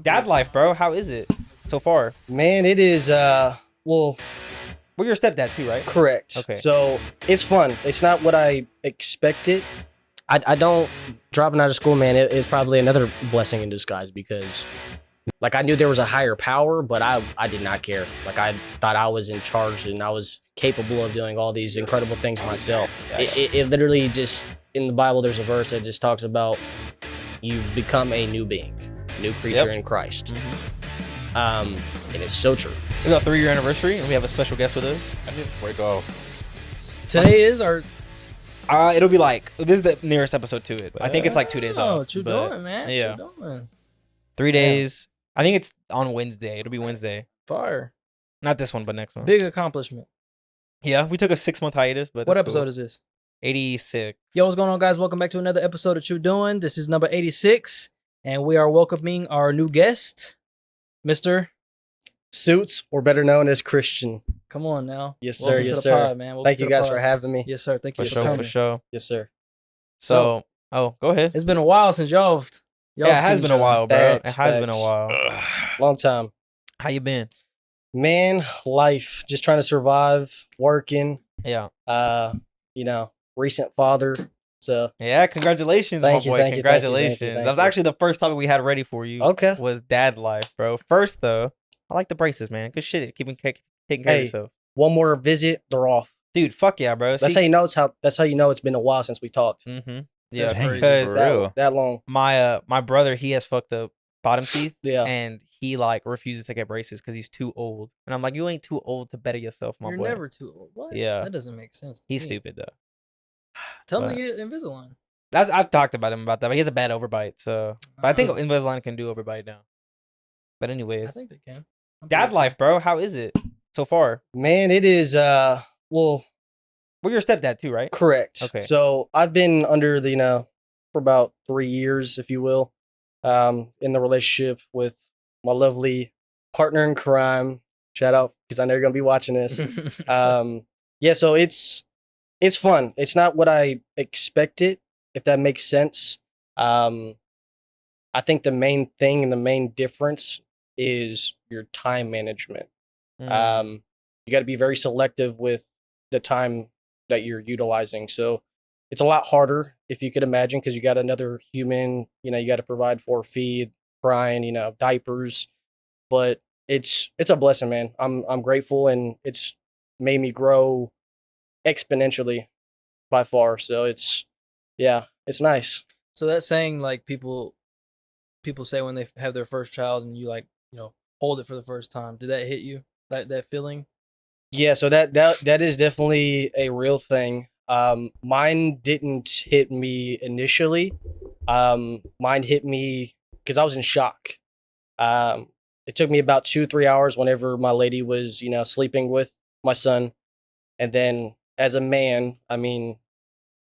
Dad life, bro. How is it so far? Man, it is well, Well, you're a stepdad too, right? correct. Okay. So it's fun. It's not what I expected. I don't dropping out of school, man. It's probably another blessing in disguise because like I knew there was a higher power, but I did not care. Like I thought I was in charge and I was capable of doing all these incredible things myself. It literally just in the Bible there's a verse that just talks about you've become a new being, new creature in Christ. And it's so true. It's our 3-year anniversary, and we have a special guest with us. Way to go. Today is our. It'll be like this is the nearest episode to it. I think it's like 2 days Oh, off. what you but doing, man? yeah. What you doing? 3 days. I think it's on Wednesday. It'll be Wednesday. Fire. Not this one, but next one. Big accomplishment. Yeah, we took a 6-month hiatus, but What that's episode cool. is this? 86. Yo, what's going on, guys? Welcome back to another episode of You Doing. This is number 86, and we are welcoming our new guest, Mr. Suits, or better known as Christian. Come on now. Yes, sir. Welcome to Yes, the sir. pod, man. Welcome Thank to you the guys pod. for having me. Yes, sir. Thank For you sure, coming. for sure. Yes, sir. So, go ahead. It's been a while since y'all Yeah, it has seen been each a other. while, bro. Facts, It has been a facts. while. Long time. How you been? Man, life. Just trying to survive, working. Yeah. Recent father. So Yeah, congratulations, Thank my you, boy. thank you, thank you, Congratulations. thank you, That was thank you. actually the first topic we had ready for you. okay. Was dad life, bro. First, though, I like the braces, man. Good shit. Taking care of Hey. yourself. One more visit, they're off. Dude, fuck yeah, bro. That's how you know that's how you know it's been a while since we talked. Mm-hmm. Yeah, That's crazy, because For that, real. that long. my brother, he has fucked up bottom teeth. Yeah. And he like refuses to get braces because he's too old. And I'm like, you ain't too old to better yourself, my You're boy. never too old. What? Yeah. That doesn't make sense. to He's me. stupid though. Tell him but- to get Invisalign. I've talked about him about that, but he has a bad overbite. So, but I think Uh, Invisalign can do overbite now. But I anyways, think they can. I'm dad pretty sure. life, bro. How is it so far? Man, it is Well, you're a stepdad too, right? correct. Okay. So I've been under the for about 3 years, if you will, in the relationship with my lovely partner in crime. Shout out because I know you're gonna be watching this. So it's fun. It's not what I expected, if that makes sense. I think the main thing and the main difference is your time management. Mm. You got to be very selective with the time that you're utilizing. So it's a lot harder, if you could imagine, because you got another human. You got to provide for, feed, crying, diapers. But it's a blessing, man. I'm grateful, and it's made me grow exponentially by far. So it's nice. So that's saying like people say when they have their first child and you hold it for the first time. Did that hit you? That feeling? Yeah, so that is definitely a real thing. Mine didn't hit me initially. Mine hit me because I was in shock. It took me about 2-3 hours whenever my lady was, sleeping with my son. And then as a man, I mean,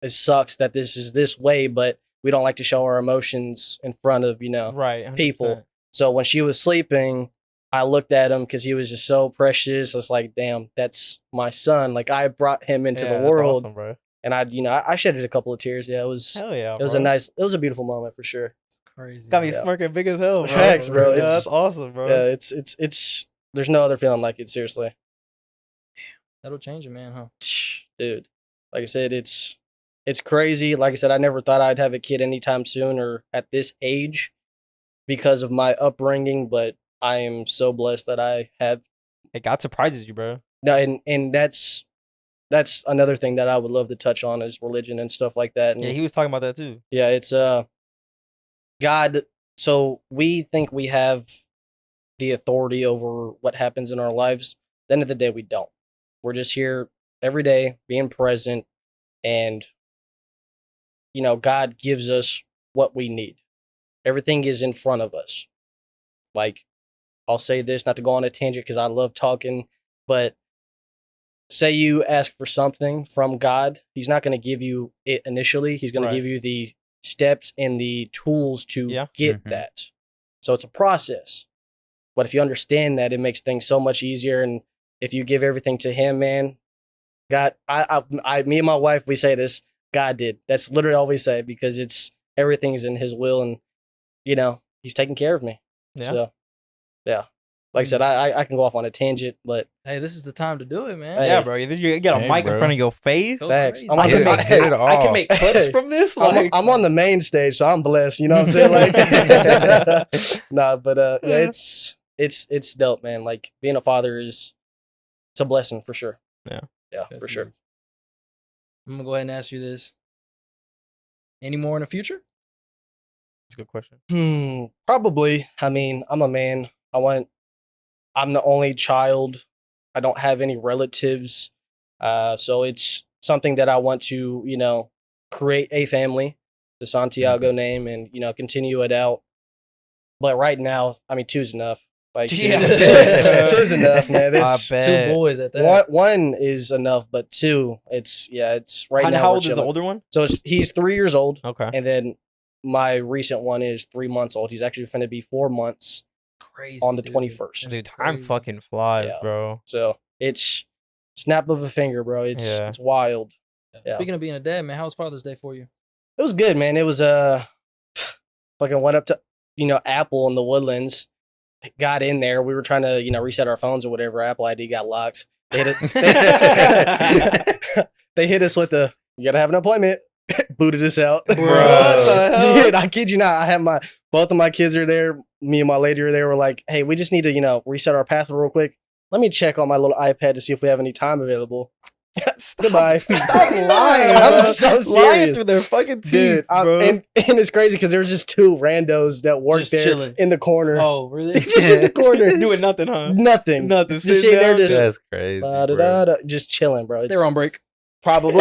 it sucks that this is this way, but we don't like to show our emotions in front of, Right. 100%. people. So when she was sleeping, I looked at him because he was just so precious. It's like, damn, that's my son. Like I brought him into Yeah, the that's world, awesome, bro. and I shedded a couple of tears. Yeah, it was Hell yeah. it was it was a beautiful moment for sure. It's crazy. Got me Yeah. smirking big as hell, bro. Facts, bro. Yeah, It's- that's awesome, bro. Yeah, it's there's no other feeling like it. Seriously, That'll change a man, huh? dude. Like I said, it's crazy. Like I said, I never thought I'd have a kid anytime soon or at this age because of my upbringing, but I am so blessed that I have. Hey, God surprises you, bro. No, and that's another thing that I would love to touch on is religion and stuff like that. And Yeah, he was talking about that too. yeah, it's God. So we think we have the authority over what happens in our lives. At the end of the day, we don't. We're just here every day, being present, and God gives us what we need. Everything is in front of us. Like, I'll say this, not to go on a tangent because I love talking, but say you ask for something from God, He's not going to give you it initially. He's going Right. to give you the steps and the tools to Yeah. get Mhm. that. So it's a process. But if you understand that, it makes things so much easier. And if you give everything to Him, man, God, me and my wife, we say this, God did. That's literally all we say because everything's in His will, and He's taking care of me. Yeah. So, yeah. Like I said, I can go off on a tangent, but Hey, this is the time to do it, man. Hey. Yeah, bro. You got a Hey, mic bro. in front of your face. Go facts. crazy. I'm I on can the, make Get it I can all. make clips from this. Like, I'm on the main stage, so I'm blessed. You know what I'm saying? Like, nah, but yeah, it's dope, man. Like being a father it's a blessing for sure. Yeah. Yeah, That's for sure. huge. I'm gonna go ahead and ask you this. Any more in the future? That's a good question. Probably. I mean, I'm a man. I'm the only child. I don't have any relatives. So it's something that I want to, create a family, the Santiago name, and, continue it out. But right now, I mean, two's enough. Like, Yeah. two's enough, man. I It's bet. Two boys at that. one is enough, but two, it's right And now. how we're old is the chilling. older one? So he's 3 years old, Okay. and then my recent one is 3 months old. He's actually going to be 4 months Crazy on the dude. 21st. Dude, time Crazy. fucking flies, Yeah. bro. So it's snap of a finger, bro. It's Yeah. it's wild. Yeah. Speaking of being a dad, man, how was Father's Day for you? It was good, man. It was fucking went up to Apple in the Woodlands, got in there. We were trying to reset our phones or whatever. Apple ID got locked. They hit it. They hit us with the you gotta have an appointment. Booted us out, Bro, what the hell? Dude, I kid you not. I had both of my kids are there. Me and my lady are there. We're like, hey, we just need to reset our password real quick. Let me check on my little iPad to see if we have any time available. Goodbye. Stop lying. I'm bro. so Lying serious. through their fucking teeth, Dude, bro. and it's crazy because there was just two randos that worked Just there chilling. in the corner. Oh, really? Just in the corner. Doing nothing, huh? Nothing. Nothing. Just sitting there, just That's crazy. Bro. da-da-da-da, just chilling, bro. They were on break. Probably.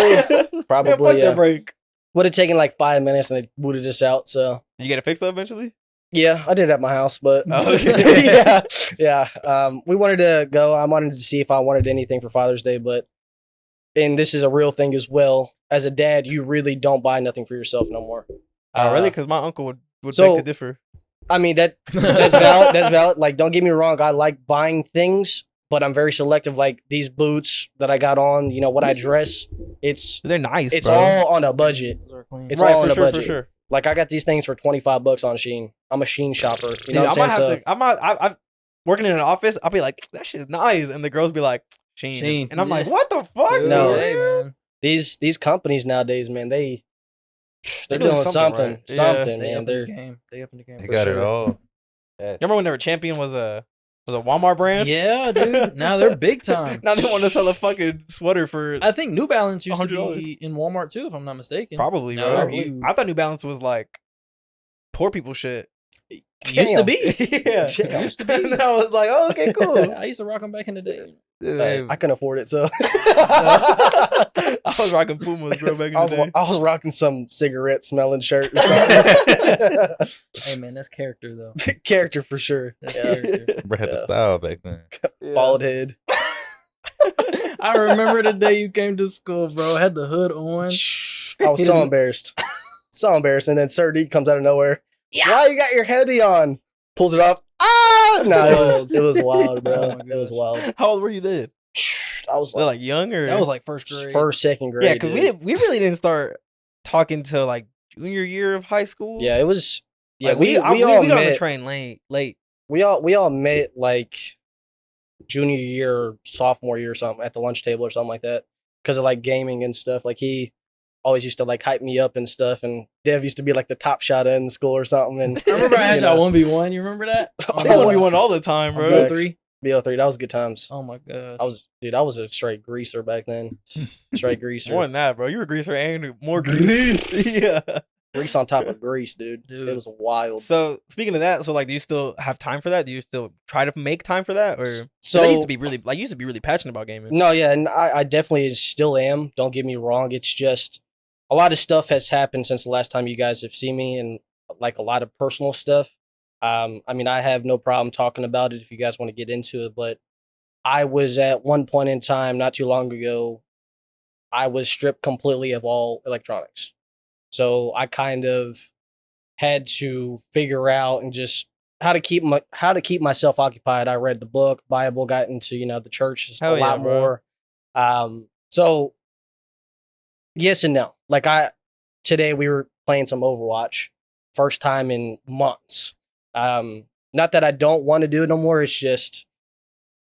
Probably, fuck yeah. that break. Would have taken like 5 minutes and they booted us out. So You get it fixed up eventually? yeah, I did it at my house, but Oh, okay. yeah. We wanted to go. I wanted to see if I wanted anything for Father's Day, but and this is a real thing as well. As a dad, you really don't buy nothing for yourself no more. Oh, really? Because my uncle would so- beg to differ. I mean that's valid. That's valid. Like, don't get me wrong. I like buying things, but I'm very selective. Like these boots that I got on, what I dress. It's They're nice, it's bro. all on a budget. Those are clean. It's right, all for on a sure, budget. for sure. Like I got these things for $25 on Shein. I'm a Shein shopper. You know Dude, what I I'm might saying? have to. I'm working in an office. I'll be like, that shit's nice, and the girls be like, Sheen. And I'm like, Yeah. what the fuck? Dude, No. hey, man. These companies nowadays, man, they're They're doing doing something. something, right? Yeah. Something, They man. up in They're the game. They up in the game. They for got it sure. all. Remember when their champion was a Walmart brand? Yeah, dude. Now they're big time. Now they want to sell a fucking sweater for I think New Balance used to $100. be in Walmart too, if I'm not mistaken. probably, No, bro. they're huge. I thought New Balance was like poor people shit. Used to be. yeah. Damn. Used to be. And then I was like, oh, okay, cool. I used to rock them back in the day. Hey, I couldn't afford it, so I was rocking Pumas, bro, back in I the was day. I was rocking some cigarette smelling shirt or something. Hey man, that's character though. Character for sure. That's Yeah. character. Bro had the Yeah. style back then. Bald head. I remember the day you came to school, bro. Had the hood on. I was so embarrassed. So embarrassed. And then Sir D comes out of nowhere. Why you got your hoodie on? Pulls it off. Ah! No, it was wild, bro. Oh my It was gosh. wild. How old were you then? I was They're like like young or That was like first grade. first, second grade. yeah, because dude. we really didn't start talking till like junior year of high school. Yeah, it was. Yeah, Like, we I- all we got on the met. train late. We all met like junior year, or sophomore year, or something at the lunch table or something like that, because of like gaming and stuff. Like he always used to like hype me up and stuff, and Dev used to be like the top shot in school or something. And I remember I had you know, y'all 1v1. You remember that? Oh, They yeah. want to be one all the time, bro. Facts. 3. BO3, that was good times. Oh my god. I was a straight greaser back then. Straight greaser. More than that, bro. You were greaser and more grease. yeah. Grease on top of grease, dude. Dude. It was wild. So speaking of that, so like, do you still have time for that? Do you still try to make time for that, or So I used to be really passionate about gaming? No, yeah, and I definitely still am. Don't get me wrong. It's just a lot of stuff has happened since the last time you guys have seen me, and like a lot of personal stuff. I mean, I have no problem talking about it if you guys want to get into it, but I was at one point in time, not too long ago, I was stripped completely of all electronics. So I kind of had to figure out and just how to keep myself occupied. I read the book, Bible, got into the church just Hell a yeah, lot bro. more. So yes and no. Like today we were playing some Overwatch, first time in months. not that I don't want to do it no more. It's just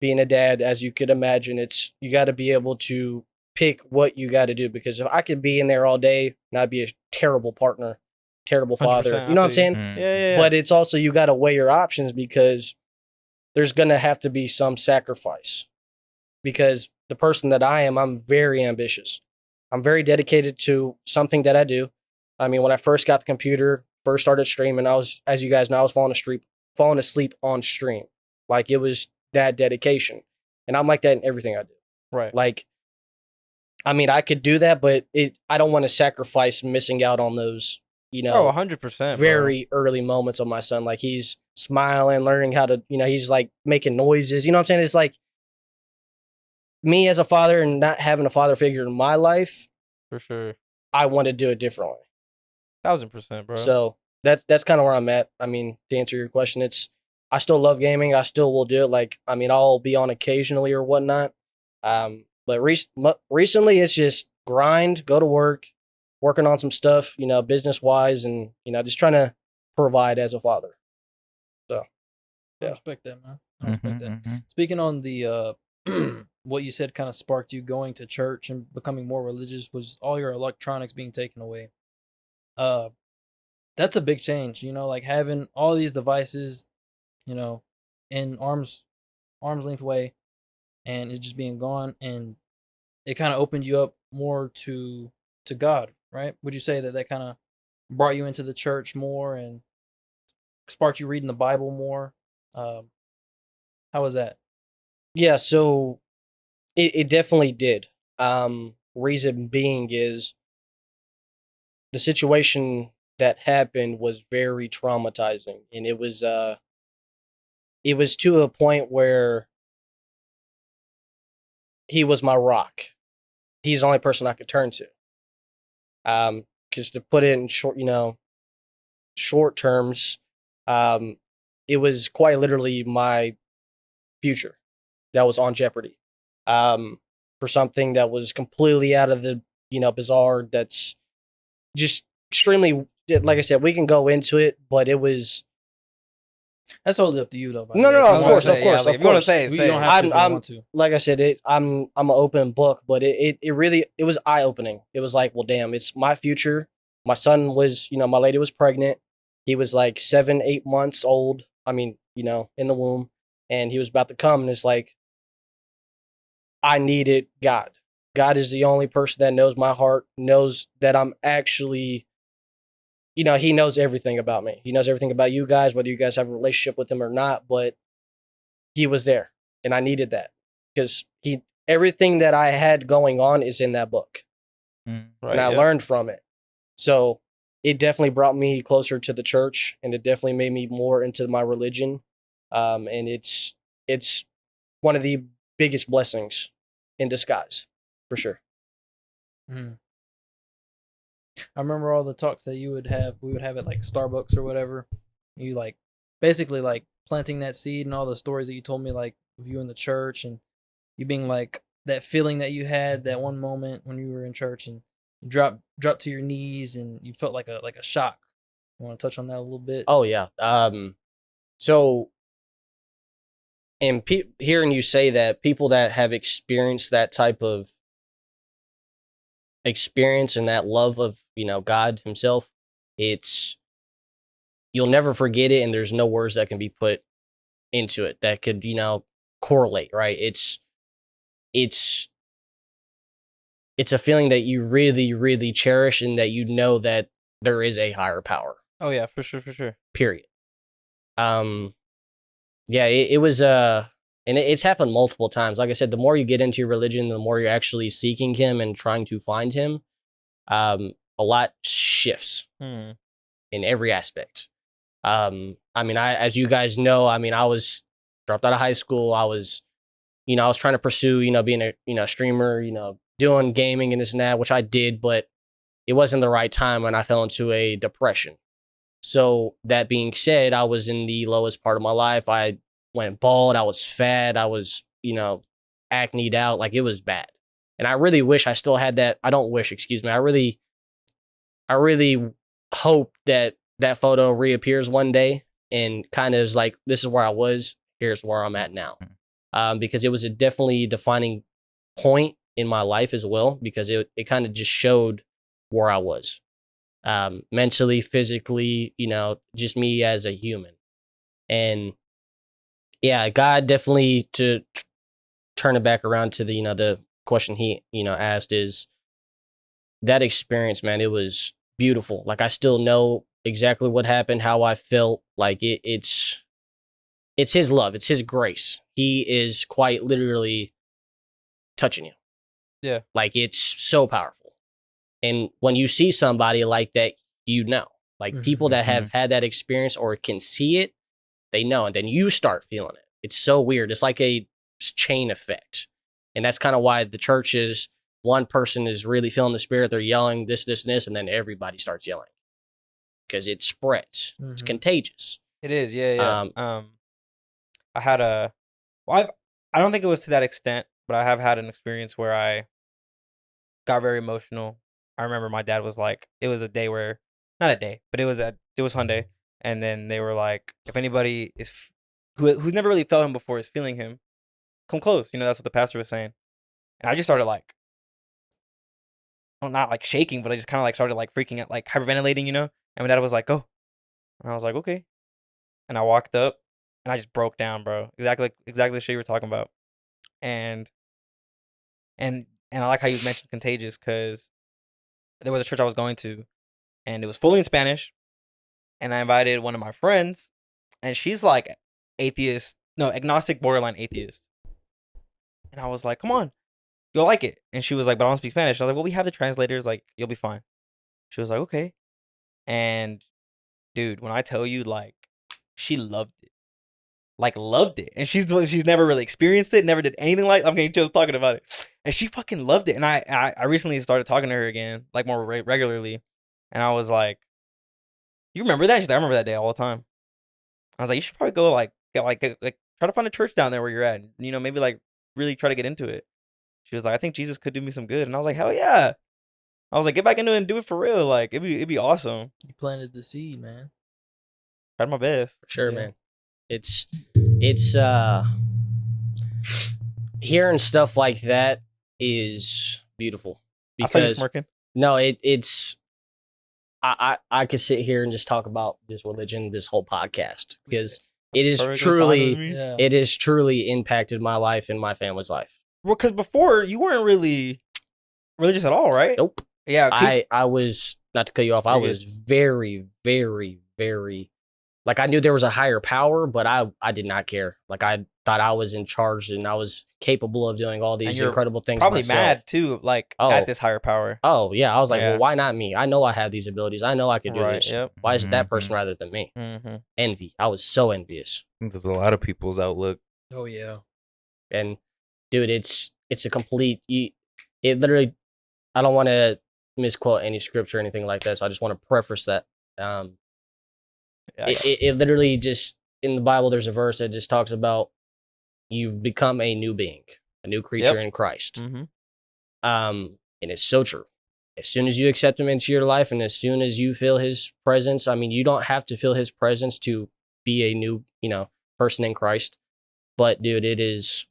being a dad, as you could imagine. It's you got to be able to pick what you got to do, because if I could be in there all day, and I'd be a terrible partner, terrible father. 100%, You know what I'm I feel saying? Yeah, yeah, yeah. But it's also you got to weigh your options, because there's gonna have to be some sacrifice. Because the person that I am, I'm very ambitious. I'm very dedicated to something that I do. I mean, when I first got the computer, first started streaming, I was, as you guys know, I was falling asleep on stream. Like it was that dedication. And I'm like that in everything I do. right. Like, I mean, I could do that, but I don't want to sacrifice missing out on those, Oh, 100%. very early moments of my son. Like he's smiling, learning how to, he's like making noises. You know what I'm saying? It's like me as a father and not having a father figure in my life, For sure. I want to do it differently. 1000%, bro. So that's kind of where I'm at. I mean, to answer your question, I still love gaming. I still will do it. Like, I mean, I'll be on occasionally or whatnot. But recently it's just grind, go to work, working on some stuff, business wise, and just trying to provide as a father. So, I yeah. respect that, man. I respect that. Speaking on the what you said kind of sparked you going to church and becoming more religious was all your electronics being taken away. That's a big change, like having all these devices, in arm's length way, and it just being gone, and it kind of opened you up more to God, right? Would you say that kind of brought you into the church more and sparked you reading the Bible more? How was that? Yeah, so it definitely did. Reason being is the situation that happened was very traumatizing, and it was to a point where he was my rock. He's the only person I could turn to. Because to put it in short terms, it was quite literally my future that was on jeopardy. For something that was completely out of the bizarre. That's just extremely, like I said, we can go into it, but it was. That's totally up to you, though. No, of course. If you want to say it, You say don't it. have to if you don't want to. Like I said, I'm an open book, but it really it was eye opening. It was like, well, damn, it's my future. My son was, my lady was pregnant. He was like 7, 8 months old. I mean, in the womb, and he was about to come, and it's like, I needed God. God is the only person that knows my heart, knows that I'm actually, he knows everything about me. He knows everything about you guys, whether you guys have a relationship with him or not, but he was there, and I needed that because everything that I had going on is in that book, Right, and I learned from it. So it definitely brought me closer to the church, and it definitely made me more into my religion. And it's one of the biggest blessings in disguise, for sure. Mhm. I remember all the talks that we would have at like Starbucks or whatever. You like basically like planting that seed, and all the stories that you told me, like of you in the church and you being like that feeling that you had that one moment when you were in church and you dropped to your knees and you felt like a shock. You want to touch on that a little bit? Oh yeah. So, and hearing you say that, people that have experienced that type of experience and that love of God himself, you'll never forget it, and there's no words that can be put into it that could correlate, right? It's a feeling that you really, really cherish, and that that there is a higher power. Oh yeah, for sure. Period. Yeah, it was and it's happened multiple times. Like I said, the more you get into your religion, the more you're actually seeking him and trying to find him. A lot shifts in every aspect. I mean, as you guys know, I mean, I was dropped out of high school. I was trying to pursue, being a streamer, doing gaming and this and that, which I did, but it wasn't the right time when I fell into a depression. So that being said, I was in the lowest part of my life. I went bald. I was fat. I was, acneed out. Like, it was bad. And I really wish I still had that. I don't wish, excuse me. I really hope that photo reappears one day. and kind of is like, this is where I was, here's where I'm at now. Because it was a definitely defining point in my life as well, because it kind of just showed where I was, mentally, physically, just me as a human. And yeah, God definitely, to turn it back around to the question he, asked, is that experience, man, it was beautiful. Like, I still know exactly what happened, how I felt. Like, it's his love, it's his grace. He is quite literally touching you. Yeah. Like, it's so powerful. And when you see somebody like that, like people that have had that experience or can see it, they know, and then you start feeling it. It's so weird. It's like a chain effect. And that's kind of why the church is, one person is really feeling the spirit, they're yelling this, this, and this, and then everybody starts yelling because it spreads. It's contagious. It is, yeah. I had I don't think it was to that extent, but I have had an experience where I got very emotional. I remember my dad was like, it was a day where, not a day, but it was Sunday, and then they were like, if anybody is who's never really felt him before is feeling him, come close. That's what the pastor was saying, and I just started like, well, not like shaking, but I just kind of like started like freaking out, like hyperventilating, And my dad was like, "Go," and I was like, "Okay," and I walked up, and I just broke down, bro. Exactly the shit you were talking about, and I like how you mentioned contagious, because there was a church I was going to, and it was fully in Spanish, and I invited one of my friends, and she's like atheist, no, agnostic, borderline atheist, and I was like, "Come on, you'll like it," and she was like, "But I don't speak Spanish." I was like, "Well, we have the translators, like you'll be fine." She was like, "Okay," and dude, when I tell you, like, she loved it. Like, loved it. And she's never really experienced it, never did anything like, I'm getting chills talking about it. And she fucking loved it. And I recently started talking to her again, like more regularly. And I was like, "You remember that?" She's like, "I remember that day all the time." I was like, "You should probably go try to find a church down there where you're at. And, maybe like really try to get into it." She was like, "I think Jesus could do me some good." And I was like, "Hell yeah." I was like, "Get back into it and do it for real. Like, it'd be awesome." You planted the seed, man. Tried my best. For sure, man. It's hearing stuff like that is beautiful. I saw you Because smirking. no, it's I could sit here and just talk about this religion this whole podcast, because it is truly impacted my life and my family's life. Well, because before you weren't really religious at all, right? Nope. Yeah, I was, not to cut you off, I was very, very, very, like, I knew there was a higher power, but I did not care. Like, I thought I was in charge and I was capable of doing all these incredible things probably myself. mad too, like, at this higher power. Oh yeah, I was like, well, why not me? I know I have these abilities. I know I could do this. Yep. Why is it that person rather than me? Envy. I was so envious. I think that's a lot of people's outlook. Oh yeah. And dude, it's a complete. It literally. I don't want to misquote any scripture or anything like that, so I just want to preface that. It literally just, in the Bible, there's a verse that just talks about you become a new being, a new creature in Christ. And it's so true. As soon as you accept him into your life, and as soon as you feel his presence, I mean, you don't have to feel his presence to be a new, person in Christ. But dude, it is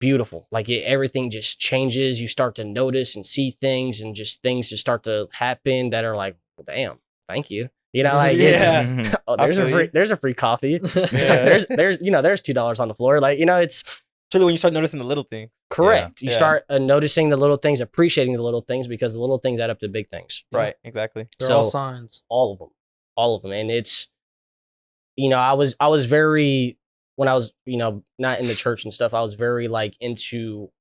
beautiful. Like, everything just changes. You start to notice and see things, and just things just start to happen that are like, well, damn, thank you. It's, oh, there's a free coffee. there's $2 on the floor. Like, it's really when you start noticing the little things. Correct. You start noticing the little things, appreciating the little things, because the little things add up to big things. Right. Exactly. They're all signs. All of them. And it's, I was very, when I was, not in the church and stuff, I was very like into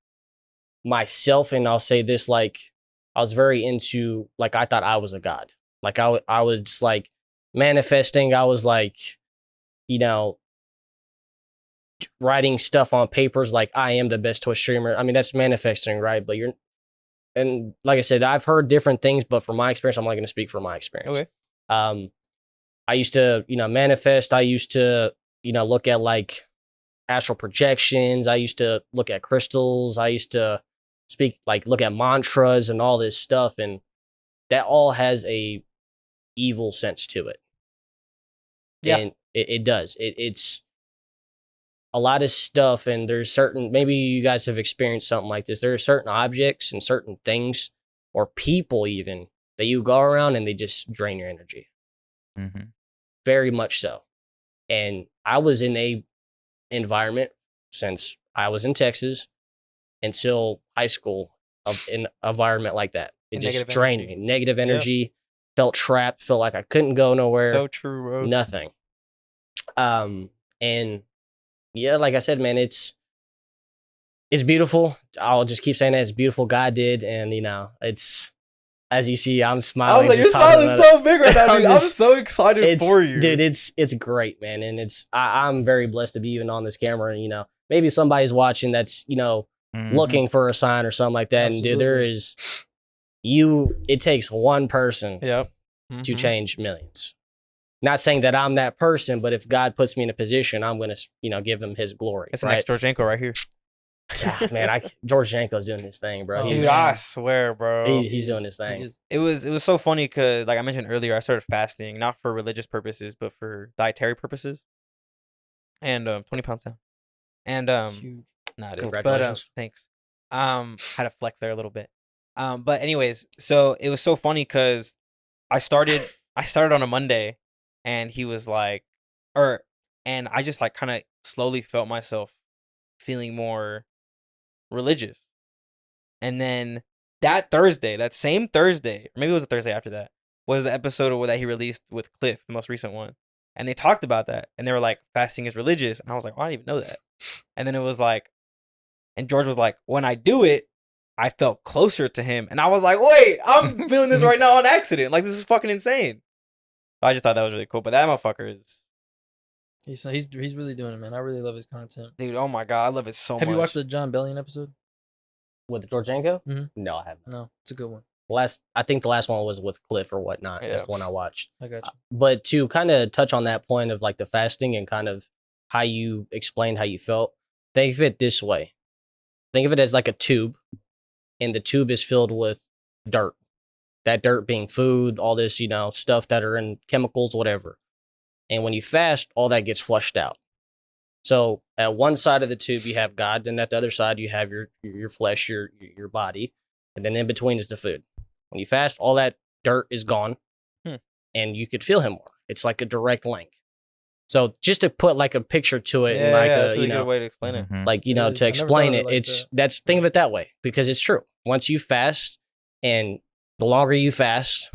myself. And I'll say this, like, I was very into, like, I thought I was a god. Like, I was like manifesting. I was like, writing stuff on papers like, I am the best Twitch streamer. I mean, that's manifesting, right? But and like I said, I've heard different things, but from my experience, I'm not going to speak from my experience. Okay. I used to, manifest. I used to, look at like astral projections. I used to look at crystals. I used to look at mantras and all this stuff. And that all has a evil sense to it. Yeah. And it does. It's a lot of stuff, and there's certain, maybe you guys have experienced something like this. There are certain objects and certain things or people even that you go around and they just drain your energy. Mm-hmm. Very much so. And I was in a environment since I was in Texas until high school of an environment like that. It And just negative drained energy. me. Negative energy, felt trapped, felt like I couldn't go nowhere. So true, bro. Nothing. And yeah, like I said, man, it's beautiful. I'll just keep saying that. It's beautiful. God did, and it's, as you see, I'm I smiling. was like, you're just talking smiling about so big right now, I'm dude. I'm just- so excited it's, for you. dude. It's great, man, and I'm very blessed to be even on this camera. And maybe somebody's watching that's Mm-hmm. looking for a sign or something like that. And dude, there is it takes one person Yep. to Mhm. change millions. Not saying that I'm that person, but if God puts me in a position, I'm gonna give him His glory. It's the right? next Georgienko right here. Yeah, man, George Janko's doing his thing, bro. Oh, Dude, He's, I swear, bro. he's doing his thing. It was so funny because, like I mentioned earlier, I started fasting not for religious purposes, but for dietary purposes. And 20 pounds down. And It's huge. nah, it is. Congratulations. But thanks. Had to flex there a little bit. But anyways, so it was so funny because I started on a Monday, and he was like, and I just like kind of slowly felt myself feeling more religious. And then that same Thursday, or maybe it was the Thursday after that, was the episode that he released with Cliff, the most recent one. And they talked about that, and they were like, fasting is religious. And I was like, oh, I didn't even know that. And then it was like, and George was like, when I do it, I felt closer to him. And I was like, wait, I'm feeling this right now on accident. Like, this is fucking insane. So I just thought that was really cool. But that motherfucker is, He's really doing it, man. I really love his content. dude, oh my God, I love it so much. Have you watched the John Bellion episode? With George Janko? Mhm. No, I haven't. No, it's a good one. I think the last one was with Cliff or whatnot. That's Yeah. the one I watched. I got you. But to kind of touch on that point of like the fasting and kind of how you explained how you felt, think of it this way. Think of it as like a tube, and the tube is filled with dirt. That dirt being food, all this, stuff that are in chemicals, whatever. And when you fast, all that gets flushed out. So at one side of the tube you have God, and at the other side you have your flesh, your body, and then in between is the food. When you fast, all that dirt is gone, and you could feel Him more. It's like a direct link. So just to put like a picture to it, and like that's a a really good way to explain it. Mhm. like It is. to I never explain thought of it, it like it's that. that's think of it that way because it's true. Once you fast, and the longer you fast,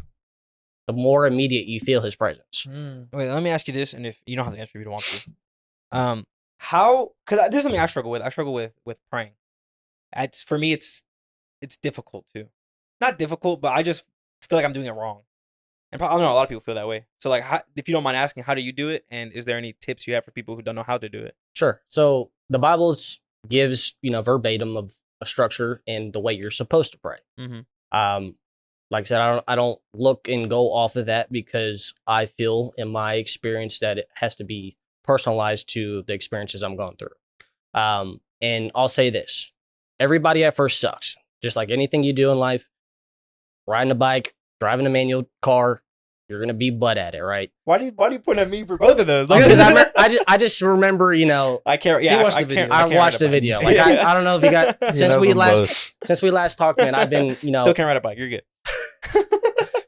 the more immediate you feel His presence. Mm. Wait, let me ask you this, and if you don't have the answer, if you don't want to. How? Because this is something I struggle with. I struggle with praying. For me, it's difficult too. Not difficult, but I just feel like I'm doing it wrong. And I don't know, a lot of people feel that way. So, like, if you don't mind asking, how do you do it? And is there any tips you have for people who don't know how to do it? Sure. So the Bible gives verbatim of a structure and the way you're supposed to pray. Mm-hmm. Like I said, I don't look and go off of that because I feel in my experience that it has to be personalized to the experiences I'm going through. And I'll say this: everybody at first sucks, just like anything you do in life. Riding a bike, driving a manual car, you're gonna be butt at it, right? Why do you point at me for both of those? Because I just remember, I can't. Yeah, watched I the video. can't. I can't watched ride a the bike. video. Like I don't know if you got He since knows we them last both. talked, man. I've been Still can't ride a bike. You're good.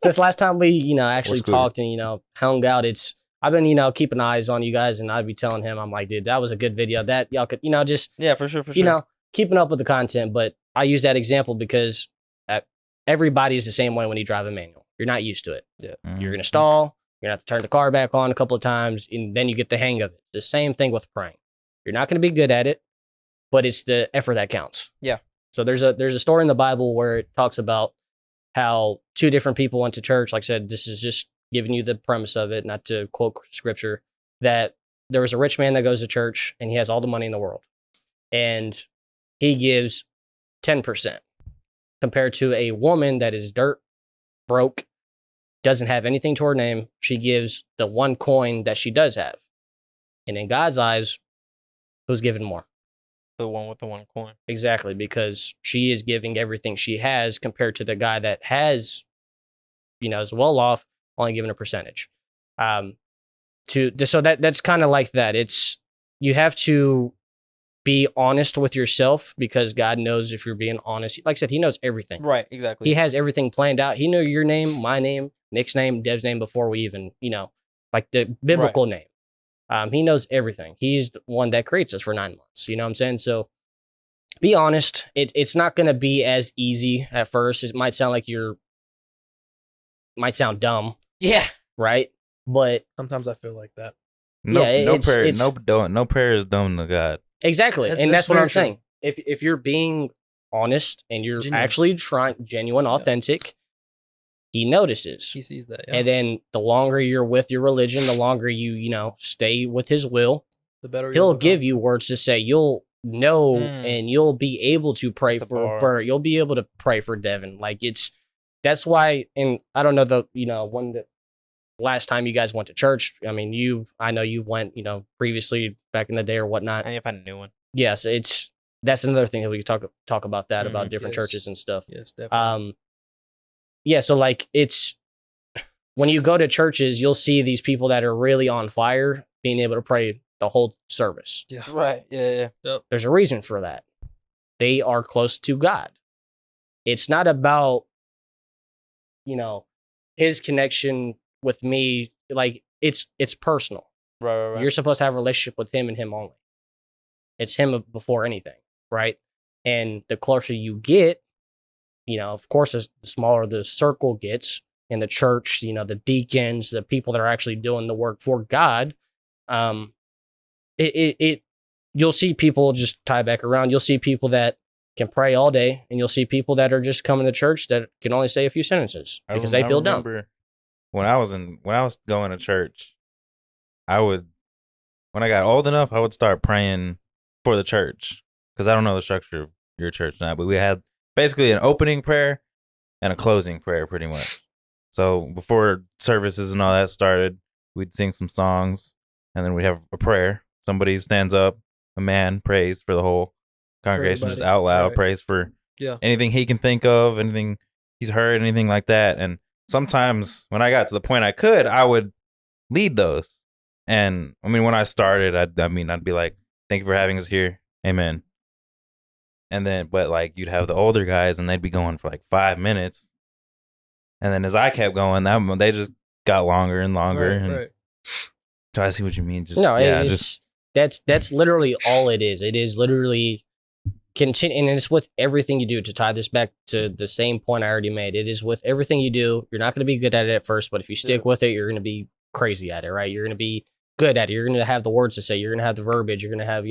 since last time we actually scooter. talked and hung out. I've been keeping eyes on you guys, and I'd be telling him, I'm like, dude, that was a good video. That y'all could just Yeah, for sure. For sure. keeping up with the content. But I use that example because everybody is the same way when you drive a manual. You're not used to it. Yeah. You're gonna stall. You're gonna have to turn the car back on a couple of times, and then you get the hang of it. The same thing with praying. You're not gonna be good at it, but it's the effort that counts. Yeah. So there's a story in the Bible where it talks about how two different people went to church. Like I said, this is just giving you the premise of it, not to quote scripture, that there was a rich man that goes to church and he has all the money in the world. And he gives 10% compared to a woman that is dirt broke, doesn't have anything to her name. She gives the one coin that she does have. And in God's eyes, who's giving more? The one with the one coin. Exactly, because she is giving everything she has compared to the guy that has, is well off, only giving a percentage. so that's kind of like that. It's you have to be honest with yourself because God knows if you're being honest. Like I said, He knows everything. Right, exactly. He has everything planned out. He knew your name, my name, Nick's name, Dev's name before we even, like the biblical name. He knows everything. He's the one that creates us for 9 months. You know what I'm saying? So be honest. It's not going to be as easy at first. It might sound like might sound dumb, Yeah. right? But Sometimes I feel like that. No, Yeah, no it's- prayer, it's- no prayer is dumb to God. exactly, That's- and that's that's what I'm very saying. If you're being honest and you're Genuine. actually trying, genuine, authentic, He notices. He sees that. Yeah. And then the longer you're with your religion, the longer you stay with His will, the better He'll you'll give become. you words to say. You'll know, and you'll be able to pray That's a for bar. Bert. You'll be able to pray for Devin. Like that's why. And I don't know when the last time you guys went to church. I mean, I know you went, previously back in the day or whatnot. I need to find a new one. Yes, that's another thing that we could talk about that about different Yes. churches and stuff. Yes, definitely. Yeah, so like it's when you go to churches, you'll see these people that are really on fire being able to pray the whole service. Yeah. Right. Yeah. There's a reason for that. They are close to God. It's not about His connection with me. Like it's personal. Right. You're supposed to have a relationship with Him and Him only. It's Him before anything, right? And the closer you get, of course, the smaller the circle gets in the church, the deacons, the people that are actually doing the work for God. You'll see people just tie back around. You'll see people that can pray all day, and you'll see people that are just coming to church that can only say a few sentences because they feel dumb. When I was going to church, when I got old enough, I would start praying for the church because I don't know the structure of your church now, but we had basically an opening prayer and a closing prayer pretty much. So before services and all that started, we'd sing some songs and then we'd have a prayer. Somebody stands up, a man prays for the whole congregation, just everybody. out loud, Right. prays for Yeah. anything he can think of, anything he's heard, anything like that. And sometimes when I got to the point I would lead those. And I mean, when I started, I'd be like, thank you for having us here. Amen. And then, but like you'd have the older guys and they'd be going for like 5 minutes. And then as I kept going, they just got longer and longer. Right, and right. So I see what you mean. Just, No, yeah, that's literally all it is. It is literally continue, and it's with everything you do. To tie this back to the same point I already made, it is with everything you do. You're not going to be good at it at first, but if you stick with it, you're going to be crazy at it, right? You're going to be good at it. You're going to have the words to say. You're going to have the verbiage. You're going to have,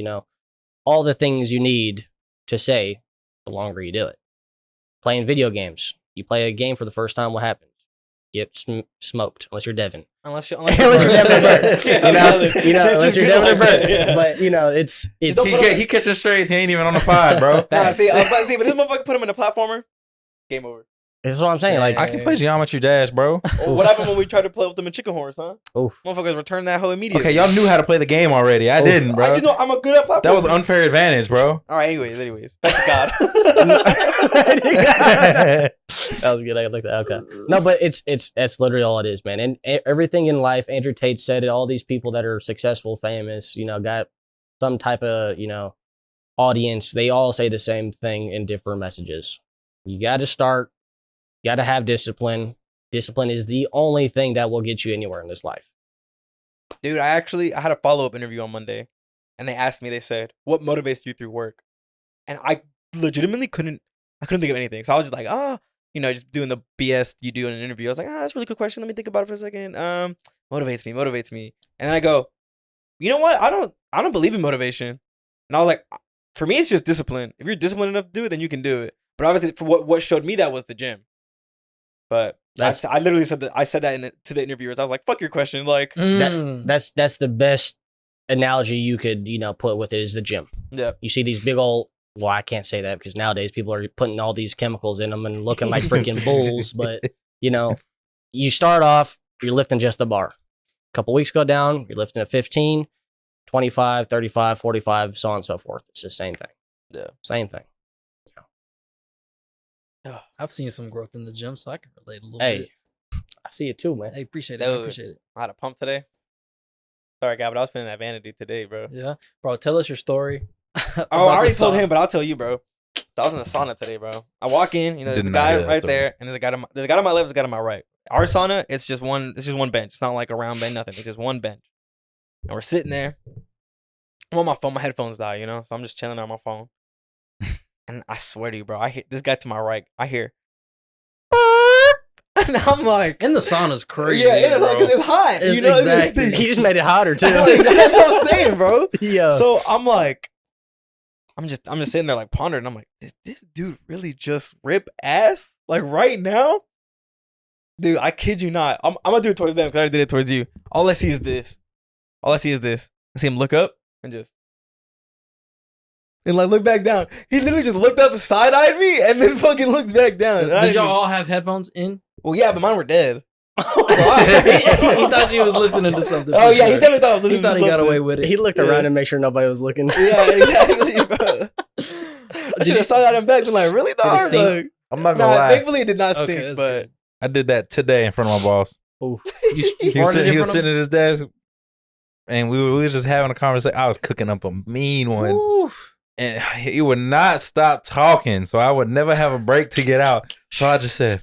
all the things you need to say the longer you do it. Playing video games. You play a game for the first time, what happens? Get smoked, unless you're Devin. Unless you're Unless you're Devin or Bert. Unless you're Devin or Bert. Yeah. But, it's he catching strays. He ain't even on the pod, bro. Nah, see, I was about to say, but this motherfucker put him in a platformer. Game over. this is what I'm saying. Like, I can play Geometry Dash, bro. Or what happened when we tried to play with them in Chicken Horse, huh? Oof. Motherfuckers returned that hoe immediately. Okay, y'all knew how to play the game already. I didn't, bro. I just know I'm a good at platformers. That was unfair advantage, bro. All right, anyways. Back to God. that was good. I like that. Okay. No, but that's literally all it is, man. And everything in life, Andrew Tate said it, all these people that are successful, famous, got some type of, audience, they all say the same thing in different messages. You got to start, you got to have discipline. Discipline is the only thing that will get you anywhere in this life. Dude, I had a follow-up interview on Monday, and they asked me, they said, what motivates you through work? And I legitimately couldn't think of anything. So I was just like, just doing the BS you do in an interview. I was like, that's a really good question. Let me think about it for a second. Motivates me. And then I go, you know what? I don't believe in motivation. And I was like, for me, it's just discipline. If you're disciplined enough to do it, then you can do it. But obviously, for what showed me that was the gym. But I literally said that. I said that to the interviewers. I was like, "Fuck your question." Like that's the best analogy you could put with it is the gym. Yeah. You see these big old. Well, I can't say that because nowadays people are putting all these chemicals in them and looking like freaking bulls. But you start off, you're lifting just the bar. A couple weeks go down, you're lifting a 15, 25, 35, 45, so on and so forth. It's the same thing. Yeah. Same thing. I've seen some growth in the gym, so I can relate a little Hey, bit. I see it too, man. Hey, appreciate it. Dude. I appreciate it. I had a pump today. Sorry, guy, but I was feeling that vanity today, bro. Yeah, bro. Tell us your story. Oh, I already told him, but I'll tell you, bro. I was in the sauna today, bro. I walk in, you know, there's Did a not guy hear that right story. there, and there's a guy on my left, there's a guy on my right. Our sauna, it's just one bench. It's not like a round bench, nothing. It's just one bench. And we're sitting there. I'm on my phone, my headphones die, you know? So I'm just chilling on my phone. And I swear to you, bro, I hear this guy to my right, I hear and I'm like, in the sauna's crazy. yeah, it is like, bro. it's hot. It's You know, exactly. He just made it hotter too. That's what I'm saying, bro. Yeah. So I'm like, I'm just sitting there like pondering. I'm like, this dude really just rip ass like right now, dude. I kid you not. I'm gonna do it towards them because I already did it towards you. All I see is this. I see him look up and like look back down. He literally just looked up, side eyed me, and then fucking looked back down. Did y'all all have headphones in? Well, yeah, but mine were dead. He thought she was listening to something. Oh for yeah, he sure. definitely thought I was He listening thought to he got something. away with it. He looked around and make sure nobody was looking. Yeah, exactly, bro. I should have saw that in back. Been like, really, dog? stink? Like, I'm not gonna nah, lie. thankfully it did not Okay, stink, that's but good. I did that today in front of my boss. Oof. he He was, farted in he was front of sitting at his desk, and we was just having a conversation. I was cooking up a mean one, Oof. and he would not stop talking. So I would never have a break to get out. So I just said,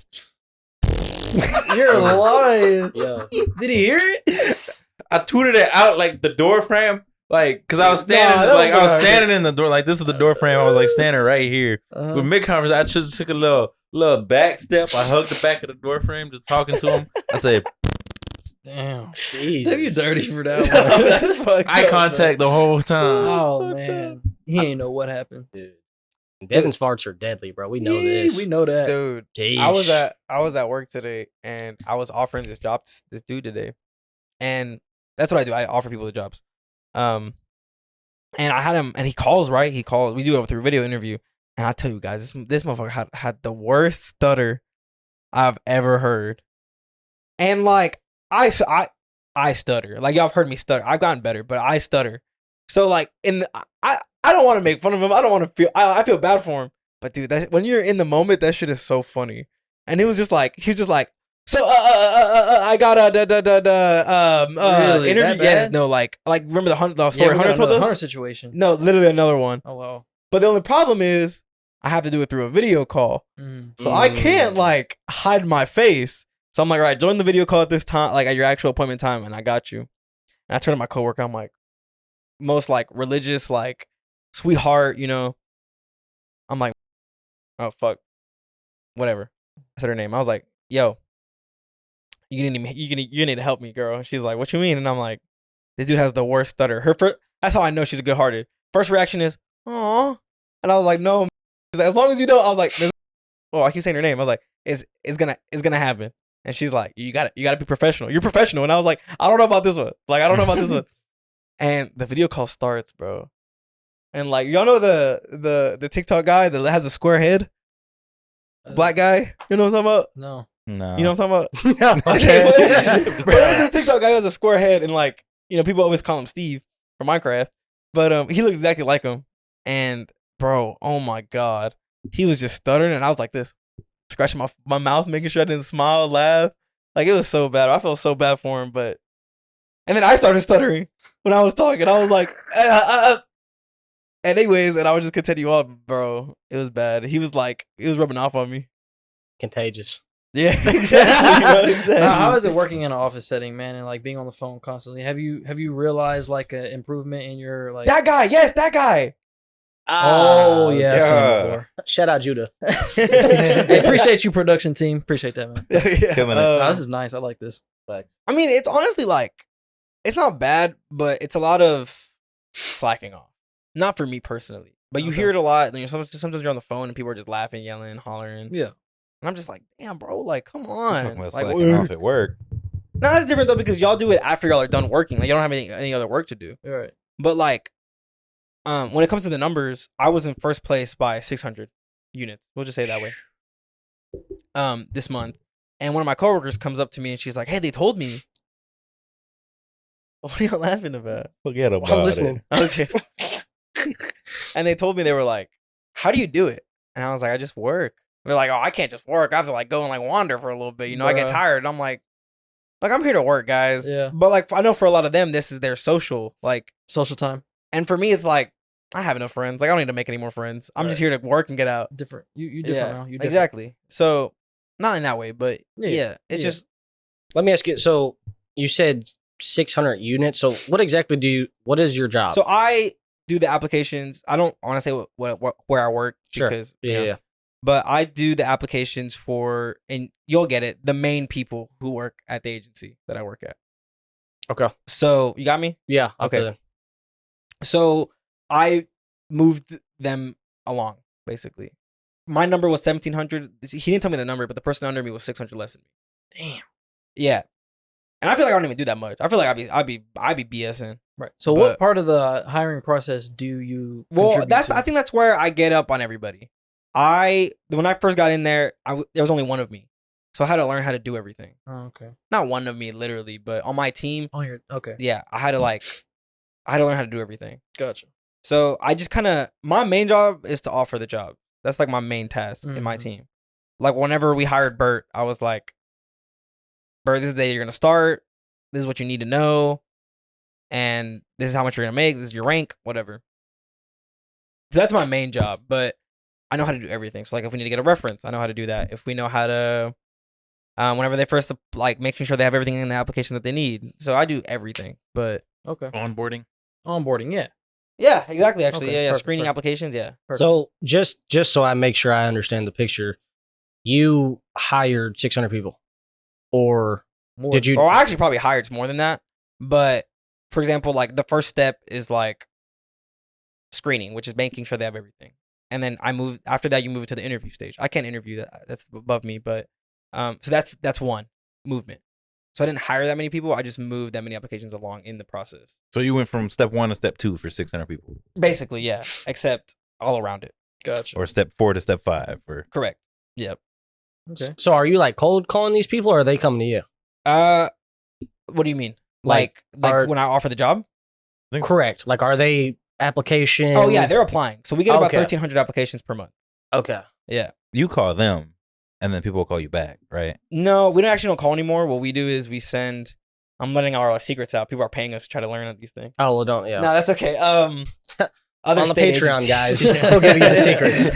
You're lying. Yeah. Did he hear it? I tooted it out like the door frame, like because I was standing, that like was I was alright. standing in the door, like this is the door frame. I was like standing right here. Uh-huh. With mid conversation, I just took a little back step. I hugged the back of the door frame, just talking to him. I said, Damn. Jeez. Damn, you dirty for that one. That's fucked eye up, contact the whole time. Oh man, he ain't know what happened. Dude. Devin's farts are deadly, bro. We know this. We know that. bro. Dude, Jeez. I was at work today, and I was offering this job to this dude today, and that's what I do. I offer people the jobs. And I had him, and he calls, right? He calls. We do it through video interview, and I tell you guys, this motherfucker had the worst stutter I've ever heard, and like I stutter. Like y'all have heard me stutter. I've gotten better, but I stutter. So like I don't want to make fun of him. I don't want to feel. I feel bad for him. But dude, when you're in the moment, that shit is so funny. And he was just like, so I got Really? interview. That Yes, bad? no, like remember the Yeah, story we got Hunter told another us? Hunter situation. No, literally another one. Oh wow. But the only problem is I have to do it through a video call. Mm. So I can't like hide my face. So I'm like, all right, join the video call at this time, like at your actual appointment time, and I got you. And I turn to my coworker, I'm like, most like religious, like sweetheart, you know. I'm like, oh fuck. Whatever. I said her name. I was like, yo, you need to help me, girl. She's like, what you mean? And I'm like, this dude has the worst stutter. That's how I know she's good hearted. First reaction is, aw. And I was like, no. She's like, as long as you know, I was like, oh, I keep saying her name. I was like, it's gonna happen. And she's like, you gotta be professional. You're professional. And I was like, I don't know about this one. Like, I don't know about this one. And the video call starts, bro. And like, y'all know the TikTok guy that has a square head? Black guy? You know what I'm talking about? No. No, You know what I'm talking about? Yeah. Okay. Bro, there's this TikTok guy who has a square head, and like, you know, people always call him Steve from Minecraft. But he looks exactly like him. And bro, oh my God. He was just stuttering, and I was like this, scratching my mouth, making sure I didn't smile, laugh. Like, it was so bad. I felt so bad for him, but and then I started stuttering when I was talking. I was like, anyways, and I would just continue on, bro. It was bad. He was rubbing off on me. Contagious. Yeah, exactly, bro. Exactly. Now, how is it working in an office setting, man, and like being on the phone constantly? Have you realized like an improvement in your like? That guy, yes, that guy. Oh yeah, I've seen yeah. it before. Shout out Judah. Hey, appreciate you, production team. Appreciate that, man. Yeah. Killing it. Oh, this is nice. I like this. I mean, it's honestly like, it's not bad, but it's a lot of slacking off. Not for me personally, but you Okay. hear it a lot. And sometimes you're on the phone and people are just laughing, yelling, hollering. Yeah. And I'm just like, damn, bro, like, come I'm on. talking about Like, slacking off at work. no, that's different though, because y'all do it after y'all are done working. Like, you don't have any other work to do. All right. But like, when it comes to the numbers, I was in first place by 600 units. We'll just say it that way. This month, and one of my coworkers comes up to me and she's like, "Hey, they told me." What are you laughing about? Forget about I'm listening. Okay. And they told me, they were like, "How do you do it?" And I was like, "I just work." They're like, "Oh, I can't just work. I have to like go and like wander for a little bit. You know, I get Bruh. tired." And I'm like, Like, I'm here to work, guys. Yeah. But like, I know for a lot of them, this is their social. Like, Social time. and for me, it's like I have enough friends. Like, I don't need to make any more friends. I'm just Right. here to work and get out. Different. You different now. You different. Exactly. So, not in that way, but yeah, it's Yeah. just Let me ask you. So you said 600 units. So what exactly what is your job? so I do the applications. I don't want to say what where I work Sure. because Yeah. but I do the applications for, and you'll get it, the main people who work at the agency that I work at. Okay. So you got me? Yeah. Okay. So I moved them along, basically. My number was 1,700. He didn't tell me the number, but the person under me was 600 less than me. Damn. Yeah. And I feel like I don't even do that much. I feel like I'd be BSing. Right. So what part of the hiring process do you Well, contribute to? I think that's where I get up on everybody. When I first got in there, there was only one of me. So I had to learn how to do everything. Oh, okay. Not one of me literally, but on my team, Oh, you're okay. yeah, I had to learn how to do everything. Gotcha. So I just my main job is to offer the job. That's like my main task in my team. Like whenever we hired Bert, I was like, Bert, this is the day you're gonna start. This is what you need to know, and this is how much you're gonna make. This is your rank, whatever. So that's my main job, but I know how to do everything. So like, if we need to get a reference, I know how to do that. If we know how to, whenever they first like making sure they have everything in the application that they need. So I do everything, but Okay. Onboarding. Yeah. yeah, exactly. Actually, Okay, yeah. perfect, Screening perfect. applications, yeah. Perfect. So just so I make sure I understand the picture, you hired 600 people, or More did you- So I actually probably hired more than that. But for example, like the first step is like screening, which is making sure they have everything. And then after that you move it to the interview stage. I can't interview that. That's above me, but so that's one movement. So I didn't hire that many people. I just moved that many applications along in the process. So you went from step 1 to step 2 for 600 people, Basically, yeah, except all around it. Gotcha. or step 4 to step 5, or Correct. Yep. Okay. so are you like cold calling these people, or are they coming to you? What do you mean? Like, Like when I offer the job? I think Correct. Like, are they application? Oh yeah, they're applying. So we get about Okay. 1,300 applications per month. Okay. Yeah. you call them, and then people will call you back, right? No, we don't call anymore. What we do is we send. I'm letting our secrets out. People are paying us to try to learn these things. Oh well, don't. Yeah. No, that's okay. Other On the state Patreon, agencies. guys, we'll give you the secrets.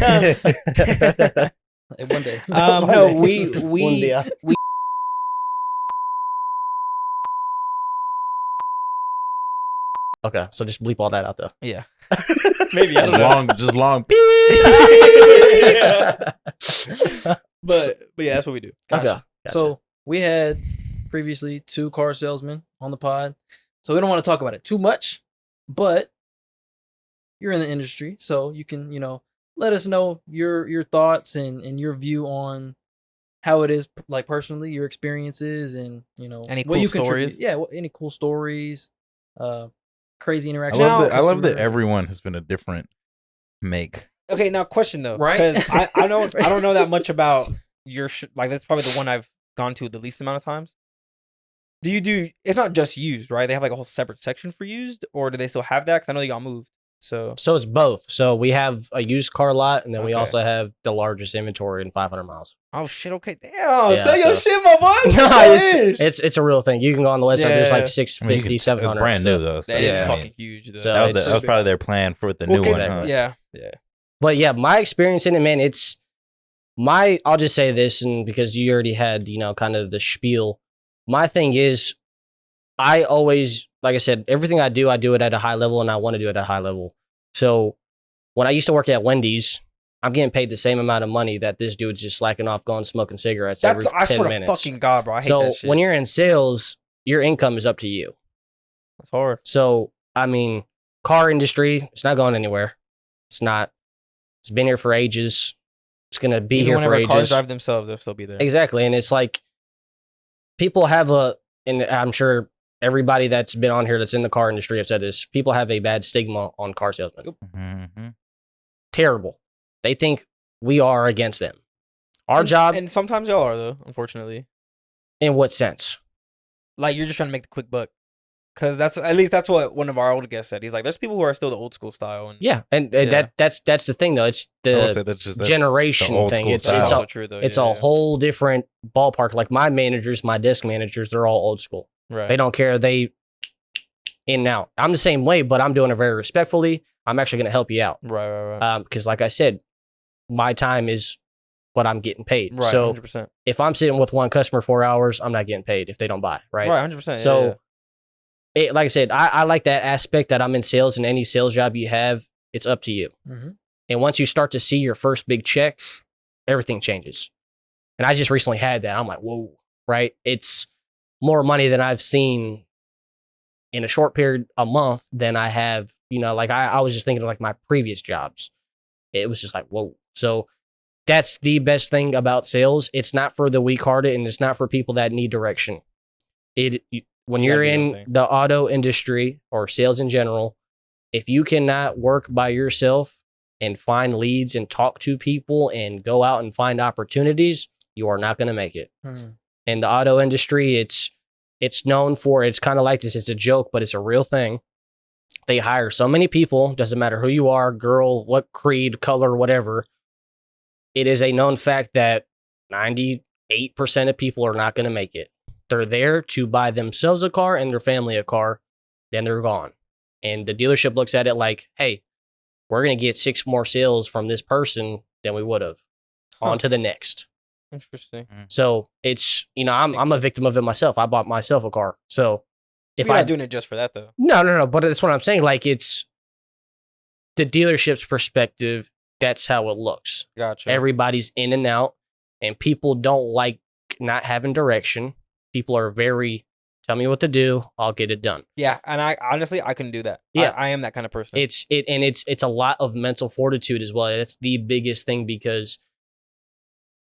Hey, one day. No, we One day. Okay, so just bleep all that out though. yeah, maybe I Just don't know. just long. but yeah, that's what we do. Gotcha. Okay. Gotcha. So we had previously 2 car salesmen on the pod. So we don't want to talk about it too much, but you're in the industry, so you can, let us know your thoughts and your view on how it is, like personally, your experiences, and Any what cool you contribute. stories? Yeah, any cool stories, crazy I interactions. love that customer- everyone has been a different make. Okay, now question though, Right? Because I don't know that much about your like. That's probably the one I've gone to the least amount of times. Do you do? It's not just used, right? They have like a whole separate section for used, or do they still have that? Because I know they got moved. So it's both. So we have a used car lot, and then we Okay. also have the largest inventory in 500 miles. oh shit, okay, damn, Yeah, say your so- shit, my boy. No, Sheesh. it's a real thing. You can go on the website. There's Yeah. like I mean, 650, it's 700. brand so- new though. So That is Yeah. fucking huge. Though. So That was, it's- that was probably their plan for the new 'cause- one. Huh? Yeah. But yeah, my experience in it, man, I'll just say this, and because you already had, kind of the spiel. My thing is, I always, like I said, everything I do it at a high level, and I want to do it at a high level. So when I used to work at Wendy's, I'm getting paid the same amount of money that this dude's just slacking off, going smoking cigarettes every That's I 10 swear minutes. to fucking God, bro. I hate So that shit. when you're in sales, your income is up to you. That's hard. So, I mean, car industry, it's not going anywhere. It's not. It's been here for ages. It's going to be Even here for whenever cars ages. drive themselves, they'll still be there. Exactly. And it's like people have and I'm sure everybody that's been on here that's in the car industry have said this, people have a bad stigma on car salesmen. Mhm. Terrible. They think we are against them. Our job, and sometimes y'all are though. Unfortunately, in what sense? like you're just trying to make the quick buck. Because at least that's what one of our old guests said. He's like, there's people who are still the old school style. And Yeah, and Yeah. that's the thing though. It's I would the say that's the generation old thing. school It's that's style. also true though. it's yeah, a yeah. whole different ballpark. Like my managers, my desk managers, they're all old school. Right. They don't care. They in and out. I'm the same way, but I'm doing it very respectfully. I'm actually going to help you out. Right. Because like I said, my time is what I'm getting paid. Right. So 100%. if I'm sitting with one customer 4 hours, I'm not getting paid if they don't buy. Right. Right. 100%. So, like I said, I like that aspect that I'm in sales, and any sales job you have, it's up to you. Mm-hmm. And once you start to see your first big check, everything changes. And I just recently had that. I'm like, whoa, right? It's more money than I've seen in a short period, a month, than I have, like I was just thinking of like my previous jobs. It was just like, whoa. So that's the best thing about sales. It's not for the weak-hearted, and it's not for people that need direction. When You you're gotta do your in thing. the auto industry or sales in general, if you cannot work by yourself and find leads and talk to people and go out and find opportunities, you are not going to make it. Mm-hmm. In the auto industry, it's known for, it's kind of like this. It's a joke, but it's a real thing. They hire so many people, doesn't matter who you are, girl, what creed, color, whatever. It is a known fact that 98% of people are not going to make it. They're there to buy themselves a car and their family a car, then they're gone. And the dealership looks at it like, hey, we're going to get 6 more sales from this person than we would have. On to the next. Interesting. So it's, I'm a victim of it myself. I bought myself a car. So if You're I not doing it just for that though. No, but that's what I'm saying. Like, it's the dealership's perspective. That's how it looks. Gotcha. Everybody's in and out, and people don't like not having direction. People are very, tell me what to do, I'll get it done. Yeah, and I honestly I couldn't do that. Yeah. I am that kind of person. It's a lot of mental fortitude as well. That's the biggest thing, because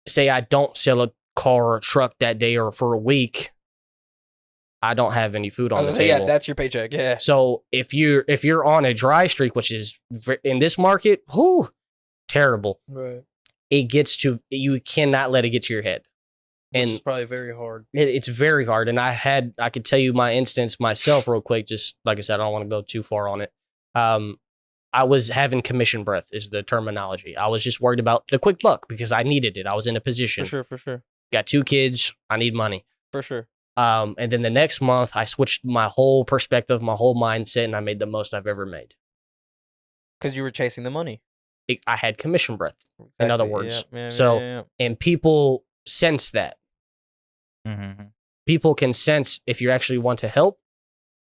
say I don't sell a car or a truck that day or for a week, I don't have any food on the table. Yeah, that's your paycheck. Yeah. So if you're on a dry streak, which is in this market, terrible. Right. It gets to, you cannot let it get to your head. Which And is probably very hard. it's very hard. And I could tell you my instance myself real quick. Just like I said, I don't want to go too far on it. I was having commission breath is the terminology. I was just worried about the quick buck because I needed it. I was in a position. For sure. Got 2 kids. I need money. For sure. And then the next month, I switched my whole perspective, my whole mindset, and I made the most I've ever made. Because you were chasing the money. I had commission breath, in other words. Yeah, So- and people sense that. Mm-hmm. People can sense if you actually want to help,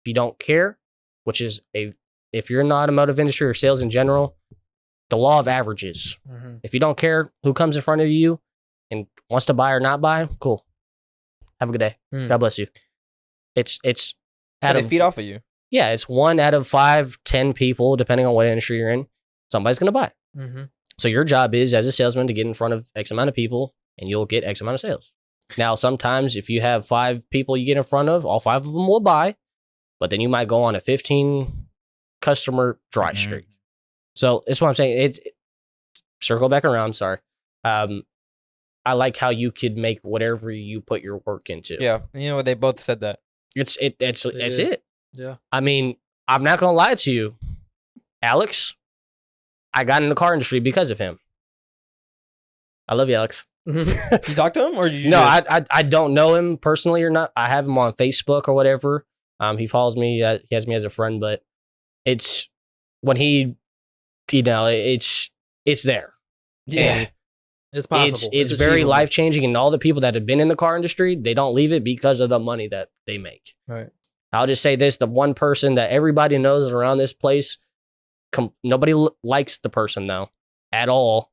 if you don't care, which is if you're in the automotive industry or sales in general, the law of averages. Mm-hmm. If you don't care who comes in front of you and wants to buy or not buy, cool. Have a good day. Mm. God bless you. It's They feed off of you. yeah, it's 1 out of 5, 10 people, depending on what industry you're in, somebody's going to buy. Mm-hmm. So your job is, as a salesman, to get in front of X amount of people, and you'll get X amount of sales. Now, sometimes if you have 5 people you get in front of, all 5 of them will buy, but then you might go on a 15 customer dry Mhm. streak. So that's what I'm saying. It's circle back around. Sorry. I like how you could make whatever you put your work into. Yeah. You know what? They both said that. That's did. it. Yeah. I mean, I'm not gonna lie to you, Alex. I got in the car industry because of him. I love you, Alex. You talk to him or did you? No, just... I don't know him personally or not. I have him on Facebook or whatever. He follows me. He has me as a friend, but it's when it's there. Yeah. And It's possible. It's very achievable. life changing, and all the people that have been in the car industry, they don't leave it because of the money that they make. Right. I'll just say this: the one person that everybody knows around this place, nobody likes the person though at all.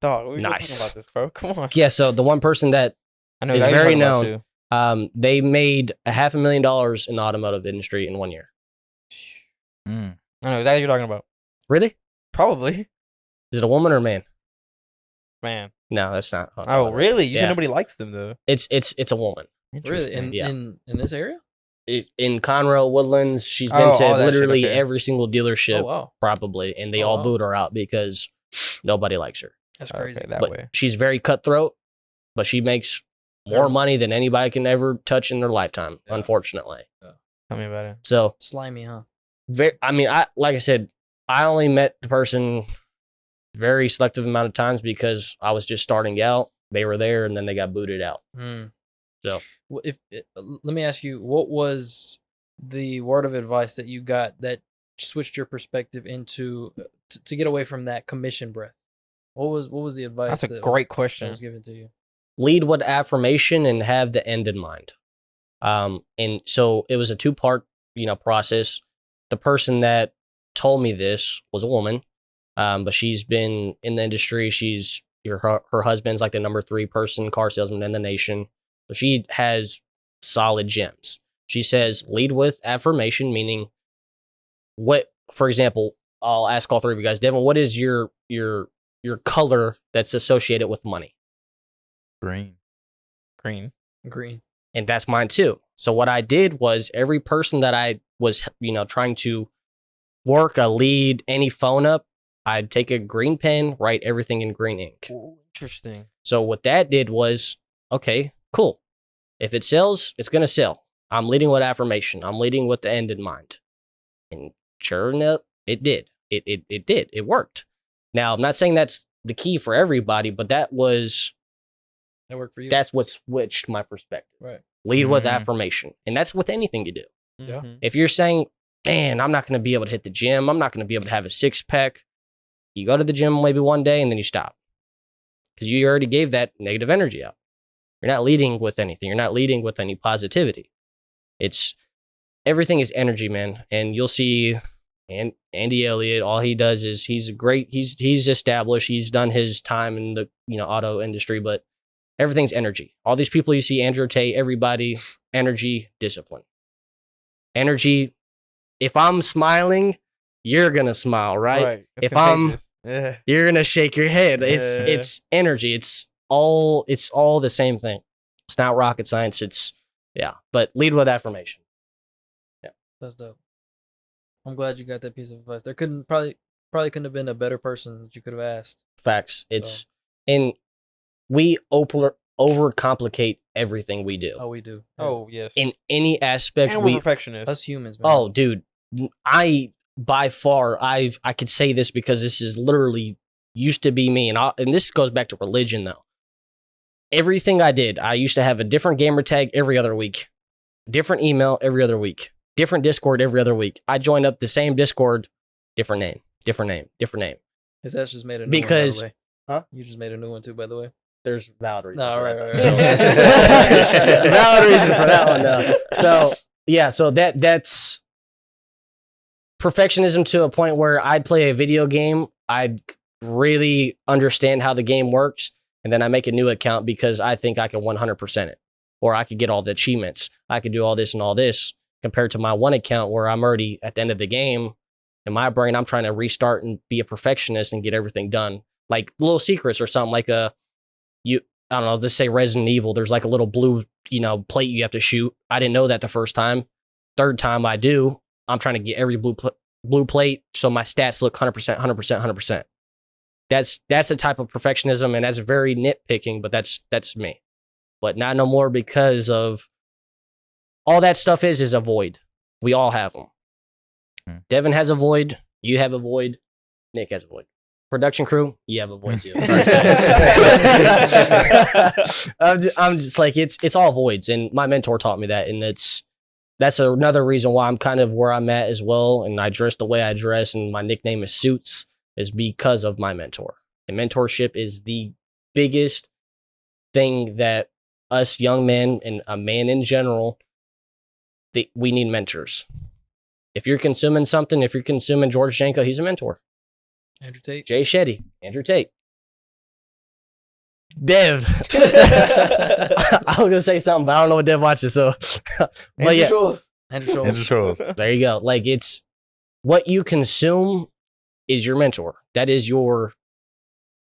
Dog, we were Nice. talking about this, bro. Come on. Yeah, so the one person that I know is that you're very talking about known. too. They made $500,000 in the automotive industry in 1 year. Mm. I know that you're talking about. Really? Probably, Is it a woman or a man? man. No, that's not. Oh, really? You Yeah. said nobody likes them though. It's a woman. Really? In, Yeah. in this area? In Conroe, Woodlands, she's been Oh, to all that shit, literally okay. every single dealership Oh, wow. probably, and they Oh, all wow. boot her out because nobody likes her. That's crazy. Okay, that But way. she's very cutthroat, but she makes more money than anybody can ever touch in their lifetime, Yeah. unfortunately. Tell me about it. So, Slimy, huh? like I said, I only met the person very selective amount of times because I was just starting out. They were there, and then they got booted out. So, Well, let me ask you, what was the word of advice that you got that switched your perspective into to get away from that commission breath? What was the advice? That's a that great that question. was given to you. lead with affirmation and have the end in mind. And so it was a 2-part, process. The person that told me this was a woman, but she's been in the industry. Her husband's like the number 3 car salesman in the nation. So she has solid gems. She says, lead with affirmation, meaning for example, I'll ask all 3 of you guys, Devin, what is your color that's associated with money? Green. Green. And that's mine too. So what I did was every person that I was, trying to work a lead, any phone up, I'd take a green pen, write everything in green ink. Ooh, interesting. So what that did was, okay, cool. If it sells, it's going to sell. I'm leading with affirmation. I'm leading with the end in mind. And sure enough, it did. It did. It worked. Now, I'm not saying that's the key for everybody, but that worked for you. That's what switched my perspective. Right. Lead with affirmation. And that's with anything you do. Yeah. Mhm. If you're saying, man, I'm not going to be able to hit the gym, I'm not going to be able to have a 6-pack, you go to the gym maybe one day and then you stop. Because you already gave that negative energy out. You're not leading with anything. You're not leading with any positivity. Everything is energy, man. And you'll see Andy Elliott, all he does is he's established, he's done his time in the auto industry, but everything's energy. All these people you see, Andrew Tate, everybody, energy, discipline. Energy, if I'm smiling, you're gonna smile, right? It's If I'm contagious. Yeah. you're gonna shake your head. Yeah. It's energy. It's all the same thing. It's not rocket science. But lead with affirmation. That's dope. I'm glad you got that piece of advice. There probably couldn't have been a better person that you could have asked. Facts. And we overcomplicate everything we do. Oh, we do. Oh, yes. In any aspect, and we're perfectionists. Us humans, man. Oh, dude, by far, I could say this because this is literally used to be me, and this goes back to religion though. Everything I did, I used to have a different gamer tag every other week, different email every other week, different Discord every other week. I joined up the same Discord, different name. His ass just made a new Because- one, by the way. Huh? You just made a new one too, by the way. There's valid reason. No, for right, that. right, So- right. valid reason for that one though. So yeah, so that's perfectionism to a point where I'd play a video game, I'd really understand how the game works, and then I make a new account because I think I can 100% it, or I could get all the achievements. I could do all this and all this compared to my one account where I'm already at the end of the game. In my brain, I'm trying to restart and be a perfectionist and get everything done. Like little secrets or something like I don't know, let's say Resident Evil, there's like a little blue, plate you have to shoot. I didn't know that the first time. Third time I do, I'm trying to get every blue plate so my stats look 100%, 100%. That's the type of perfectionism, and that's very nitpicking, but that's me. But not no more, because of all that stuff is a void. We all have them. Devin has a void. You have a void. Nick has a void. Production crew, you have a void too. I'm just like, it's all voids, and my mentor taught me that, and that's another reason why I'm kind of where I'm at as well, and I dress the way I dress, and my nickname is Suits, is because of my mentor. And mentorship is the biggest thing that us young men and a man in general, we need mentors. If you're consuming something, if you're consuming George Janko, he's a mentor. Andrew Tate. Jay Shetty, Andrew Tate. Dev. I was gonna say something, but I don't know what Dev watches. So, but yeah, Andrew Schultz. there you go. Like, it's what you consume is your mentor. That is your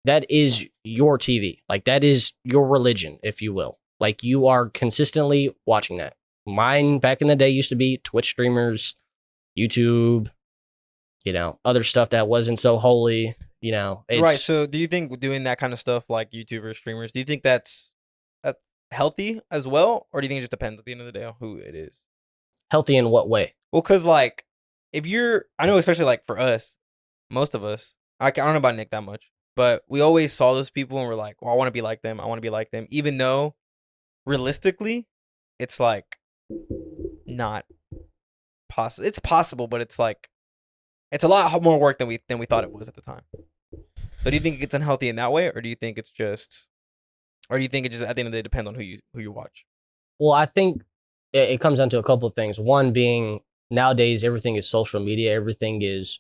TV. Like, that is your religion, if you will. Like, you are consistently watching that. Mine back in the day used to be Twitch streamers, YouTube, other stuff that wasn't so holy, Right. So do you think doing that kind of stuff like YouTubers, streamers, do you think that's healthy as well, or do you think it just depends at the end of the day on who it is? Healthy in what way? Well, because like if you're, I know especially like for us, most of us, I don't know about Nick that much, but we always saw those people and we're like, well, I want to be like them. I want to be like them, even though realistically, it's like not possible. It's possible, but it's like it's a lot more work than we thought it was at the time. So do you think it's unhealthy in that way, or do you think it's just, or do you think it just at the end of the day depends on who you watch? Well, I think it comes down to a couple of things. One being nowadays everything is social media. Everything is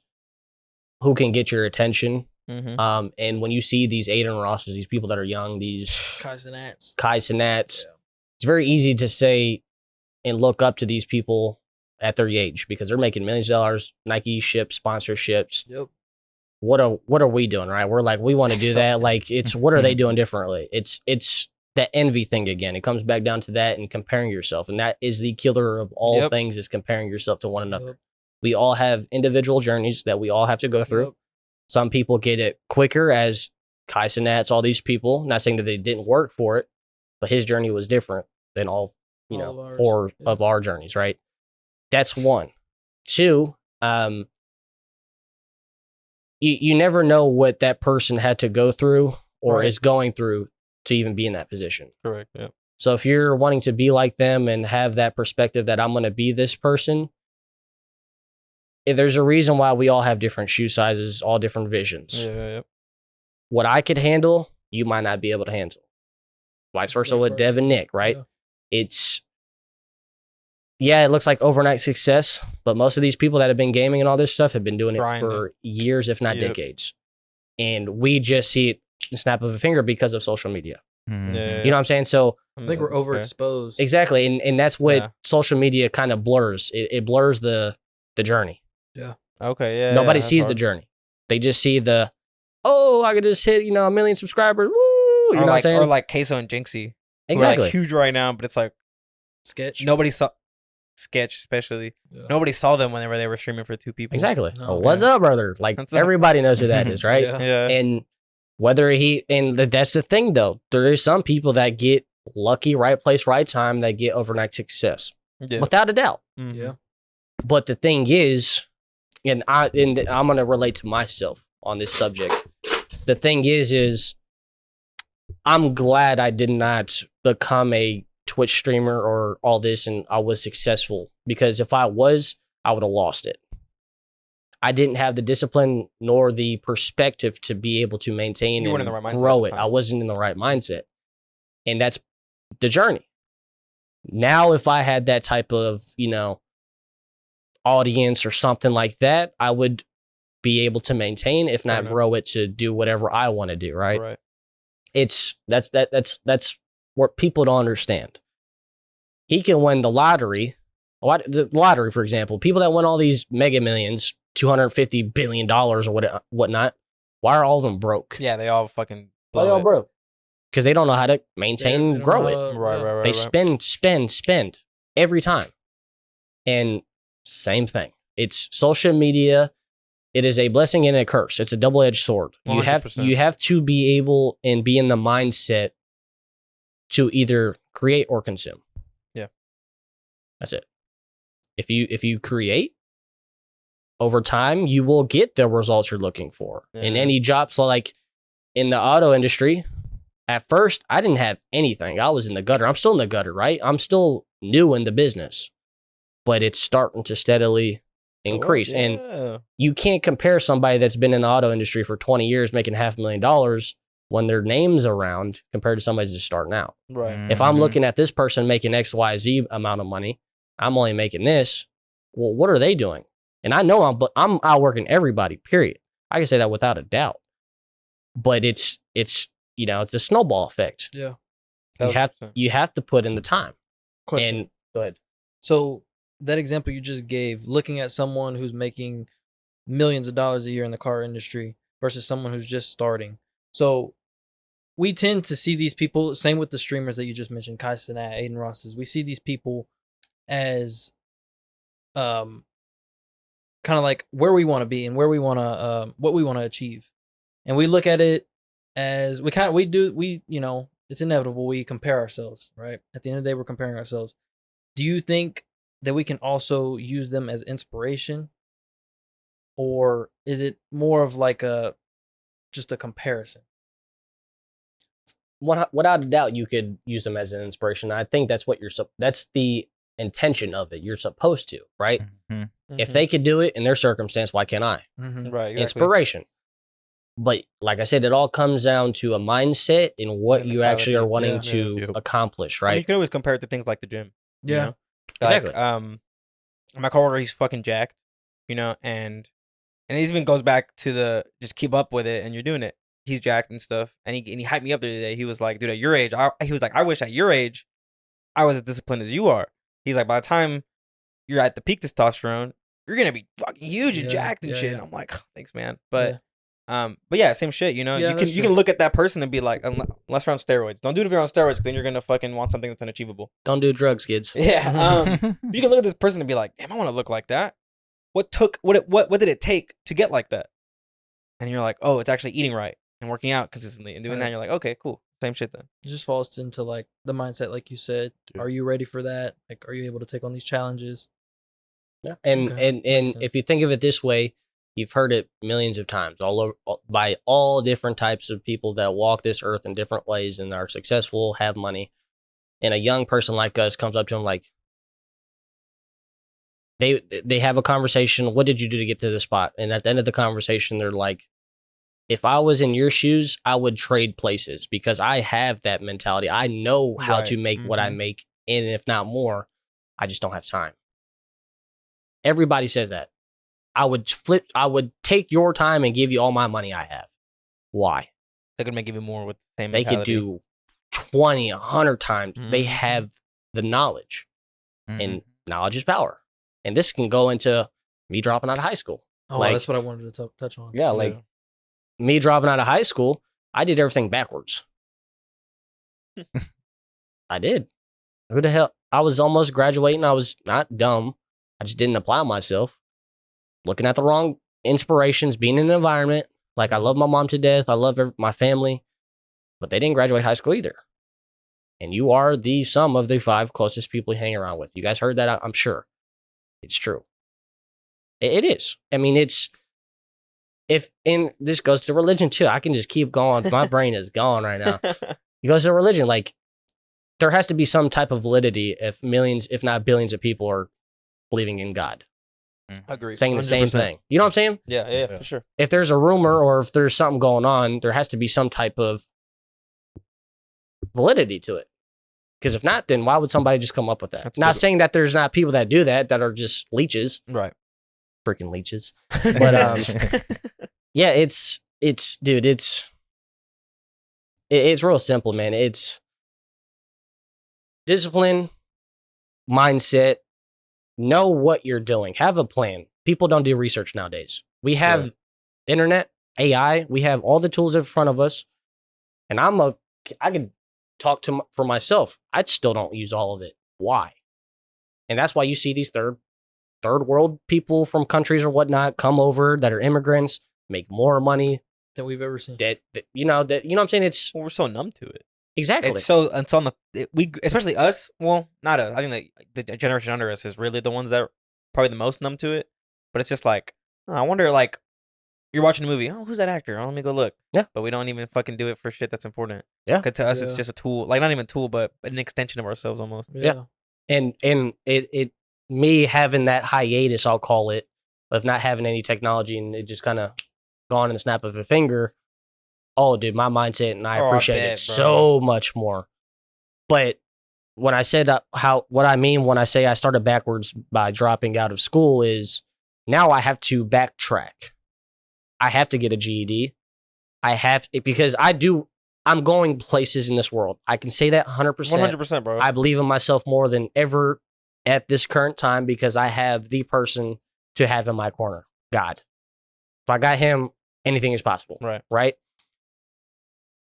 who can get your attention. Mm-hmm. And when you see these Aiden Rosses, these people that are young, these Kai Cenats. Sinats, it's very easy to say and look up to these people at their age because they're making millions of dollars. Nike ships, sponsorships. Yep. What are we doing, right? We're like, we want to do that. Like, it's what are they doing differently? It's that envy thing again. It comes back down to that and comparing yourself. And that is the killer of all things, is comparing yourself to one another. Yep. We all have individual journeys that we all have to go through. Yep. Some people get it quicker, as Kai Cenats, all these people. Not saying that they didn't work for it, but his journey was different than all All of ours. four Yeah. of our journeys, right? That's one. Two, you never know what that person had to go through or Right. is going through to even be in that position. Correct. Yeah. So if you're wanting to be like them and have that perspective that I'm going to be this person, there's a reason why we all have different shoe sizes, all different visions. Yeah. What I could handle, you might not be able to handle. Vice versa with Dev and Nick, right? Yeah. It looks like overnight success, but most of these people that have been gaming and all this stuff have been doing it Grinding. for years, if not Yep. decades. And we just see it in the snap of a finger because of social media. Mhm. Yeah. You know what I'm saying? So I think we're That's fair. overexposed. exactly, and that's what Yeah. social media kind of blurs. It blurs the journey. Okay. Yeah. Nobody that's sees the hard. journey. They just see the, oh, I could just hit 1,000,000 subscribers. Woo! You know what I'm saying? Or like Queso and Jinxie. Who are Exactly. like huge right now, but it's like Sketch. nobody saw Sketch, especially. Yeah. Nobody saw them whenever they were streaming for two people. Exactly. No, Oh, what's up, brother? Like What's up? everybody knows who that is, right? Yeah. Yeah. And that's the thing though. There is some people that get lucky, right place, right time, that get overnight success, Yeah. without a doubt. Mhm. Yeah. But the thing is, and I'm gonna relate to myself on this subject. The thing is I'm glad I did not become a Twitch streamer or all this and I was successful, because if I was, I would have lost it. I didn't have the discipline nor the perspective to be able to maintain You weren't and in the right mindset grow at it. the I time. wasn't in the right mindset. And that's the journey. Now, if I had that type of, audience or something like that, I would be able to maintain, if Fair not enough. grow it to do whatever I want to do, right? Right. That's what people don't understand. He can win the lottery. The lottery, for example, people that win all these mega millions, $250 billion or whatnot, why are all of them broke? Yeah, they all fucking Why are they blow all it. broke? Because they don't know how to maintain They and don't grow know it. how- Right, yeah. right, right. They spend every time. And same thing. It's social media. It is a blessing and a curse. It's a double-edged sword. 100%. You have to be able and be in the mindset to either create or consume. Yeah. That's it. If you create, over time, you will get the results you're looking for. In Yeah. any job, so like in the auto industry, at first, I didn't have anything. I was in the gutter. I'm still in the gutter, right? I'm still new in the business, but it's starting to steadily increase. And Yeah. you can't compare somebody that's been in the auto industry for 20 years making $500,000 when their name's around compared to somebody just starting out. Right. If I'm Mhm. looking at this person making XYZ amount of money, I'm only making this. Well, what are they doing? And I know I'm outworking everybody, period. I can say that without a doubt. But it's the snowball effect. Yeah. You have to put in the time. Question. And go ahead. So that example you just gave, looking at someone who's making millions of dollars a year in the car industry versus someone who's just starting. So we tend to see these people, same with the streamers that you just mentioned, Kai Cenat, Aiden Ross's. We see these people as kind of like where we want to be and where we want to what we want to achieve. And we look at it as we it's inevitable we compare ourselves, right? At the end of the day, we're comparing ourselves. Do you think that we can also use them as inspiration, or is it more of like just a comparison? Without a doubt, you could use them as an inspiration. I think that's what that's the intention of it. You're supposed to, right? Mhm. If they could do it in their circumstance, why can't I? Mm-hmm. right, exactly. Inspiration. But like I said, it all comes down to a mindset and what And you actually are mentality. wanting Yeah. to Yep. accomplish, I mean, you right? can always compare it to things like the gym. you Yeah. know? Exactly. Like, my coworker, he's fucking jacked, and it even goes back to the just keep up with it and you're doing it. He's jacked and stuff, and he hyped me up the other day. He was like, "Dude, at your age," he was like, "I wish at your age I was as disciplined as you are." He's like, "By the time you're at the peak testosterone, you're gonna be fucking huge and Yeah, jacked and yeah, shit." yeah. And I'm like, "Thanks, man." But yeah, same shit. Yeah, you that's can true. look at that person and be like, unless you're on steroids, don't do it if you're on steroids, because then you're gonna fucking want something that's unachievable. Don't do drugs, kids. Yeah. You can look at this person and be like, "Damn, I want to look like that." What did it take to get like that? And you're like, "Oh, it's actually eating right and working out consistently and doing that." Right. And you're like, "Okay, cool, same shit then." It just falls into like the mindset, like you said. Yeah. Are you ready for that? Like, are you able to take on these challenges? Yeah. And Okay, and makes and sense. if you think of it this way, you've heard it millions of times all over by all different types of people that walk this earth in different ways and are successful, have money. And a young person like us comes up to them like they have a conversation. What did you do to get to this spot? And at the end of the conversation, they're like, if I was in your shoes, I would trade places because I have that mentality. I know how Right. to make what I Mhm. make, and if not more, I just don't have time. Everybody says that. I would take your time and give you all my money I have. Why? They're gonna make even more with the same They could mentality. do 20, 100 times. They Mhm. have the knowledge, Mhm. and knowledge is power. And this can go into me dropping out of high school. Oh, Like- that's what I wanted to touch on. Yeah, like me dropping out of high school, I did everything backwards. I did. Who the hell? I was almost graduating. I was not dumb. I just didn't apply myself. Looking at the wrong inspirations, being in an environment. Like, I love my mom to death. I love my family. But they didn't graduate high school either. And you are the sum of the 5 closest people you hang around with. You guys heard that, I'm sure. It's true. It is. I mean, and this goes to religion too. I can just keep going. My brain is gone right now. It goes to religion. Like, there has to be some type of validity if millions, if not billions of people are believing in God, Agreed. saying the same 100%. thing. You know what I'm saying? Yeah, Yeah. for sure. If there's a rumor or if there's something going on, there has to be some type of validity to it. Because if not, then why would somebody just come up with that? That's Not good. saying that there's not people that do that are just leeches, Right. freaking leeches. But yeah, dude, it's real simple, man. It's discipline, mindset, know what you're doing, have a plan. People don't do research nowadays. We have internet, AI, we have all the tools in front of us, and I can talk for myself. I still don't use all of it. Why? And that's why you see these third world people from countries or whatnot come over that are immigrants, make more money. That we've ever seen. That you know what I'm saying? It's Well, we're so numb to it. exactly. It's on we, especially us. Well, not us. I think that the generation under us is really the ones that are probably the most numb to it. But it's just like, I wonder, like, you're watching a movie. Oh, who's that actor? Oh, let me go look. Yeah. But we don't even fucking do it for shit that's important. Yeah. Because to us, it's Yeah. just a tool. Like, not even a tool, but an extension of ourselves almost. Yeah. and it me having that hiatus, I'll call it, of not having any technology and it just kind of gone in the snap of a finger. Oh, dude, my mindset and I Oh, I appreciate bet, it bro. so much more. But when I said what I mean when I say I started backwards by dropping out of school is now I have to backtrack. I have to get a GED. Because I'm going places in this world. I can say that 100%. 100%, bro. I believe in myself more than ever at this current time because I have the person to have in my corner, God. If I got him, anything is possible. Right. Right?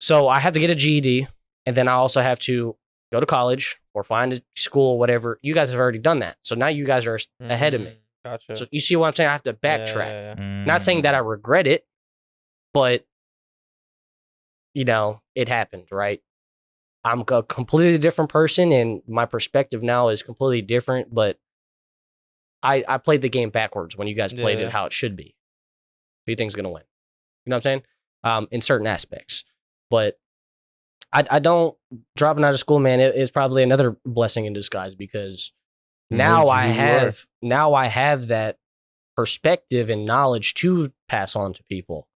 So I have to get a GED, and then I also have to go to college or find a school, whatever. You guys have already done that. So now you guys are ahead of me. Gotcha. So you see what I'm saying? I have to backtrack. Yeah. Not saying that I regret it, but, it happened, right? I'm a completely different person, and my perspective now is completely different. But I played the game backwards when you guys played Yeah. it how it should be. Who you think's gonna win? You know what I'm saying? In certain aspects, but I don't dropping out of school, man. It's probably another blessing in disguise because now I have that perspective and knowledge to pass on to people.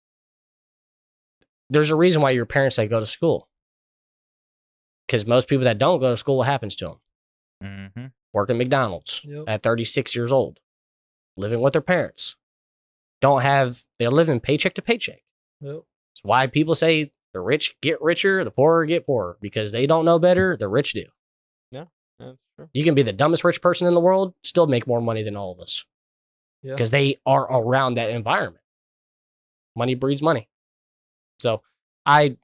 There's a reason why your parents say go to school, because most people that don't go to school, what happens to them? Mm-hmm. Work at McDonald's Yep. at 36 years old, living with their parents. They're living paycheck to paycheck. Yep. It's why people say the rich get richer, the poor get poorer, because they don't know better, the rich do. That's true. You can be the dumbest rich person in the world, still make more money than all of us. Yeah. Because they are around that environment. Money breeds money. So I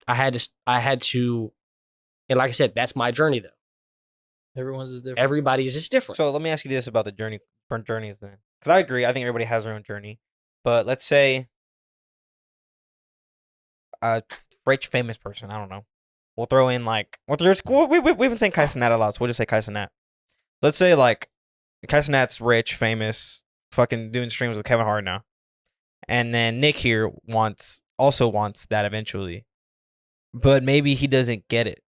had to, and like I said, that's my journey though. Everyone's is different. Everybody's is different. So let me ask you this about the different journeys then, because I agree. I think everybody has their own journey, but let's say a rich famous person. I don't know. We'll throw in like we've been saying Kai Cenat a lot, so we'll just say Kai Cenat. Let's say like Kai Cenat's rich, famous, fucking doing streams with Kevin Hart now, and then Nick here also wants that eventually, but maybe he doesn't get it.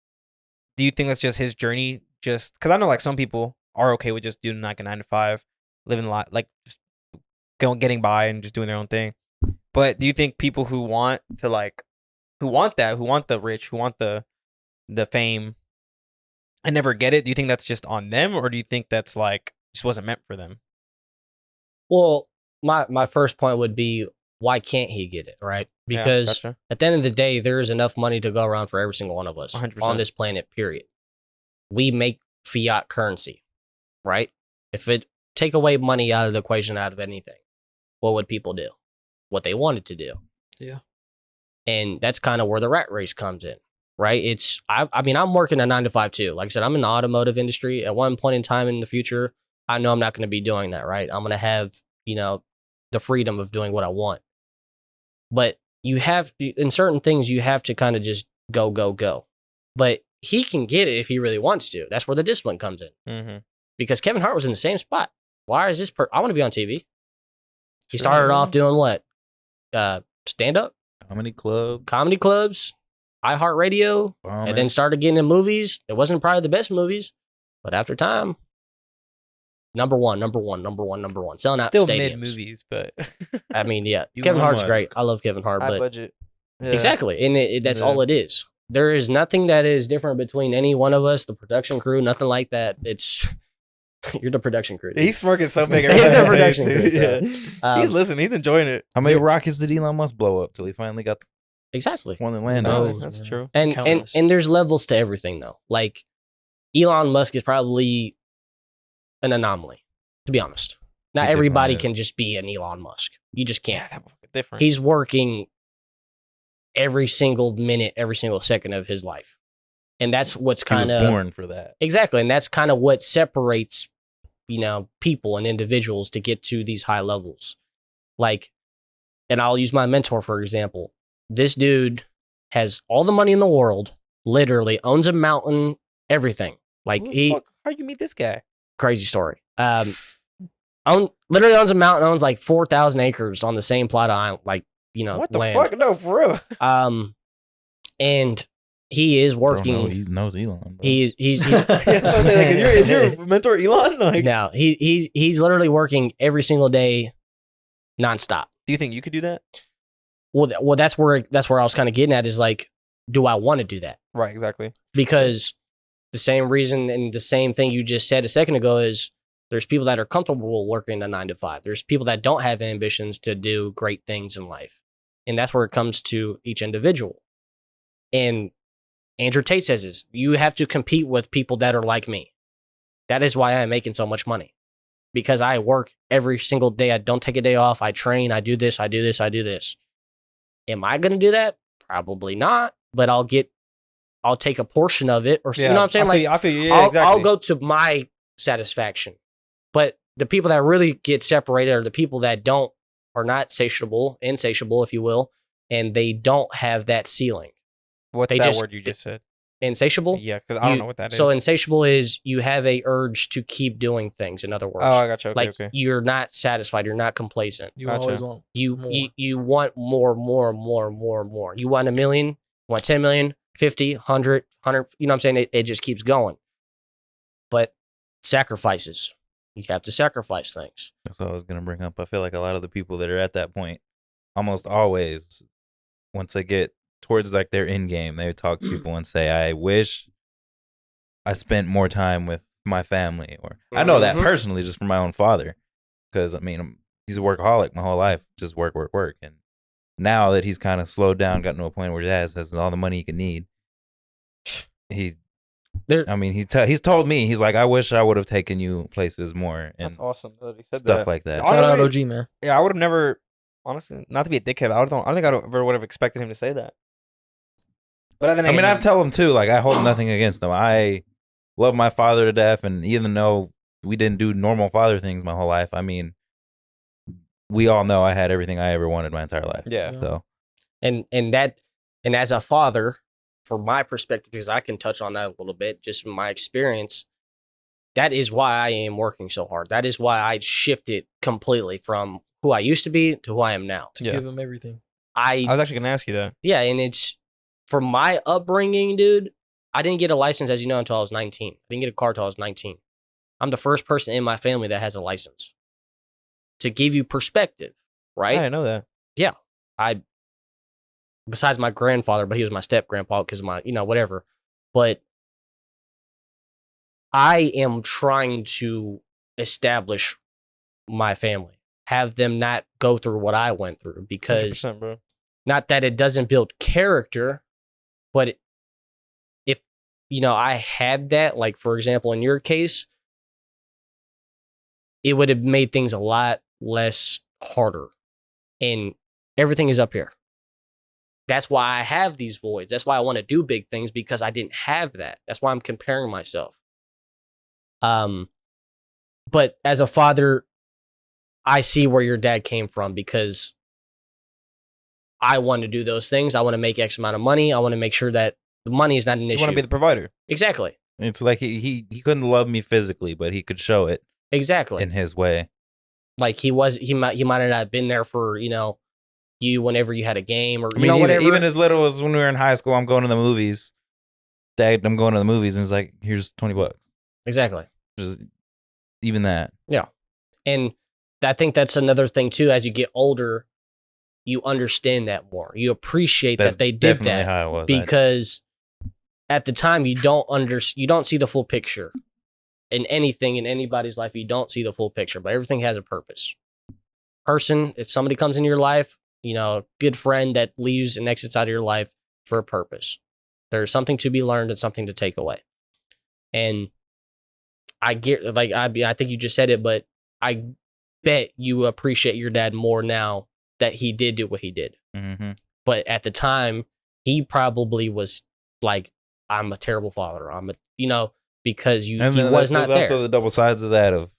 Do you think that's just his journey? Just because I know like some people are okay with just doing like a 9 to 5, living a lot, like just getting by and just doing their own thing. But do you think people who want to who want the rich, who want the fame, and never get it, do you think that's just on them, or do you think that's like just wasn't meant for them? Well, my first point would be, why can't he get it, right? Yeah, Because gotcha. at the end of the day, there is enough money to go around for every single one of us 100%. on this planet, period. We make fiat currency, right? If it take away money out of the equation, out of anything, what would people do? What they wanted to do. Yeah. And that's kind of where the rat race comes in, right? I mean, I'm working a 9 to 5 too. Like I said, I'm in the automotive industry. At one point in time in the future, I know I'm not going to be doing that, right? I'm going to have, the freedom of doing what I want. But in certain things, you have to kind of just go, go, go. But he can get it if he really wants to. That's where the discipline comes in. Mm-hmm. Because Kevin Hart was in the same spot. Why is I want to be on TV. He started off doing what? Stand-up? Comedy Clubs, iHeartRadio, and then started getting in movies. It wasn't probably the best movies, but after time, number one. Selling out Still stadiums. mid movies, but I mean, yeah. Elon Kevin Hart's Musk. great. I love Kevin Hart, high but budget. Yeah. exactly. And that's Yeah. all it is. There is nothing that is different between any one of us, the production crew, nothing like that. It's you're the production crew. Dude. He's smirking so big. He's every a time I say production it, crew. too. So, Yeah. He's listening. He's enjoying it. How many Dude. rockets did Elon Musk blow up till he finally got the exactly. one that landed? knows, Yeah, that's man. true. And Countless. and there's levels to everything though. Like Elon Musk is probably an anomaly, to be honest. Not He everybody definitely can just be an Elon Musk. You just Yeah, can't. that motherfucker different. He's working every single minute, every single second of his life. And that's what's He was kind of born for that. exactly. And that's kind of what separates, people and individuals to get to these high levels. Like, and I'll use my mentor, for example. This dude has all the money in the world, literally owns a mountain, everything. Like Who the fuck- how'd you meet this guy? crazy story. Literally owns a mountain, owns like 4,000 acres on the same plot of island, What the land. fuck? No, for real. And he is working. He knows Elon. Bro. He's is your mentor Elon? Like, no, he's literally working every single day, nonstop. do you think you could do that? Well, that's where I was kind of getting at is like, do I want to do that? Right, exactly. Because the same reason and the same thing you just said a second ago is there's people that are comfortable working a 9 to 5. There's people that don't have ambitions to do great things in life. And that's where it comes to each individual. And Andrew Tate says this, you have to compete with people that are like me. That is why I'm making so much money. Because I work every single day. I don't take a day off. I train. I do this. I do this. I do this. Am I going to do that? Probably not. But I'll take a portion of it. Or you know what I'm saying? I feel you. Yeah, exactly. I'll go to my satisfaction. But the people that really get separated are the people that are not insatiable, if you will, and they don't have that ceiling. What's they that just- word you just said? insatiable. Yeah, because I don't know what that is. So insatiable is you have a urge to keep doing things. In other words, Oh, I got you. Okay, like okay. you're not satisfied. You're not complacent. You Gotcha. always want You, more. you want more. You want 1 million, you want 10 million, 50, 100, 100. You know what I'm saying? It just keeps going. But sacrifices. You have to sacrifice things. That's what I was gonna bring up. I feel like a lot of the people that are at that point, almost always, once they get towards like their end game, they talk to people and say, "I wish I spent more time with my family." Or I know that Mhm. personally, just from my own father, because I mean, he's a workaholic my whole life, just work, and now that he's kind of slowed down, gotten to a point where he has all the money he can need, he. There- I mean, he's told me, he's like, I wish I would have taken you places more and That's awesome that he said stuff that. like that. Shout out Honestly, OG, man. yeah, I would have never, honestly, not to be a dickhead, I don't think I ever would have expected him to say that. But then I mean, again, I've tell him too, like, I hold nothing against him. I love my father to death, and even though we didn't do normal father things my whole life, I mean, we all know I had everything I ever wanted my entire life. Yeah. So and as a father, from my perspective, because I can touch on that a little bit, just from my experience, that is why I am working so hard. That is why I shifted completely from who I used to be to who I am now. To Yeah. give him everything. I was actually gonna ask you that. Yeah, and it's from my upbringing, dude. I didn't get a license, as you know, until I was 19. I didn't get a car until I was 19. I'm the first person in my family that has a license. To give you perspective, I right? didn't know that. I, besides my grandfather, but he was my step grandpa because of my, whatever. But I am trying to establish my family, have them not go through what I went through, because 100%, bro. not that it doesn't build character, but if, I had that, like, for example, in your case, it would have made things a lot less harder. And everything is up here. That's why I have these voids. That's why I want to do big things, because I didn't have that. That's why I'm comparing myself. But as a father, I see where your dad came from, because I want to do those things. I want to make X amount of money. I want to make sure that the money is not an You issue. want to be the provider. Exactly. it's like he couldn't love me physically, but he could show it Exactly. in his way. Like he might have not been there for, you whenever you had a game, or I mean, whatever. even as little as when we were in high school, I'm going to the movies. Dad, I'm going to the movies, and it's like, here's $20. Exactly. Just even that. And I think that's another thing too. As you get older, you understand that more. You appreciate That's that they did definitely that, how it was. because at the time you don't see the full picture in anything in anybody's life. You don't see the full picture, but everything has a purpose. If somebody comes into your life, good friend that leaves and exits out of your life for a purpose. There's something to be learned and something to take away. And I get, like, I think you just said it, but I bet you appreciate your dad more now that he did do what he did. Mm-hmm. But at the time, he probably was like, I'm a terrible father. Because he was not there. Also the double sides of that, of,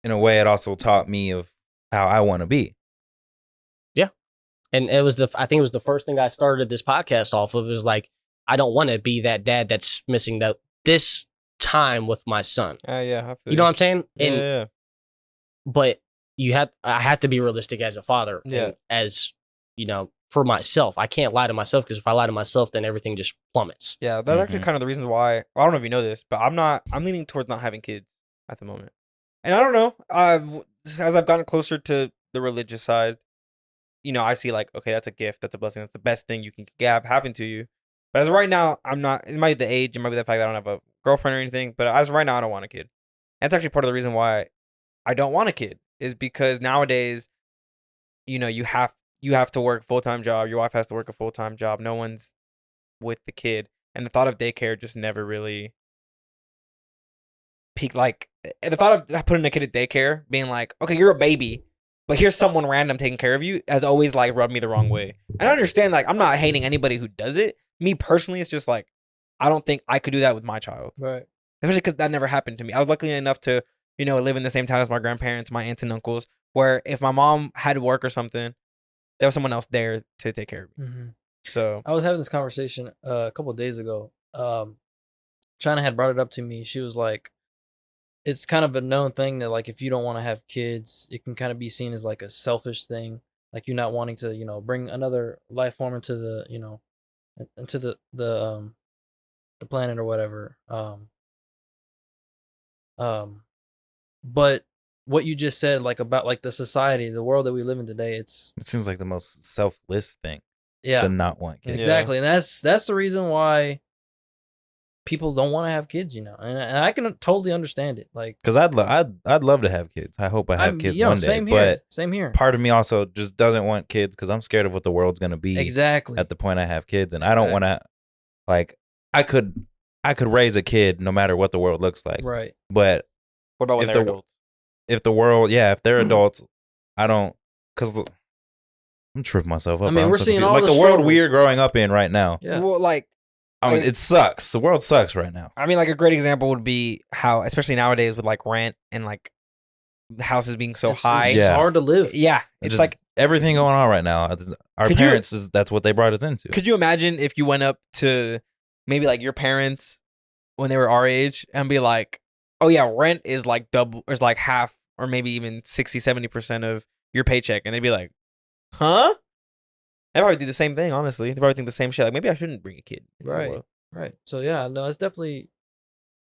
in a way, it also taught me of how I want to be. And I think it was the first thing I started this podcast off of, is like, I don't want to be that dad that's missing this time with my son. Yeah. I feel You know what I'm saying? Yeah, And yeah. but I have to be realistic as a father. Yeah. And as, for myself. I can't lie to myself, because if I lie to myself, then everything just plummets. Yeah, that's actually Mhm. kind of the reasons why. I don't know if you know this, but I'm leaning towards not having kids at the moment. And I don't know. As I've gotten closer to the religious side, I see, like, okay, that's a gift, that's a blessing, that's the best thing you can have happen to you. But as of right now, I'm not. It might be the age, it might be the fact that I don't have a girlfriend or anything. But as of right now, I don't want a kid. That's actually part of the reason why I don't want a kid, is because nowadays, you have to work a full-time job. Your wife has to work a full-time job. No one's with the kid, and the thought of daycare just never really peaked. Like, the thought of putting a kid at daycare, being like, okay, you're a baby, but here's someone random taking care of you, has always, like, rubbed me the wrong way. And I understand, like, I'm not hating anybody who does it. Me personally, it's just like, I don't think I could do that with my child, Right. especially because that never happened to me. I was lucky enough to live in the same town as my grandparents, my aunts and uncles, where if my mom had to work or something, there was someone else there to take care of me. Mm-hmm. So I was having this conversation a couple of days ago. China had brought it up to me. She was like, it's kind of a known thing that like if you don't want to have kids, it can kind of be seen as like a selfish thing, like you not wanting to, bring another life form into the, into the planet or whatever. But what you just said, like about like the society, the world that we live in today, it's It seems like the most selfless thing to yeah, not want kids. exactly, and that's the reason why people don't want to have kids, and I can totally understand it. Like, Because I'd love to have kids. I hope I have kids one day. same here, But same here. part of me also just doesn't want kids because I'm scared of what the world's gonna be Exactly. at the point I have kids, and I don't want to. Like, I could raise a kid no matter what the world looks like. Right. But what about when if they're the- adults? if the world, if they're adults, I don't, because I'm tripping myself up. I mean, I'm we're so seeing confused. all like the the world struggles. we're growing up in right now. Yeah. Well, like I mean, it sucks. The world sucks right now. I mean, like a great example would be how, especially nowadays with like rent and like houses being so high. It's Yeah. hard to live. Yeah, it's Just like, everything going on right now. Our Could you- parents that's what they brought us into. could you imagine if you went up to maybe like your parents when they were our age and be like, oh yeah, rent is like double, or is like half, or maybe even 60-70% of your paycheck, and they'd be like, huh? They probably do the same thing, honestly. They probably think the same shit. Like, maybe I shouldn't bring a kid into the Right. world. Right. So yeah, no, it's definitely.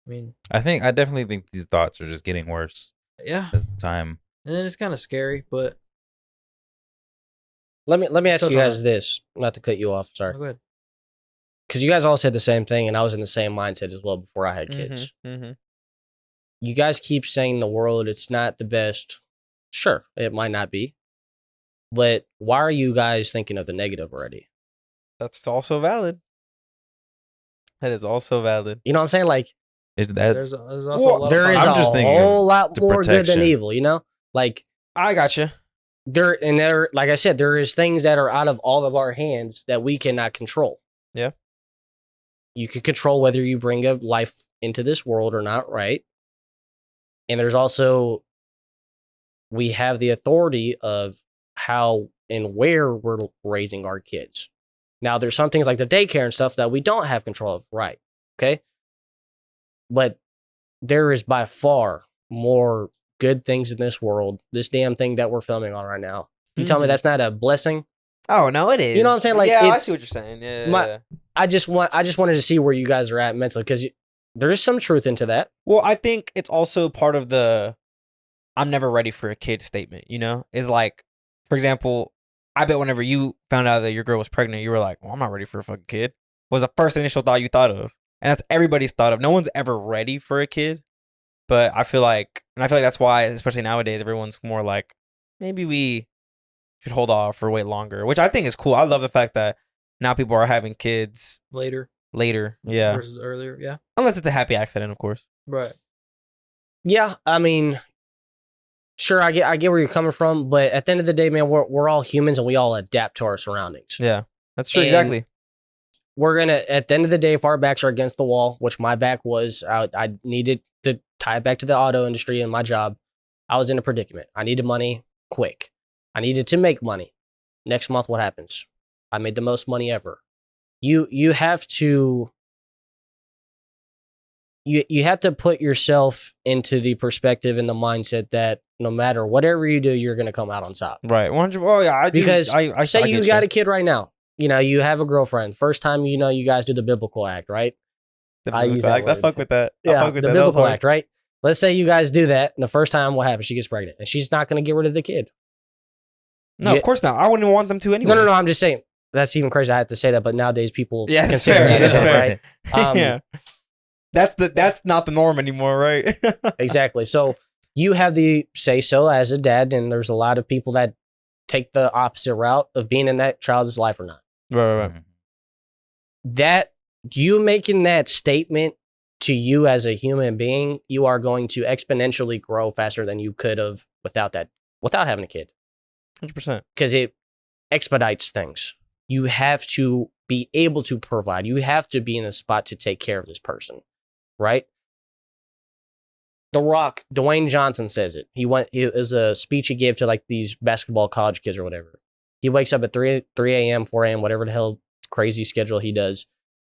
I mean, I definitely think these thoughts are just getting worse yeah, as the time. and then it's kind of scary, but Let me ask Touch you on guys this, not to cut you off, sorry. go ahead. Because you guys all said the same thing, and I was in the same mindset as well before I had kids. Mm-hmm. You guys keep saying the world, it's not the best. Sure, it might not be. But why are you guys thinking of the negative already? That's also valid. That is also valid. You know what I'm saying? Like, There's also Well, a lot there of is I'm a just thinking whole lot the more good than protection. evil, you know? Like, I gotcha. there, like I said, there is things that are out of all of our hands that we cannot control. Yeah. You can control whether you bring a life into this world or not, right? And there's also, we have the authority of how and where we're raising our kids. Now, there's some things like the daycare and stuff that we don't have control of, right? Okay. But there is by far more good things in this world. This damn thing that we're filming on right now. You tell me Mhm. that's not a blessing? Oh no, it is. You know what I'm saying? Like, yeah, I it's- see what you're saying. Yeah. my- I just wanted to see where you guys are at mentally, because there is some truth into that. Well, I think it's also part of the "I'm never ready for a kid" statement. You know, is like, for example, I bet whenever you found out that your girl was pregnant, you were like, "Well, I'm not ready for a fucking kid." Was the first initial thought you thought of, and that's everybody's thought of. No one's ever ready for a kid, but I feel like that's why, especially nowadays, everyone's more like, maybe we should hold off or wait longer, which I think is cool. I love the fact that now people are having kids later later. Yeah, versus earlier. Yeah. unless it's a happy accident, of course. Right. Yeah, I mean, sure, I get where you're coming from, but at the end of the day, man, we're all humans and we all adapt to our surroundings. Yeah, that's true. And Exactly. We're gonna, at the end of the day, if our backs are against the wall, which my back was, I needed to tie it back to the auto industry and my job. I was in a predicament. I needed money quick. I needed to make money. Next month, what happens? I made the most money ever. You have to you have to put yourself into the perspective and the mindset that no matter whatever you do, you're gonna come out on top. Right. 100. Oh yeah, I do. Because I say I you get got a kid right now. You know, you have a girlfriend. First time, you know, you guys do the biblical act, right? The I use biblical that act. I word. fuck with that. I Yeah, fuck with the that. That was biblical hard. act, right? Let's say you guys do that, and the first time, what happens? She gets pregnant, and she's not going to get rid of the kid. No, Yeah. of course not. I wouldn't want them to anyway. No. I'm just saying. That's even crazy. I had to say that, but nowadays people Yeah, that's consider fair. that That's sin, fair. right? yeah. That's not the norm anymore, right? Exactly. So you have the say so as a dad, and there's a lot of people that take the opposite route of being in that child's life or not. right. That you making that statement to you as a human being, you are going to exponentially grow faster than you could have without having a kid, 100%. because it expedites things. You have to be able to provide. You have to be in a spot to take care of this person, right? The Rock, Dwayne Johnson says it. It was a speech he gave to like these basketball college kids or whatever. He wakes up at 3 a.m., 4 a.m., whatever the hell crazy schedule he does,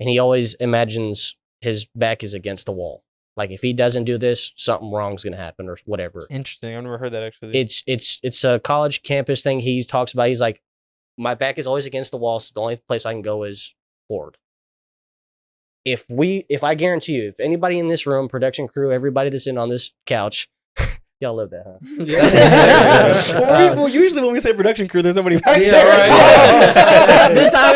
and he always imagines his back is against the wall. Like if he doesn't do this, something wrong's gonna happen or whatever. Interesting. I've never heard that actually. It's a college campus thing. He talks about. He's like, my back is always against the wall, so the only place I can go is forward. If I guarantee you, if anybody in this room, production crew, everybody that's in on this couch, y'all live that, huh? Well, usually when we say production crew, there's somebody back there. Right. This time,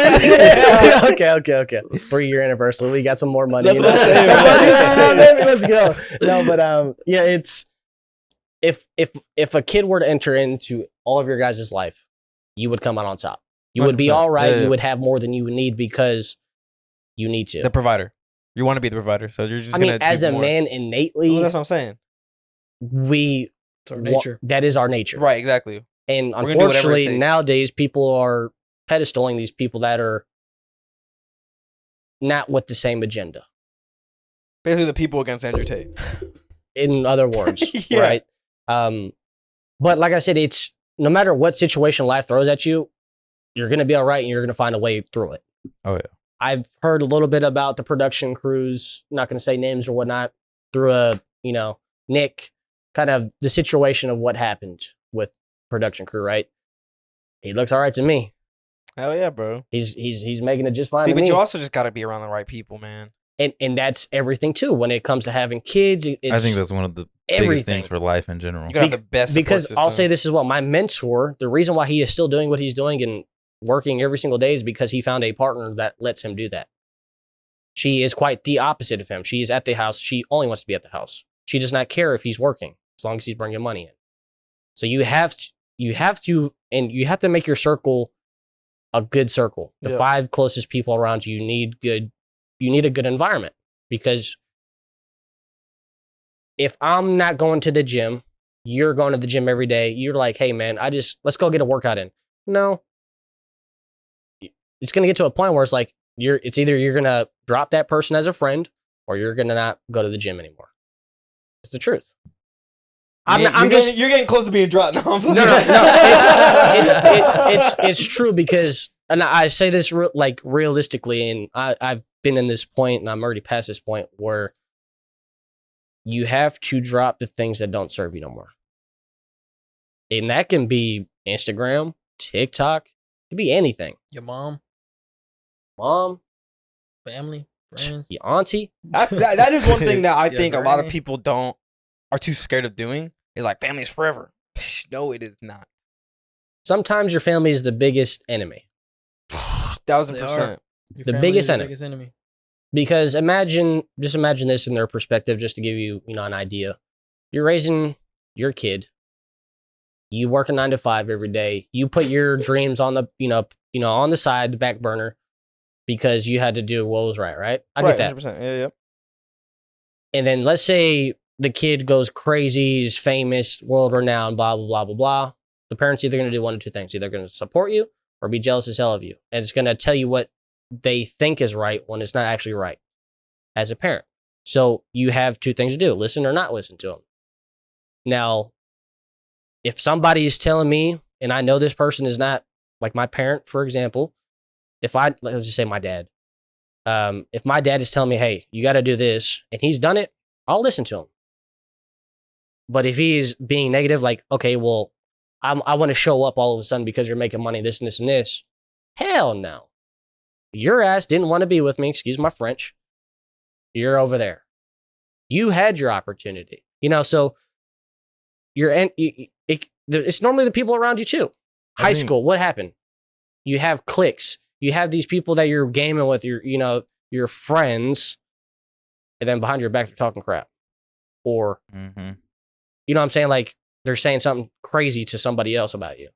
okay. 3-year anniversary. We got some more money. That's what I'm saying, right? Let's go. No, but yeah, it's if a kid were to enter into all of your guys' life, you would come out on top. You would be 100%. all right. Yeah. You would have more than you would need because you need to. The provider. You want to be the provider, so you're just. I mean, gonna as do a more. man innately, Well, that's what I'm saying. we It's our nature. that is our nature. Right. Exactly. And We're gonna do whatever it unfortunately, takes. nowadays people are pedestaling these people that are not with the same agenda. Basically, the people against Andrew Tate. In other words, Yeah. right? But like I said, it's no matter what situation life throws at you, you're gonna be all right, and you're gonna find a way through it. Oh yeah. I've heard a little bit about the production crews, not gonna say names or whatnot, through Nick, kind of the situation of what happened with production crew, right? He looks all right to me. Hell yeah, bro. He's making it just fine. See, to but me. you also just got to be around the right people, man. and that's everything too. When it comes to having kids, it's I think that's one of the biggest everything. things for life in general. You gotta have the best support Because I'll say system. this as well. My mentor, the reason why he is still doing what he's doing and working every single day is because he found a partner that lets him do that. She is quite the opposite of him. She is at the house. She only wants to be at the house. She does not care if he's working as long as he's bringing money in. So you have to make your circle a good circle. The Yeah. 5 closest people around you need a good environment, because if I'm not going to the gym, you're going to the gym every day. You're like, hey man, let's go get a workout in. No, it's going to get to a point where it's like, it's either you're going to drop that person as a friend or you're going to not go to the gym anymore. It's the truth. You're getting close to being dropped. No, I'm No. It's true, because, and I say this realistically, and I've been in this point, and I'm already past this point where you have to drop the things that don't serve you no more, and that can be Instagram, TikTok, it could be anything. Your mom, family, friends. Your auntie. that is one thing that I Yeah, think a lot of granny. people are too scared of doing. Is like family is forever. No, it is not. Sometimes your family is the biggest enemy, 1000%. Your The family biggest is your enemy. biggest enemy. because imagine this in their perspective, just to give you an idea. You're raising your kid. You work a 9 to 5 every day. You put your dreams on the on the side, the back burner, because you had to do what was right? I get that. 100%. Yeah. And then let's say the kid goes crazy, is famous, world renowned, blah blah blah blah blah. The parents either going to do one of two things: either going to support you or be jealous as hell of you, and it's going to tell you what they think is right when it's not actually right as a parent. So you have two things to do: listen or not listen to them. Now, if somebody is telling me, and I know this person is not like my parent, for example, let's just say my dad. If my dad is telling me, hey, you got to do this, and he's done it, I'll listen to him. But if he's being negative, like, okay, well, I want to show up all of a sudden because you're making money, this and this and this. Hell no. Your ass didn't want to be with me, excuse my French. You're over there. You had your opportunity. So it's normally the people around you too. High school, what happened? You have cliques. You have these people that you're gaming with, your friends, and then behind your back they're talking crap. Or you know what I'm saying? Like they're saying something crazy to somebody else about you.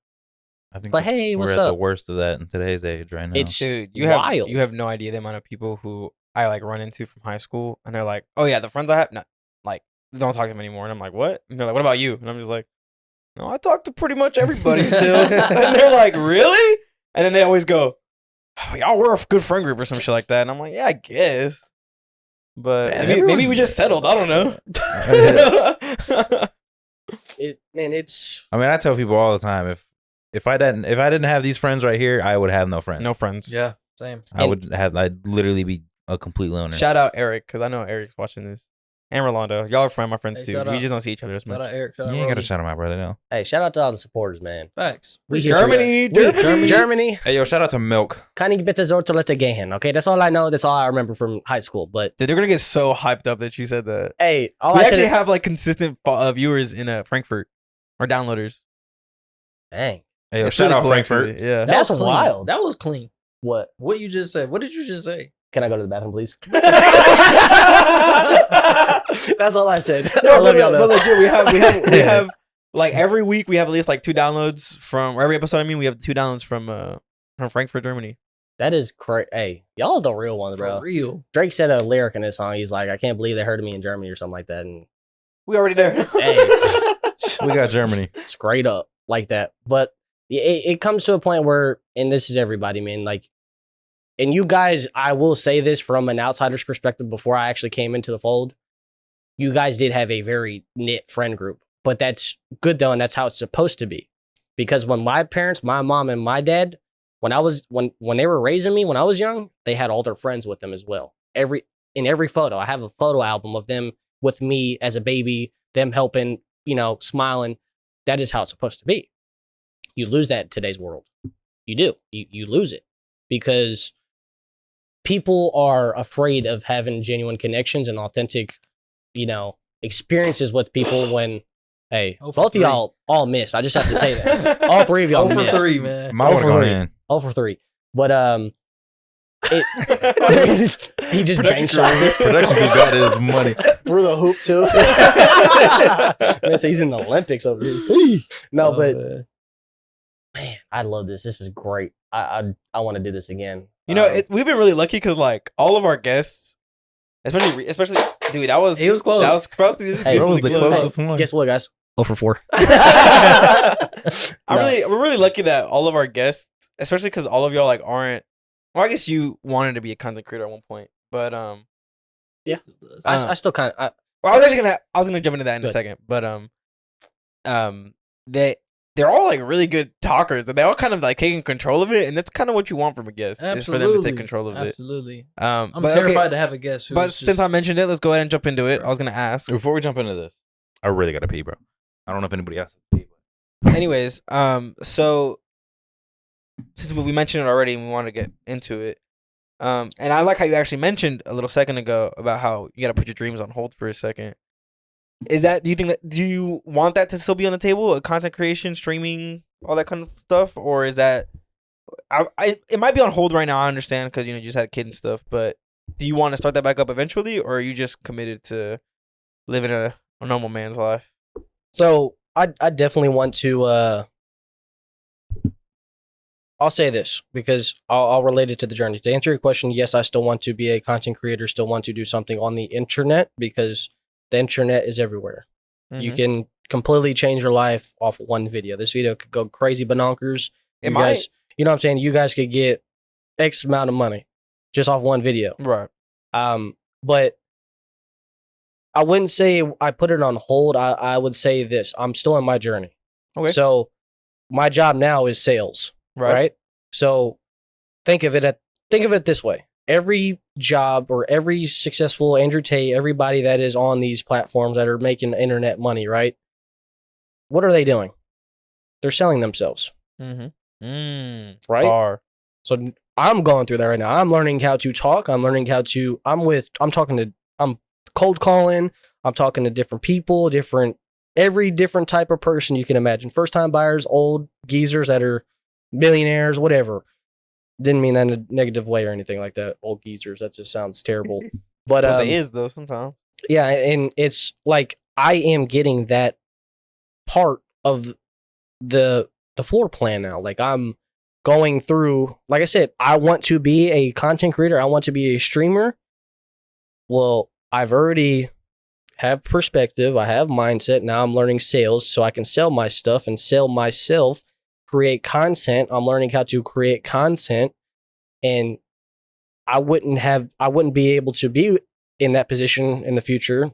I think But hey, we're what's at up? the worst of that in today's age right now. It's Dude, you wild. have no idea the amount of people who I like run into from high school, and they're like, "Oh yeah, the friends I have, no, like, don't talk to them anymore." And I'm like, "What?" And they're like, "What about you?" And I'm just like, "No, I talk to pretty much everybody still." And they're like, "Really?" And then they always go, "Oh, y'all were a good friend group or some shit like that." And I'm like, "Yeah, I guess." But Man, maybe we just settled. I don't know. It's I mean, I tell people all the time, if I didn't have these friends right here, I would have no friends. No friends. Yeah. Same. I'd literally be a complete loner. Shout out Eric, because I know Eric's watching this. And Rolando. Y'all are my friends Hey, too. shout We out. just don't see each other as Shout much. out Eric. Shout out You ain't gotta Rolly. shout him out, brother. No. Hey, shout out to all the supporters, man. Facts. We here for Germany, you. Germany. Germany. Hey, yo, shout out to Milk. Kann ich bitte so letzte gehen? Okay, that's all I know. That's all I remember from high school. But Dude, they're gonna get so hyped up that you said that. hey, all We I actually said. have like consistent viewers in Frankfurt or downloaders. Dang, Hey, yo, It's shout really out cool, Frankfurt. actually. Yeah. That's was clean. wild. That was clean. what? What you just said. What did you just say? Can I go to the bathroom, please? That's all I said. I No, love y'all but though. legit, we have like every week we have at least like 2 downloads from, or every episode. I mean, we have 2 downloads from Frankfurt, Germany. That is crazy. Hey, y'all the real ones, bro. For real. Drake said a lyric in this song. He's like, I can't believe they heard me in Germany or something like that. And We already there. hey, We got Germany. straight up like that. But it comes to a point where, and this is everybody, man, like, and you guys, I will say this from an outsider's perspective before I actually came into the fold, you guys did have a very knit friend group. But that's good though, and that's how it's supposed to be. Because when my parents, my mom and my dad, when they were raising me when I was young, they had all their friends with them as well. In every photo, I have a photo album of them with me as a baby, them helping, smiling. That is how it's supposed to be. You lose that in today's world. You do. You lose it because people are afraid of having genuine connections and authentic, experiences with people when, hey, Oh, for both of three. y'all all missed. I just have to say that. All three of y'all Oh for missed. 3, man. Mine would have for gone three. in. 0 for 3. But he just Production bang shots it Production crew got his money. through the hoop too. Man, so he's in the Olympics over here. No, Oh, but man. man, I love this. This is great. I want to do this again. We've been really lucky because like all of our guests, especially dude, that was He was close. That was close. This is Hey, Bro was the decently close. closest one. Guess what, guys? 0 for 4. We're really lucky that all of our guests, especially because all of y'all like aren't. Well, I guess you wanted to be a content creator at one point, but Yeah. Still does. I still kind of. well, I was gonna jump into that in a Good. second, but they're all like really good talkers, and they all kind of like taking control of it, and that's kind of what you want from a guest, is for them to Absolutely. take control of it. Absolutely. I'm I'm terrified to have a guest who's But since I mentioned it, let's go ahead and jump into it. I was gonna ask. Before we jump into this, I really gotta pee, bro. I don't know if anybody else has to pee. But Anyways, so since we mentioned it already and we want to get into it, and I like how you actually mentioned a little second ago about how you gotta put your dreams on hold for a second. Do you want that to still be on the table? Content creation, streaming, all that kind of stuff, or is that? It might be on hold right now. I understand because you just had a kid and stuff, but do you want to start that back up eventually, or are you just committed to living a normal man's life? So I definitely want to. I'll say this because I'll relate it to the journey. To answer your question, yes, I still want to be a content creator. Still want to do something on the internet because the internet is everywhere. You Mhm. can completely change your life off one video. This video could go crazy bonkers. It You might. guys, you know what I'm saying? You guys could get X amount of money just off one video. Right. But I wouldn't say I put it on hold. I would say this. I'm still in my journey. Okay. So my job now is sales. Right. So think of it this way. Every job or every successful Andrew Tate, everybody that is on these platforms that are making internet money, right? What are they doing? They're selling themselves, Mm-hmm. right? Bar. So I'm going through that right now. I'm learning how to talk. I'm cold calling. I'm talking to different people, every different type of person you can imagine. First time buyers, old geezers that are millionaires, whatever. Didn't mean that in a negative way or anything like that. Old geezers, that just sounds terrible. But But it is though sometimes. yeah, and it's like I am getting that part of the floor plan now. Like I'm going through, like I said, I want to be a content creator. I want to be a streamer. Well, I've already have perspective. I have mindset. Now I'm learning sales so I can sell my stuff and sell myself, create content. I'm learning how to create content, and I wouldn't be able to be in that position in the future,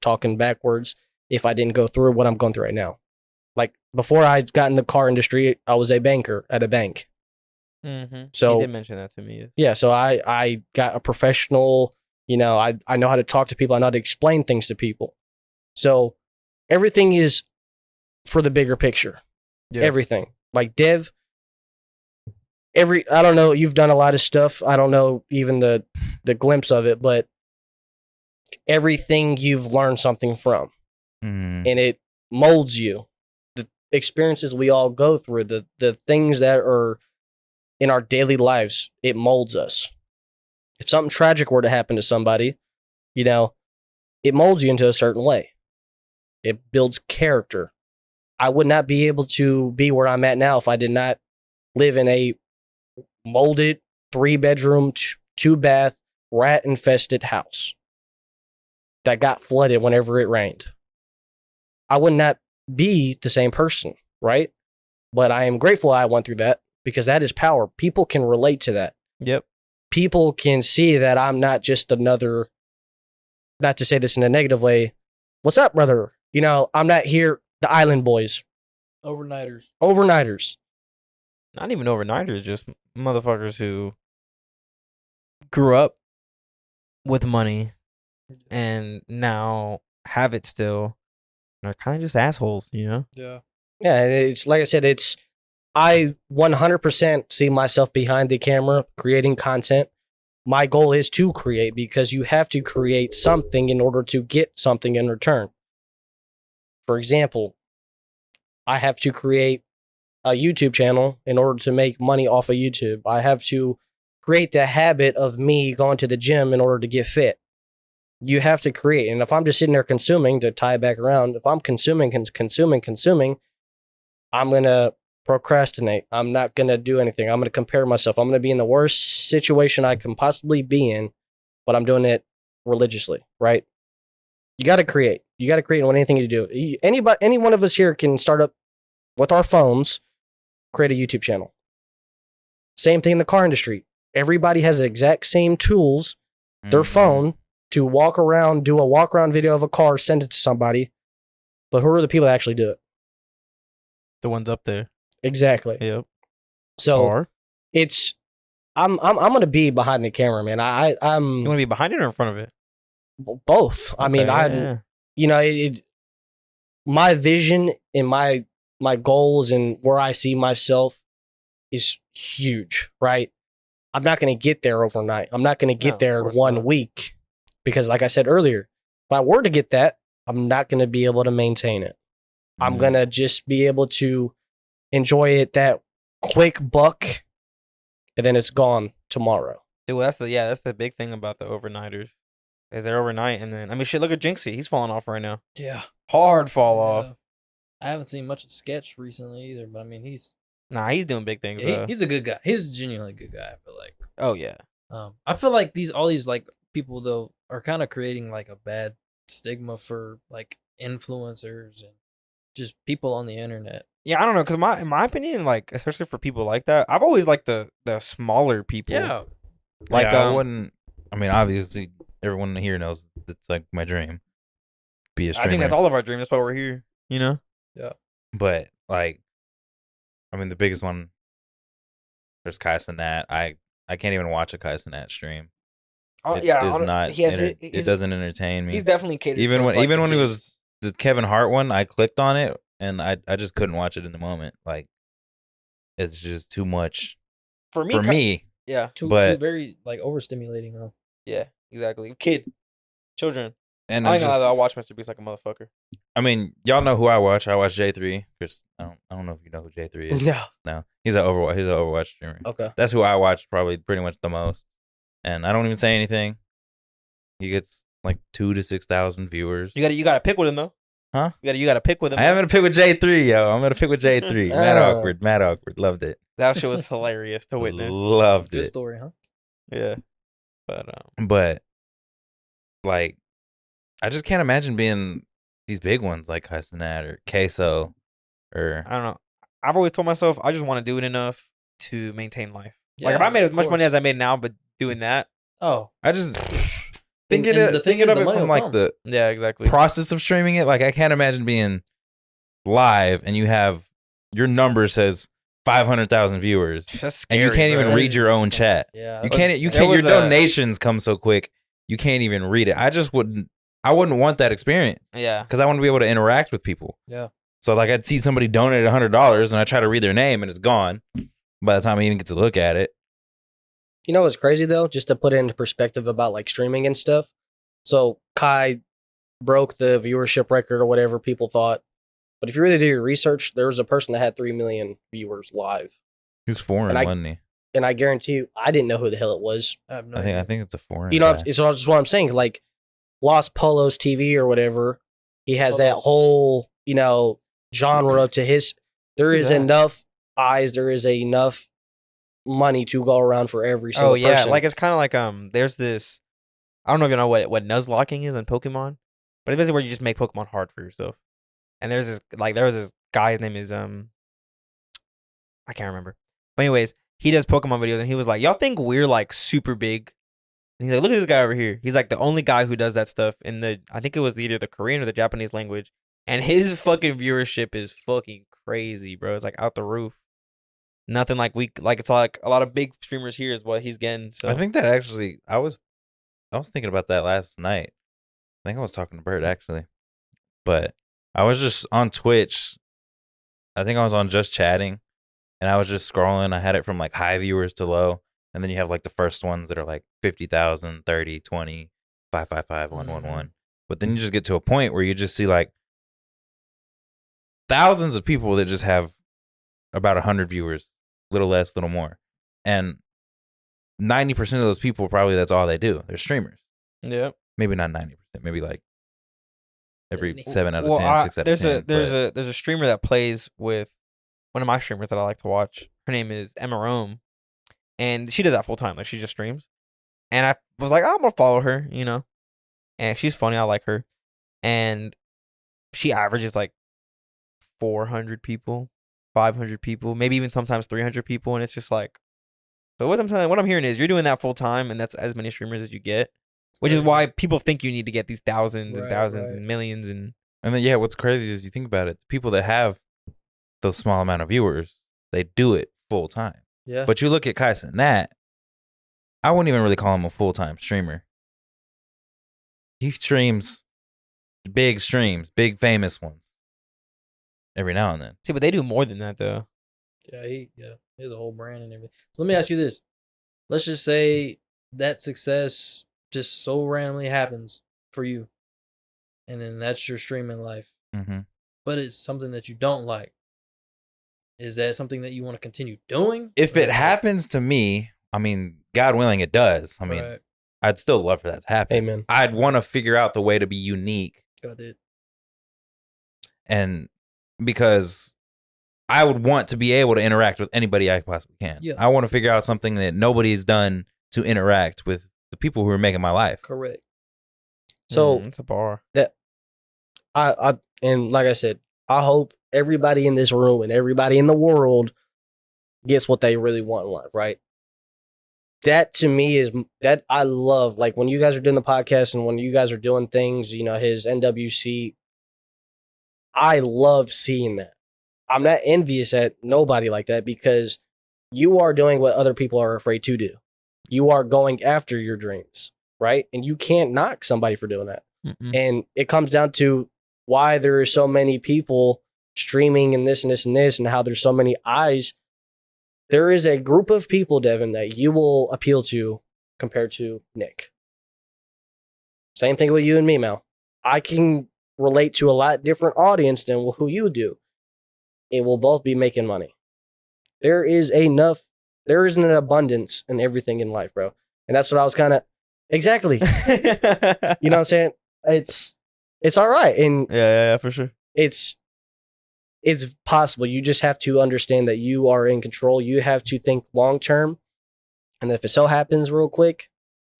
talking backwards, if I didn't go through what I'm going through right now. Like before I got in the car industry, I was a banker at a bank. Mm-hmm. So he did mention that to me. yeah, so I got a professional, I know how to talk to people, I know how to explain things to people. So everything is for the bigger picture. Yeah. Everything. Like Dev, I don't know, you've done a lot of stuff. I don't know even the glimpse of it, but everything you've learned something from. Mm. And it molds you. The experiences we all go through, the things that are in our daily lives, it molds us. If something tragic were to happen to somebody, it molds you into a certain way. It builds character. I would not be able to be where I'm at now if I did not live in a molded 3-bedroom, 2-bath, rat infested house that got flooded whenever it rained. I would not be the same person, right? But I am grateful I went through that because that is power. People can relate to that. Yep. People can see that I'm not just another, not to say this in a negative way, what's up, brother? I'm not here, the island boys, overnighters. Not even overnighters, just motherfuckers who grew up with money and now have it still. And are kind of just assholes, Yeah. Yeah, and it's like I said, I 100% see myself behind the camera creating content. My goal is to create because you have to create something in order to get something in return. For example, I have to create a YouTube channel in order to make money off of YouTube. I have to create the habit of me going to the gym in order to get fit. You have to create. And if I'm just sitting there consuming, to tie it back around, if I'm consuming, I'm going to procrastinate. I'm not going to do anything. I'm going to compare myself. I'm going to be in the worst situation I can possibly be in, but I'm doing it religiously, right? You got to create. You got to create on anything you do. Any one of us here can start up with our phones, create a YouTube channel. Same thing in the car industry. Everybody has the exact same tools, their phone, to walk around, do a walk around video of a car, send it to somebody. But who are the people that actually do it? The ones up there. Exactly. Yep. So it's I'm gonna be behind the camera, man. I'm You want to be behind it or in front of it? both. I mean, my vision and my goals and where I see myself is huge, right? I'm not gonna get there overnight. I'm not gonna get there in 1 week because, like I said earlier, if I were to get that, I'm not gonna be able to maintain it. I'm gonna just be able to enjoy it that quick buck, and then it's gone tomorrow. Dude, well, that's the big thing about the overnighters. Is they're overnight and then shit, look at Jinxie. He's falling off right now. Yeah. Hard fall off. I haven't seen much of Sketch recently either, but I mean he's doing big things. he's a good guy. He's a genuinely good guy, I feel like. Oh yeah. I feel like all these like people though are kind of creating like a bad stigma for like influencers and just people on the internet. Yeah, I don't know, cause in my opinion, like especially for people like that, I've always liked the smaller people. Yeah. Like I wouldn't. I mean, obviously, everyone here knows that's like my dream. Be a streamer. I think that's all of our dreams. That's why we're here. You know. Yeah. But like, I mean, the biggest one. There's Kai Cenat. I can't even watch a Kai Cenat stream. Oh It yeah, does not. It doesn't entertain me. He's definitely catered. Even towards, when the he kids. was the Kevin Hart one, I clicked on it and I just couldn't watch it in the moment. Like, it's just too much for me. Yeah. Too very like overstimulating, huh? Yeah, exactly. Children. And I know that I'll watch Mr. Beast like a motherfucker. I mean, y'all know who I watch. I watch J3. Chris, I don't know if you know who J3 is. No. He's an Overwatch streamer. Okay. That's who I watch probably pretty much the most. And I don't even say anything. He gets like 2,000 to 6,000 viewers. You gotta pick with him though. Huh? You gotta pick with him. I am gonna pick with J3, yo. I'm gonna pick with J3. Mad awkward. Loved it. That shit was hilarious to witness. Loved Good it. story, huh? Yeah. But like, I just can't imagine being these big ones like Kai Cenat or Queso or I don't know. I've always told myself I just want to do it enough to maintain life. Yeah, like if I made as much money course. as I made now, but doing that, Oh, I just And thinking the thing is, of the it money from will like come. the yeah, exactly. process of streaming it. Like, I can't imagine being live and you have your number says 500,000 viewers, That's and you scary, can't bro. even That read is your own insane. chat. Yeah, You that's can't. You insane. There can't. Your was a- donations come so quick. You can't even read it. I just wouldn't. I wouldn't want that experience Yeah. because I want to be able to interact with people. Yeah. So like I'd see somebody donate $100 and I try to read their name and it's gone by the time I even get to look at it. You know what's crazy though? Just to put it into perspective about like streaming and stuff. So Kai broke the viewership record or whatever people thought. But if you really do your research, there was a person that had 3 million viewers live. He's foreign, And I- wasn't he? And I guarantee you, I didn't know who the hell it was. I have no I think idea. it's a foreign. You know, guy. so that's what I'm saying. Like Los Polos TV or whatever, he has that Polos. whole, genre to his. There Who's is that? enough eyes, there is enough money to go around for every single Oh yeah, person. like it's kind of like there's this. I don't know if you know what nuzlocking is in Pokemon, but it's basically where you just make Pokemon hard for yourself. And there was this guy. His name is I can't remember. But anyways, he does Pokemon videos, and he was like, "Y'all think we're like super big?" And he's like, "Look at this guy over here. He's like the only guy who does that stuff in I think it was either the Korean or the Japanese language, and his fucking viewership is fucking crazy, bro. It's like out the roof. Nothing like it's like a lot of big streamers here is what he's getting. So I think that actually, I was thinking about that last night. I think I was talking to Bert actually, but I was just on Twitch. I think I was on just chatting, and I was just scrolling. I had it from like high viewers to low, and then you have like the first ones that are like 50,000, 30, 20, 555, 111. But then you just get to a point where you just see like thousands of people that just have about 100 viewers, little less, little more, and 90% of those people probably that's all they do. They're streamers. yeah. Maybe not 90%. Maybe like every 70. 7 out of 10, 6 out of 10. There's a streamer that plays with one of my streamers that I like to watch. Her name is Emma Rome, and she does that full time. Like she just streams, and I was like, I'm gonna follow her, and she's funny. I like her, and she averages like 400 people, 500 people, maybe even sometimes 300 people, and it's just like. But what I'm hearing is you're doing that full time, and that's as many streamers as you get, which is why people think you need to get these thousands and Right, thousands right. and millions and. And then, yeah, what's crazy is you think about it, the people that have those small amount of viewers, they do it full time. Yeah. But you look at Kaisen Nat, I wouldn't even really call him a full time streamer. He streams big streams, big famous ones, every now and then. See, but they do more than that though. Yeah, he has a whole brand and everything. So let me ask you this. Let's just say that success just so randomly happens for you. And then that's your streaming life. Mm-hmm. But it's something that you don't like. Is that something that you want to continue doing? If Or it happens to me, I mean, God willing, it does. I mean, Right. I'd still love for that to happen. Amen. I'd want to figure out the way to be unique, Got it. and because I would want to be able to interact with anybody I possibly can. Yeah. I want to figure out something that nobody's done to interact with the people who are making my life. Correct. So It's a bar. I and like I said, I hope everybody in this room and everybody in the world gets what they really want in life, right? That to me is that I love. Like when you guys are doing the podcast and when you guys are doing things, his NWC. I love seeing that. I'm not envious at nobody like that because you are doing what other people are afraid to do. You are going after your dreams, right? And you can't knock somebody for doing that. Mm-mm. And it comes down to why there are so many people streaming and this and this and this and how there's so many eyes. There is a group of people, Devin, that you will appeal to compared to Nick. Same thing with you and me, Mel. I can relate to a lot different audience than who you do. It will both be making money. There is enough, there is an abundance in everything in life, bro. And that's what I was kind of, exactly. You know what I'm saying? It's all right. And Yeah, for sure. it's possible. You just have to understand that you are in control. You have to think long term. And if it so happens real quick,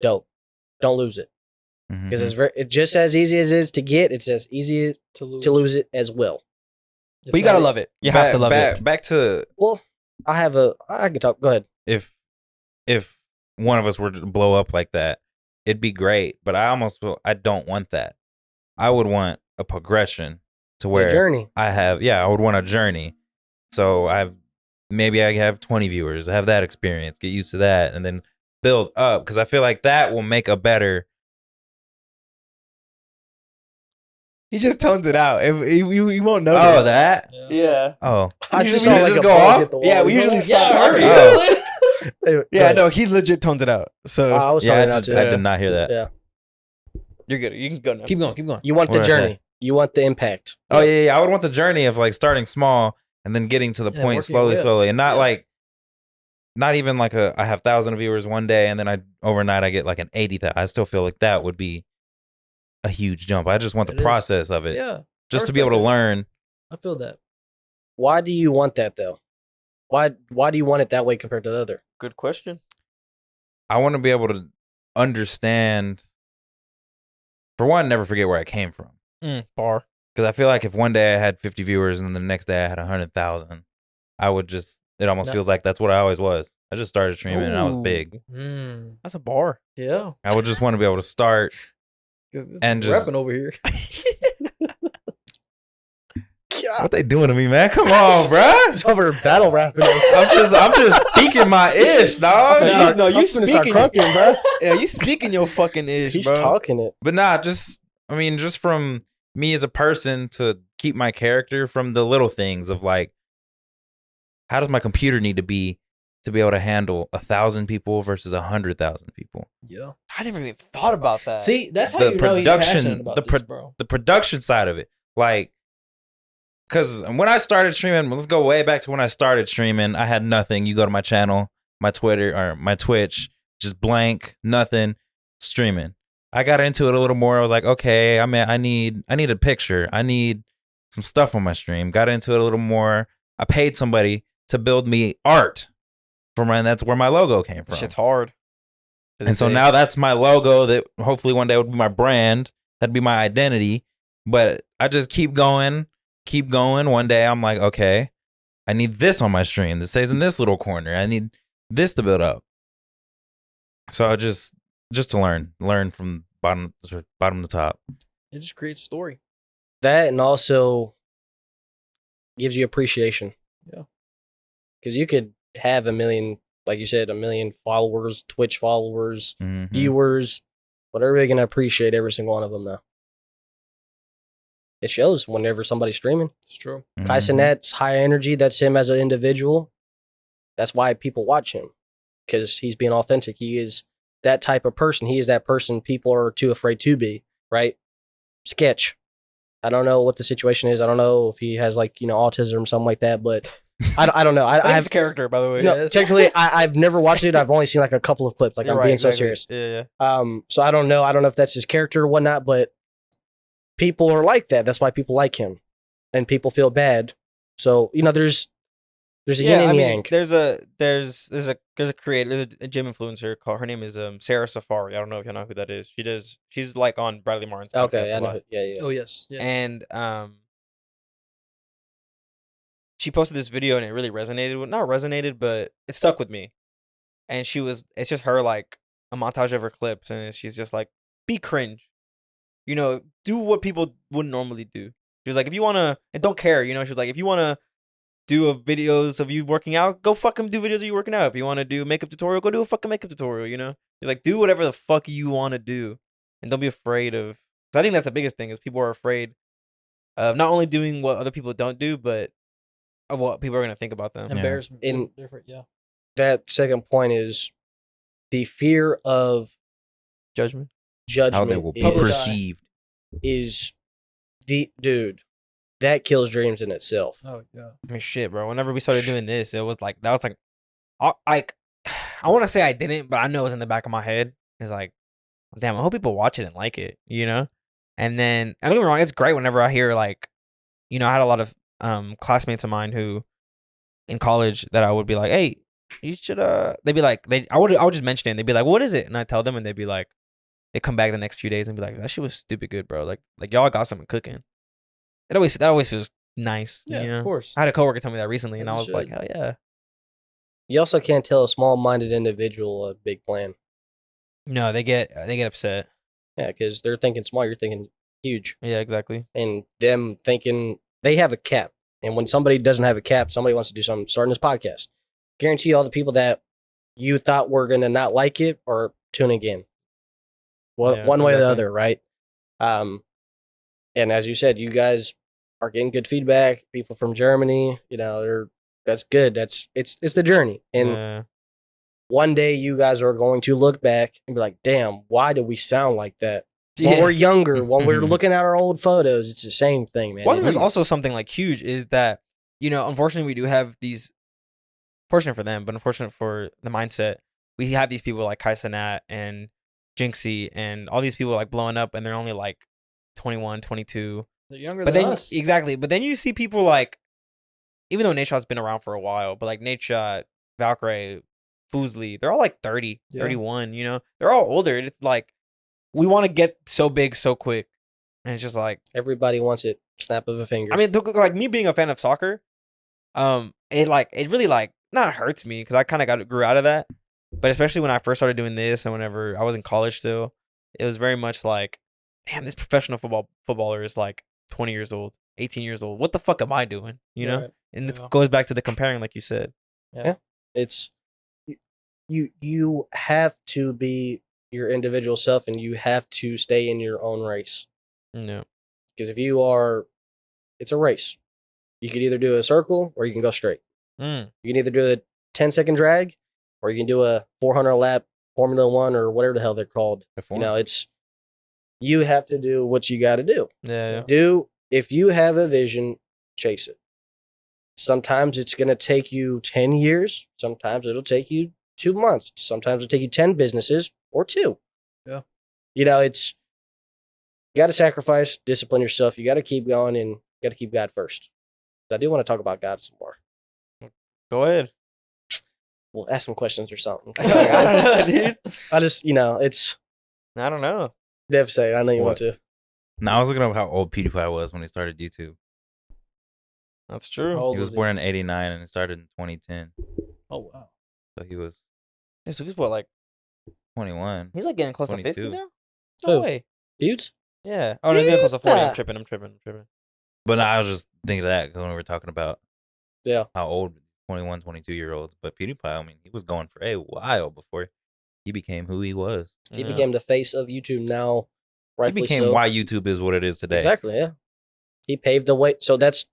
dope. Don't lose it. Mhm. Because it's just as easy as it is to get, it's as easy To lose. to lose it as well. If But you gotta that- love it. You have to love it. Back to Well, I can talk. Go ahead. if one of us were to blow up like that, it'd be great. But I almost feel I don't want that. I would want a progression to Your where journey. I would want a journey. So I've maybe I have 20 viewers, have that experience, get used to that, and then build up, because I feel like that will make a better. He just tones it out. He won't notice. Oh, that. Yeah. Oh, I Usually just we saw just like a go ball off? hit the wall. Yeah, we You know usually that? stop Yeah, talking. Oh. Hey, Yeah, go no, he legit tones it out. So ahead. I was yeah, sorry I, not just, to. I did not hear that. Yeah. you're good. You can go now. Keep going. Keep going. You want What the did I say? journey. You want the impact. Oh yeah, I would want the journey of like starting small and then getting to the Yeah, point working your way up. slowly, and not Yeah. like, not even like I have 1,000 viewers one day and then overnight I get like an 80,000. I still feel like that would be a huge jump. I just want the It is. process of it, Yeah. just to be able to respect that. learn. I feel that. Why do you want that though? Why do you want it that way compared to the other? Good question. I want to be able to understand. For one, never forget where I came from. Bar. Because I feel like if one day I had 50 viewers and then the next day I had 100,000, I would just, it almost No. feels like that's what I always was. I just started streaming and I was Ooh. big. That's a bar. Yeah. I would just want to be able to start and just, Repping over here. what they doing to me, man? Come on, bruh. It's over battle rapping. I'm just speaking my ish, dog. No, you I'm finna start speaking. crunking, bro. Yeah, you speaking your fucking ish, He's bro. talking it. But nah, just from me as a person to keep my character from the little things of like, how does my computer need to be able to handle 1,000 people versus 100,000 people? Yeah. I never even thought about that. See, that's how The you know he's passionate production, about the this, bro. the production side of it, like, because when I started streaming, let's go way back to when I started streaming. I had nothing. You go to my channel, my Twitter or my Twitch, just blank, nothing, streaming. I got into it a little more. I was like, okay, I mean, I need a picture. I need some stuff on my stream. Got into it a little more. I paid somebody to build me art for mine. That's where my logo came from. Shit's hard. And so now that's my logo that hopefully one day would be my brand. That'd be my identity. But I just keep going. One day I'm like, okay, I need this on my stream that stays in this little corner. I need this to build up. So I just to learn from bottom to top. It just creates a story. That and also gives you appreciation. Yeah. Because you could have 1 million, like you said, 1 million followers, Twitch followers, Mhm. viewers, but are really going to appreciate every single one of them now? It shows whenever somebody's streaming. It's true. Kaisen, Mhm. that's high energy. That's him as an individual. That's why people watch him, because he's being authentic. He is that type of person. He is that person people are too afraid to be, right? Sketch. I don't know what the situation is. I don't know if he has like, autism or something like that, but I don't know. I have character, by the way. no, technically I've never watched it. I've only seen like a couple of clips. Like You're I'm right, being so exactly. serious. Yeah. So I don't know. I don't know if that's his character or whatnot, but people are like that. That's why people like him, and people feel bad. So there's a yin and yang. there's a creator, there's a gym influencer called, her name is Sarah Safari. I don't know if you know who that is. She's like on Bradley Martin's podcast Okay, I a know. lot. Yeah. Oh yes. Yes. And she posted this video and it really resonated with, not resonated, but it stuck with me. And it's just her like a montage of her clips, and she's just like, be cringe. Do what people wouldn't normally do. She was like, if you wanna, and don't care, she was like, if you wanna do videos of you working out, go fucking do videos of you working out. If you wanna do makeup tutorial, go do a fucking makeup tutorial, You're like, do whatever the fuck you wanna do. And don't be afraid of, 'cause I think that's the biggest thing, is people are afraid of not only doing what other people don't do, but of what people are gonna think about them. embarrassment. In- Different. Yeah. That second point is the fear of Judgment. judgment. How they will be Public eye. perceived. is the dude that kills dreams in itself. Oh yeah. I mean, shit, bro. Whenever we started doing this, it was like, I want to say I didn't, but I know it was in the back of my head. It's like, damn, I hope people watch it and like it, And then, don't get me wrong, it's great whenever I hear like, I had a lot of classmates of mine who, in college, that I would be like, hey, you should they'd be like, I would just mention it, and they'd be like, what is it? And I tell them, and they'd be like, they come back the next few days and be like, that shit was stupid good, bro. Like y'all got something cooking. That always feels nice. Yeah. You know? Of course. I had a coworker tell me that recently, and As I you was like, should. hell yeah. You also can't tell a small-minded individual a big plan. No, they get upset. Yeah, because they're thinking small, you're thinking huge, Yeah, exactly. and them thinking they have a cap. And when somebody doesn't have a cap, somebody wants to do something, starting this podcast. Guarantee all the people that you thought were going to not like it are tuning in. Well, Yeah, one way or the exactly. other, right? And as you said, you guys are getting good feedback. People from Germany, that's good. It's the journey. And Yeah. one day you guys are going to look back and be like, damn, why did we sound like that? When we're younger, when we're looking at our old photos, it's the same thing, man. Well, I think It's- there's also something like huge is that, unfortunately we do have these, fortunate for them, but unfortunate for the mindset, we have these people like Kai Cenat and Jinxie and all these people like blowing up and they're only like 21, 22. They're younger But than then, us. exactly. But then you see people like, even though Nate Shot's been around for a while, but like Nate Shot, Valkyrie, Foosley, they're all like 30, Yeah. 31, They're all older. It's like, we want to get so big so quick. And it's just like, Everybody wants it. Snap of a finger. I mean, like me being a fan of soccer, it really like not hurts me because I kind of grew out of that. But especially when I first started doing this and whenever I was in college still, it was very much like, damn, this professional footballer is like 20 years old, 18 years old. What the fuck am I doing? Right. And it Yeah. goes back to the comparing, like you said. It's you have to be your individual self and you have to stay in your own race. No. Because if you are, it's a race. You could either do a circle or you can go straight. Mm. You can either do a 10-second drag or you can do a 400 lap Formula One or whatever the hell they're called. You have to do what you got to do. Yeah. If you have a vision, chase it. Sometimes it's going to take you 10 years. Sometimes it'll take you 2 months. Sometimes it'll take you 10 businesses or 2. Yeah. You got to sacrifice, discipline yourself. You got to keep going and you got to keep God first. I do want to talk about God some more. Go ahead. We'll ask some questions or something. I don't know, dude. I just, it's I don't know. devastating. I know you want to. No, I was looking up how old PewDiePie was when he started YouTube. That's How true. old He was born in '89 and it started in 2010. Oh wow. So he was Yeah, so he's what, like, 21. he's like getting close to 50 22. now? No Who? way. Dudes? Yeah. Oh, no, he's getting close to 40. I'm Yeah. tripping. But no, I was just thinking of that when we were talking about Yeah. how old 21, 22-year-olds. But PewDiePie, I mean, he was going for a while before he became who he was. He Yeah. became the face of YouTube now, He rightfully became so. why YouTube is what it is today. Exactly, yeah. He paved the way. So that's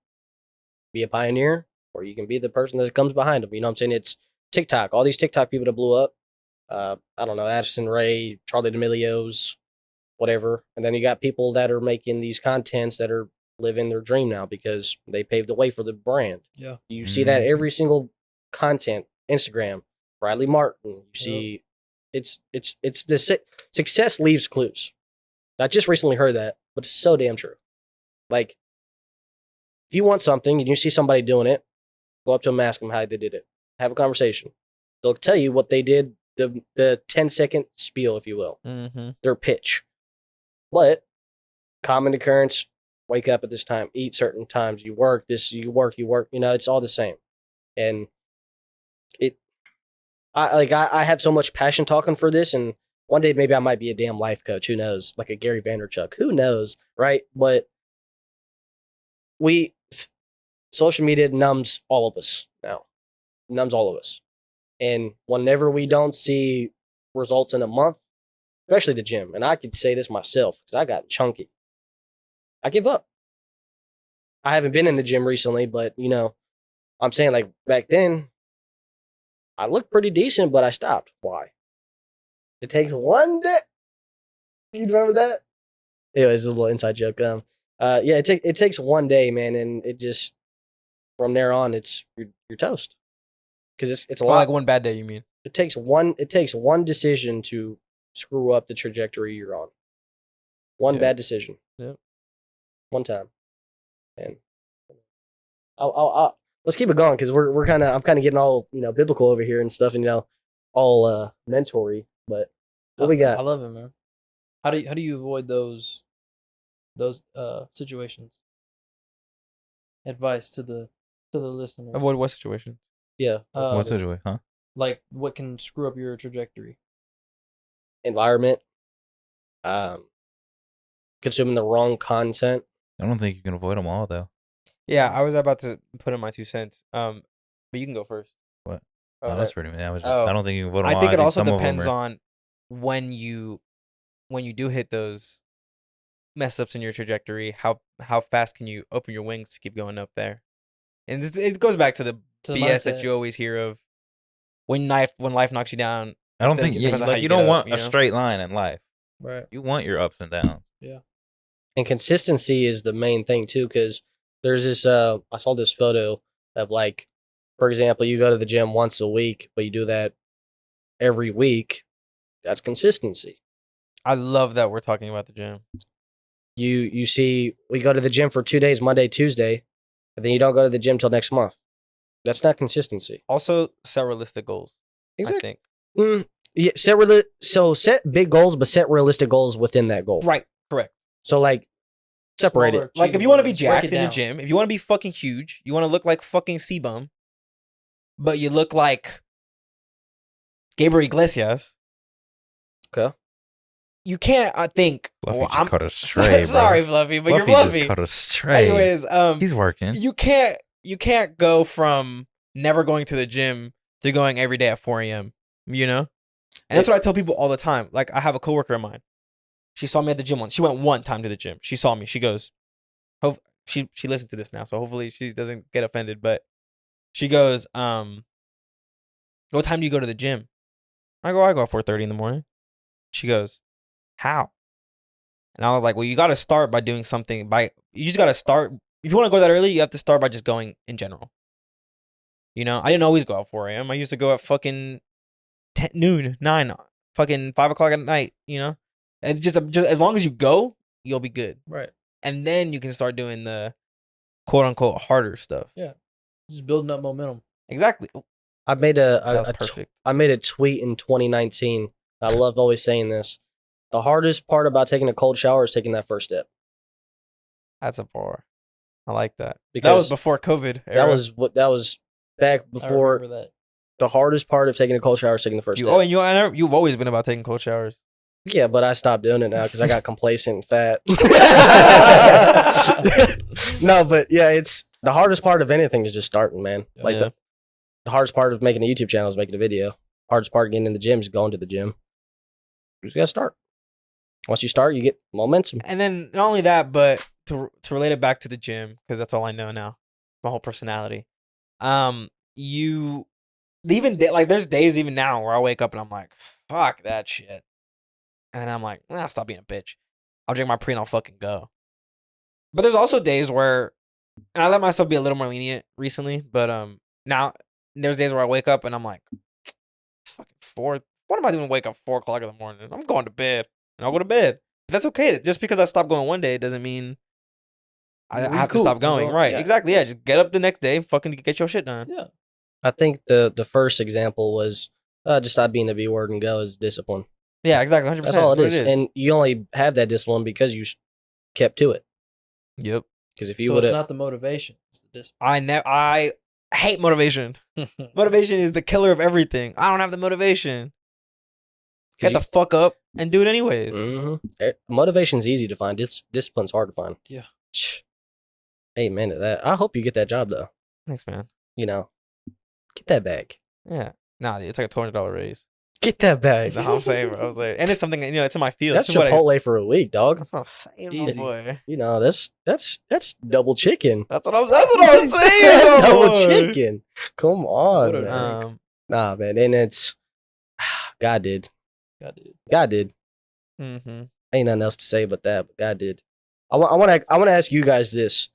be a pioneer, or you can be the person that comes behind him. You know what I'm saying? It's TikTok. All these TikTok people that blew up. I don't know, Addison Ray, Charlie D'Amelio's, whatever. And then you got people that are making these contents that are living their dream now because they paved the way for the brand. Yeah. You see that Mhm. every single content, Instagram, Bradley Martin. You see, it's the success leaves clues. I just recently heard that, but it's so damn true. Like, if you want something and you see somebody doing it, go up to them, ask them how they did it. Have a conversation. They'll tell you what they did, the 10-second spiel, if you will, Mm-hmm. their pitch. But common occurrence, wake up at this time, eat certain times, you work, it's all the same. And I have so much passion talking for this, and one day maybe I might be a damn life coach. Who knows? Like a Gary Vaynerchuk. Who knows? Right? But social media numbs all of us now. Numbs all of us. And whenever we don't see results in a month, especially the gym, and I could say this myself because I got chunky, I give up. I haven't been in the gym recently, but I'm saying like back then, I looked pretty decent, but I stopped. Why? It takes one day. You remember that? Anyways, a little inside joke. Yeah, it takes one day, man, and it just from there on, you're toast. Because it's a lot. Like one bad day, you mean? It takes one decision to screw up the trajectory you're on. One Yeah. bad decision. Yep. One time. And I'll let's keep it going because I'm kind of getting all biblical over here and stuff, and all mentory. But what we I got? love it, man. How do you avoid those situations? Advice to the listener. Avoid what situation? Yeah, What's it doing, huh? Like what can screw up your trajectory? environment. Consuming the wrong content. I don't think you can avoid them all, though. Yeah, I was about to put in my 2 cents. But you can go first. What? Oh, No, that's pretty much. I was just. oh, I don't think you can vote them I all. think it I think also some of them depends are. on when you do hit those mess ups in your trajectory. How fast can you open your wings to keep going up there? And it goes back to the To the BS that mindset. you always hear of when life knocks you down. I don't It think. Yeah, depends on how like you you get don't up. want You a know. straight line in life. Right. You want your ups and downs. And consistency is the main thing too, because there's this. I saw this photo of like, for example, you go to the gym once a week, but you do that every week. That's consistency. I love that we're talking about the gym. You see, we go to the gym for 2 days, Monday, Tuesday, and then you don't go to the gym till next month. That's not consistency. Also, set realistic goals. I think. Yeah, set big goals, but set realistic goals within that goal. Right. Correct. So like separate Smaller, it. Like if you want to be achievable goals. Break jacked it in the down. gym, if you want to be fucking huge, you want to look like fucking C-Bum, but you look like Gabriel Iglesias. Okay. You can't. I think. Fluffy well, just I'm cut us stray, bro. sorry, Fluffy, but Fluffy you're just Fluffy. cut us stray. Anyways, He's working. you can't go from never going to the gym to going every day at 4 a.m. You know, and that's what I tell people all the time. Like I have a coworker of mine. She saw me at the gym once. She went one time to the gym. She saw me. She goes, hope she listened to this now, so hopefully she doesn't get offended. But she goes, what time do you go to the gym? I go at 4:30 in the morning. She goes, how? And I was like, well, you got to start by doing something. You just got to start. If you want to go that early, you have to start by just going in general. You know, I didn't always go at 4 a.m. I used to go at fucking 10, noon, 9, fucking 5 o'clock at night, you know? And just as long as you go, you'll be good. Right. And then you can start doing the quote unquote harder stuff. Just building up momentum. Exactly. I made That a, was a perfect. I made a tweet in 2019. I love always saying this. The hardest part about taking a cold shower is taking that first step. That's a bar. I like that. That Because was before COVID era. that was back I before. remember that. The hardest part of taking a cold shower is taking the first step. And you've always been about taking cold showers. Yeah, but I stopped doing it now because I got complacent and fat. No, but yeah, it's the hardest part of anything is just starting, man. Like Yeah. the hardest part of making a YouTube channel is making a video. Hardest part of getting in the gym is going to the gym. You just gotta start. Once you start, you get momentum. And then not only that, but to relate it back to the gym, because that's all I know now, my whole personality. There's days even now where I wake up and I'm like, fuck that shit. And then I'm like, I'll stop being a bitch. I'll drink my pre and I'll fucking go. But there's also days where, and I let myself be a little more lenient recently, but now there's days where I wake up and I'm like, it's fucking 4. What am I doing? Wake up 4 o'clock in the morning? I'm going to bed, and I'll go to bed. That's okay. Just because I stopped going one day doesn't mean I have to stop going. Right? Yeah. Exactly. Yeah. Just get up the next day, fucking get your shit done. Yeah. I think the first example was just stop being the B word and go is discipline. Yeah. Exactly. 100%. That's all it is. And you only have that discipline because you kept to it. Yep. Because if you So would it's have, not the motivation. It's the discipline. I hate motivation. Motivation is the killer of everything. I don't have the motivation. Get the fuck up and do it anyways. Motivation's easy to find. Discipline's hard to find. Yeah. Amen to that. I hope you get that job though. Thanks, man. You know, get that bag. Yeah. Nah, dude, it's like a $200 raise. Get that bag. No, I'm saying, bro. I was like, and it's something, it's in my field. That's It's what Chipotle for a week, dog. That's what I'm saying, my Easy. boy. You know, that's double chicken. That's what I'm saying. That's my double boy. chicken. Come on, What a man. Nah, man. And it's God did. God, dude. God did. Mm-hmm. Ain't nothing else to say but that. But God did. I want to ask you guys this.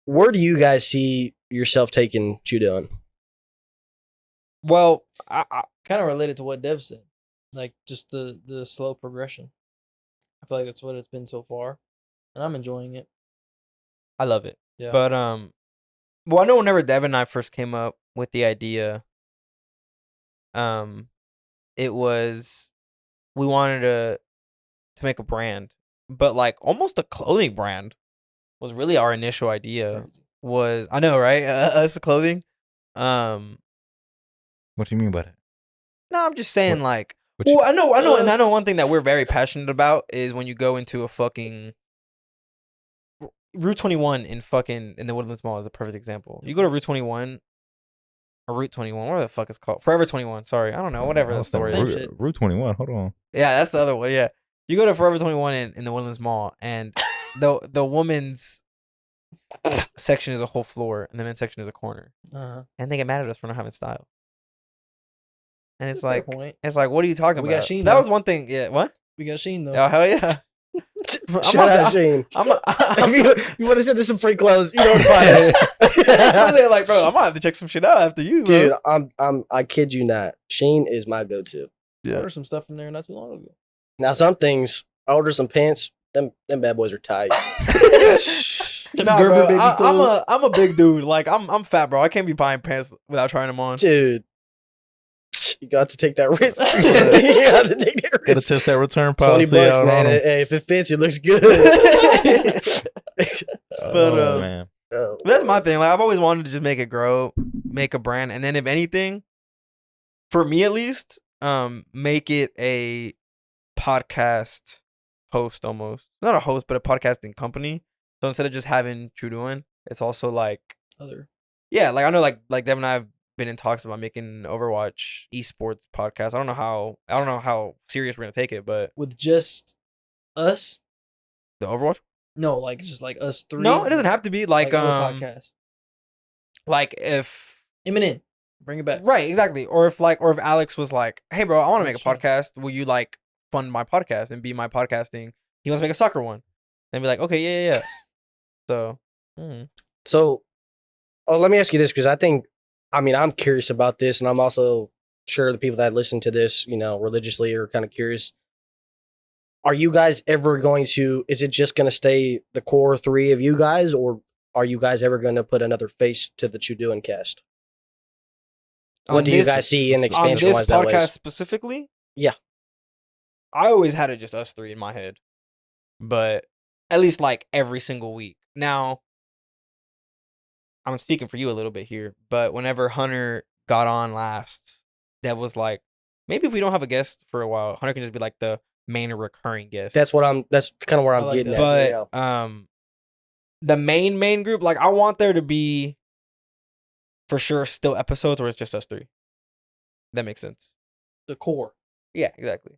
Where do you guys see yourself taking Chudon? Well, I Kind of related to what Dev said. Like just the slow progression. I feel like that's what it's been so far. And I'm enjoying it. love it. Yeah. But well, I know whenever Devin and I first came up with the idea, it was we wanted to make a brand, but like almost a clothing brand was really our initial idea. Crazy. Was I know, right? Us clothing. What do you mean by that? No, I'm just saying like. What you- Well, I know, and I know one thing that we're very passionate about is when you go into a fucking Route 21 in the Woodlands Mall is a perfect example. You go to Route 21 or Route 21, whatever the fuck it's called, Forever 21. Sorry, I don't know, whatever the story Same is. shit. Route 21. Hold on. Yeah, that's the other one. Yeah, you go to Forever 21 in the Woodlands Mall, and the woman's section is a whole floor, and the men's section is a corner, and they get mad at us for not having style. And That's it's a fair like, point. what are you talking We got about? Sheen, So that though. was one thing. Yeah, what? We got Sheen though. Oh hell yeah! Shout out Shane. If you want to send us some free clothes, you know where to find us. I'm like, bro, I'm gonna have to check some shit out after you, bro. Dude, I kid you not. Shane is my go-to. Yeah. Ordered some stuff from there not too long ago. Now, some things, I ordered some pants. Them bad boys are tight. Nah, Gerber bro, baby clothes. I'm a big dude. Like I'm fat, bro. I can't be buying pants without trying them on. Dude, you got to take that risk. You got to take that Gotta risk. test that return 20 policy bucks, out man. on 'em. Hey, if it fits, it looks good. But, Oh, man. Oh, But that's my thing. Like I've always wanted to just make it grow, make a brand, and then if anything, for me at least, make it a podcast host almost. Not a host, but a podcasting company. So instead of just having True Doing, it's also like Other. yeah, like I know like Dev and I have been in talks about making an Overwatch esports podcast. I don't know how serious we're gonna take it, but With just us? the Overwatch? No, like just like us three. No, it doesn't have to be like other podcasts. like if Eminem. Bring it back. right, exactly. Or if Alex was like, "Hey bro, I want to make a Alex podcast. Will you like fund my podcast and be my podcasting?" He wants to make a soccer one. Then be like, "Okay, yeah." So, So, let me ask you this because I'm curious about this, and I'm also sure the people that listen to this, religiously are kind of curious. Are you guys ever going to? Is it just going to stay the core three of you guys, or are you guys ever going to put another face to the Chudoin cast? What do you guys see in expansion on wise this that podcast ways? specifically? Yeah. I always had it just us three in my head, but at least like every single week. Now, I'm speaking for you a little bit here, but whenever Hunter got on last, that was like, maybe if we don't have a guest for a while, Hunter can just be like the main recurring guest. That's kind of where I I'm like getting that. at. but Yeah. the main group, like I want there to be for sure still episodes where it's just us three. That makes sense. The core. Yeah, exactly.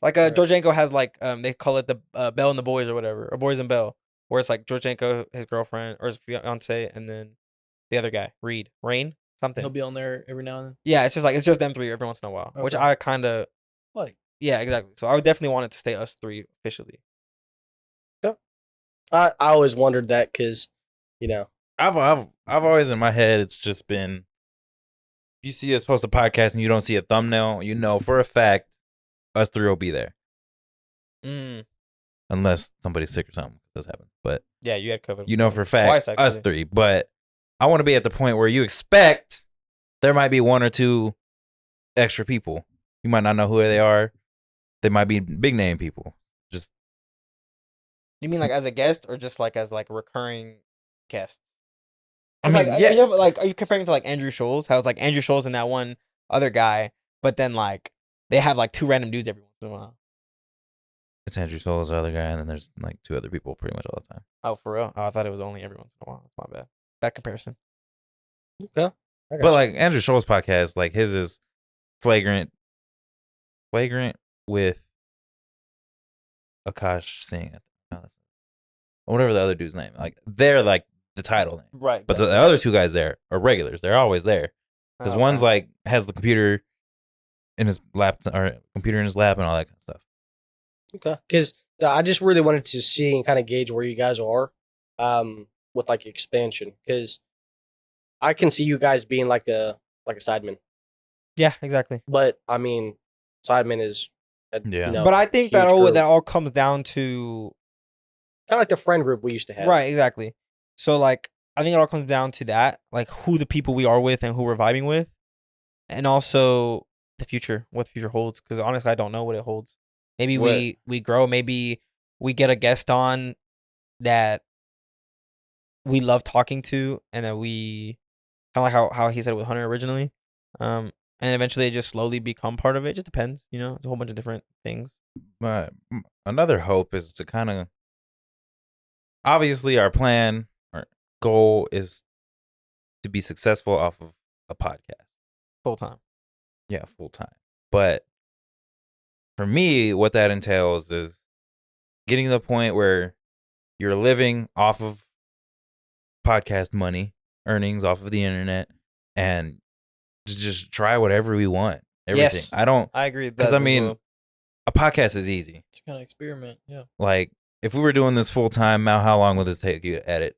Like Right. Georgienko has like they call it the Belle and the Boys or whatever, or Boys and Belle, where it's like Georgienko, his girlfriend or his fiance, and then the other guy, Rain, something. He'll be on there every now and then. Yeah, it's just them three every once in a while, which Okay. I kind of Like, yeah, exactly. So I would definitely want it to stay us three officially. I always wondered that because, I've always in my head it's just been if you see us post a podcast and you don't see a thumbnail, you know for a fact us three will be there. Unless somebody's sick or something. Does happen. But Yeah, you had covered. you know for a fact Twice, us actually. three. But I want to be at the point where you expect there might be one or two extra people. You might not know who they are. They might be big name people. Just You mean like as a guest or just like as like a recurring guest? I 'Cause, mean, like, yeah. are you comparing to like Andrew Scholes? How it's like Andrew Scholes and that one other guy, but then like they have like two random dudes every once in a while. It's Andrew Souls, the other guy, and then there's like two other people pretty much all the time. Oh, for real? Oh, I thought it was only every once in a while. That's my bad. Bad comparison. okay. I got But you. like Andrew Scholl's podcast, like his is flagrant with Akash Singh, or whatever the other dude's name. Like they're like the title name, Right. but the other two guys there are regulars. They're always there because one's like has the computer in his lap or computer in his lap and all that kind of stuff. Okay, because I just really wanted to see and kind of gauge where you guys are, with like expansion. Because I can see you guys being like a sideman, Yeah, exactly. but I mean, sideman is, Yeah. But I think that huge group. all comes down to kind of like the friend group we used to have. right, exactly. So like I think it all comes down to that, like who the people we are with and who we're vibing with, and also the future, what the future holds. Because honestly, I don't know what it holds. Maybe we grow. Maybe we get a guest on that we love talking to, and that we kind of like how he said it with Hunter originally. And eventually they just slowly become part of it. It just depends, it's a whole bunch of different things. But another hope is to kind of obviously our plan, our goal is to be successful off of a podcast. Full time. Yeah, full time. But for me, what that entails is getting to the point where you're living off of podcast money, earnings off of the internet, and just try whatever we want. Everything. Yes. I don't, I agree with because that I as mean, well. a podcast is easy. To kind of experiment. Yeah. Like, if we were doing this full time, now how long would this take you to edit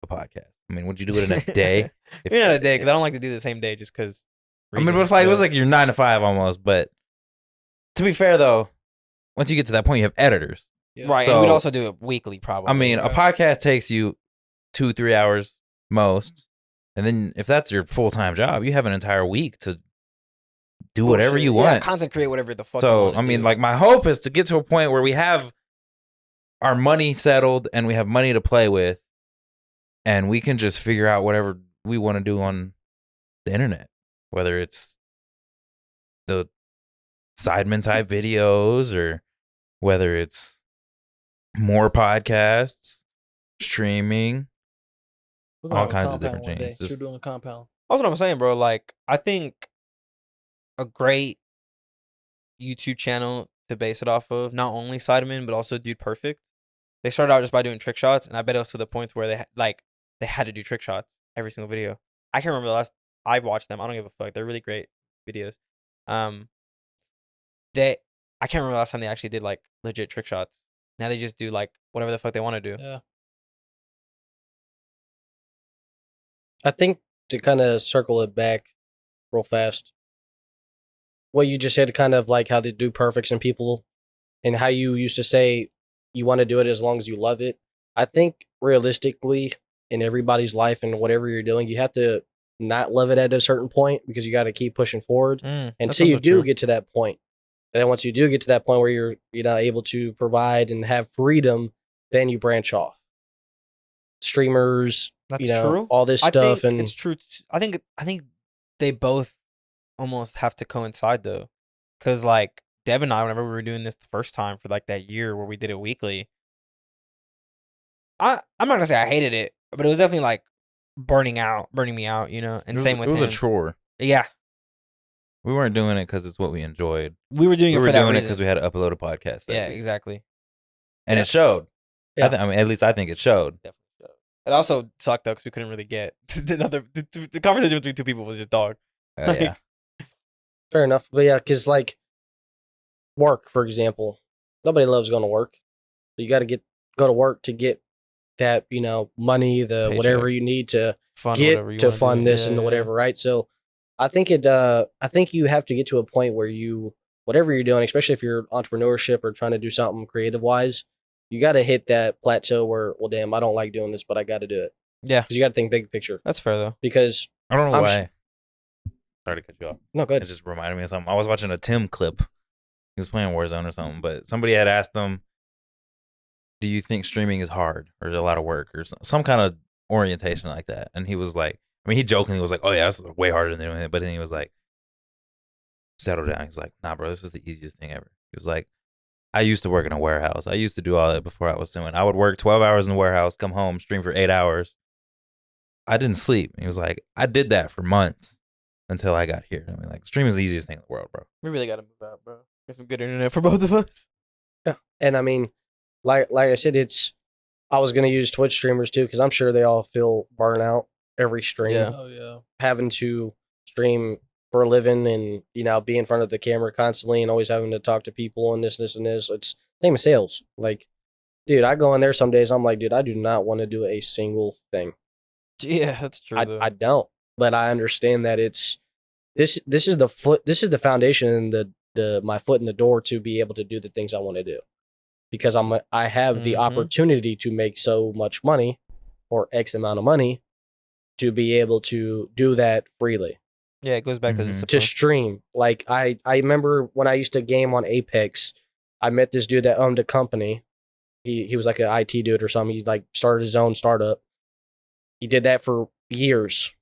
a podcast? I mean, would you do it in a day? Maybe not a day, because I don't like to do the same day just because. I mean, but if like it was like your 9 to 5 almost. But to be fair though, once you get to that point, you have editors. Yeah. right, so- and we'd also do it weekly, probably. I mean, a podcast takes you 2-3 hours most, and then if that's your full time job, you have an entire week to do whatever you want. Content create whatever the fuck. you So wanna I mean, do. like my hope is to get to a point where we have our money settled and we have money to play with, and we can just figure out whatever we want to do on the internet, whether it's the Sidemen type videos or whether it's more podcasts, streaming, We're gonna all have a kinds of compound different one day. things. Just- Should do a compound. That's what I'm saying, bro. Like, I think a great YouTube channel to base it off of, not only Sidemen, but also Dude Perfect. They started out just by doing trick shots, and I bet it was to the point where they had to do trick shots every single video. I can't remember the last I've watched them. I don't give a fuck. They're really great videos. I can't remember the last time they actually did like legit trick shots. Now they just do like whatever the fuck they want to do. Yeah. I think to kind of circle it back real fast, what you just said, kind of like how they do perfects and people, and how you used to say you want to do it as long as you love it. I think realistically, in everybody's life and whatever you're doing, you have to not love it at a certain point because you got to keep pushing forward That's until you also do true. get to that point. And then once you do get to that point where you're able to provide and have freedom, then you branch off. Streamers, That's true. true. All this I stuff, think and it's true. I think they both almost have to coincide though, because like Dev and I, whenever we were doing this the first time for like that year where we did it weekly, I'm not gonna say I hated it, but it was definitely like burning me out, you know. And same with it was him. a chore. Yeah, We weren't doing it because it's what we enjoyed. we were doing We it were for that doing it reason. because we had to upload a podcast. Yeah, that week. exactly. And it showed. Yeah. I mean, at least I think it showed. Definitely. It also sucked though because we couldn't really get the conversation between two people was just dog. Like- Yeah. fair enough. But yeah, because like work, for example, nobody loves going to work. So you got to go to work to get that money, the Paycheck. whatever you need to Fun, get whatever you to wanna do. fund this Yeah, and the yeah. whatever, right? So I think I think you have to get to a point where whatever you're doing, especially if you're entrepreneurship or trying to do something creative wise, you got to hit that plateau where, well, damn, I don't like doing this, but I got to do it. Yeah, Because you got to think big picture. that's fair though. Because I don't know I'm why. Sorry to cut you off. no, good. It just reminded me of something. I was watching a Tim clip. He was playing Warzone or something, but somebody had asked him, "Do you think streaming is hard or is it a lot of work or some kind of orientation like that?" And he was like, I mean, he jokingly was like, "Oh yeah, it's way harder than doing it," but then he was like, "Settle down." He's like, "Nah, bro, this is the easiest thing ever." He was like, "I used to work in a warehouse. I used to do all that before I was doing. I would work 12 hours in the warehouse, come home, stream for 8 hours. I didn't sleep." And he was like, "I did that for months until I got here." I mean, like, streaming is the easiest thing in the world, bro. We really got to move out, bro. Get some good internet for both of us. Yeah, and I mean, like I said, I was gonna use Twitch streamers too because I'm sure they all feel burnout every stream, Yeah. Oh yeah. having to stream for a living and be in front of the camera constantly and always having to talk to people and this and this. It's same as sales. Like, dude, I go in there some days. I'm like, dude, I do not want to do a single thing. Yeah, that's true. though. I don't, but I understand that it's this is the foundation and my foot in the door to be able to do the things I want to do because I have the Mhm. opportunity to make so much money or X amount of money to be able to do that freely Yeah, it goes back to Mhm. the to discipline. stream. Like I remember when I used to game on Apex, I met this dude that owned a company. He was like an IT dude or something. He like started his own startup. He did that for years.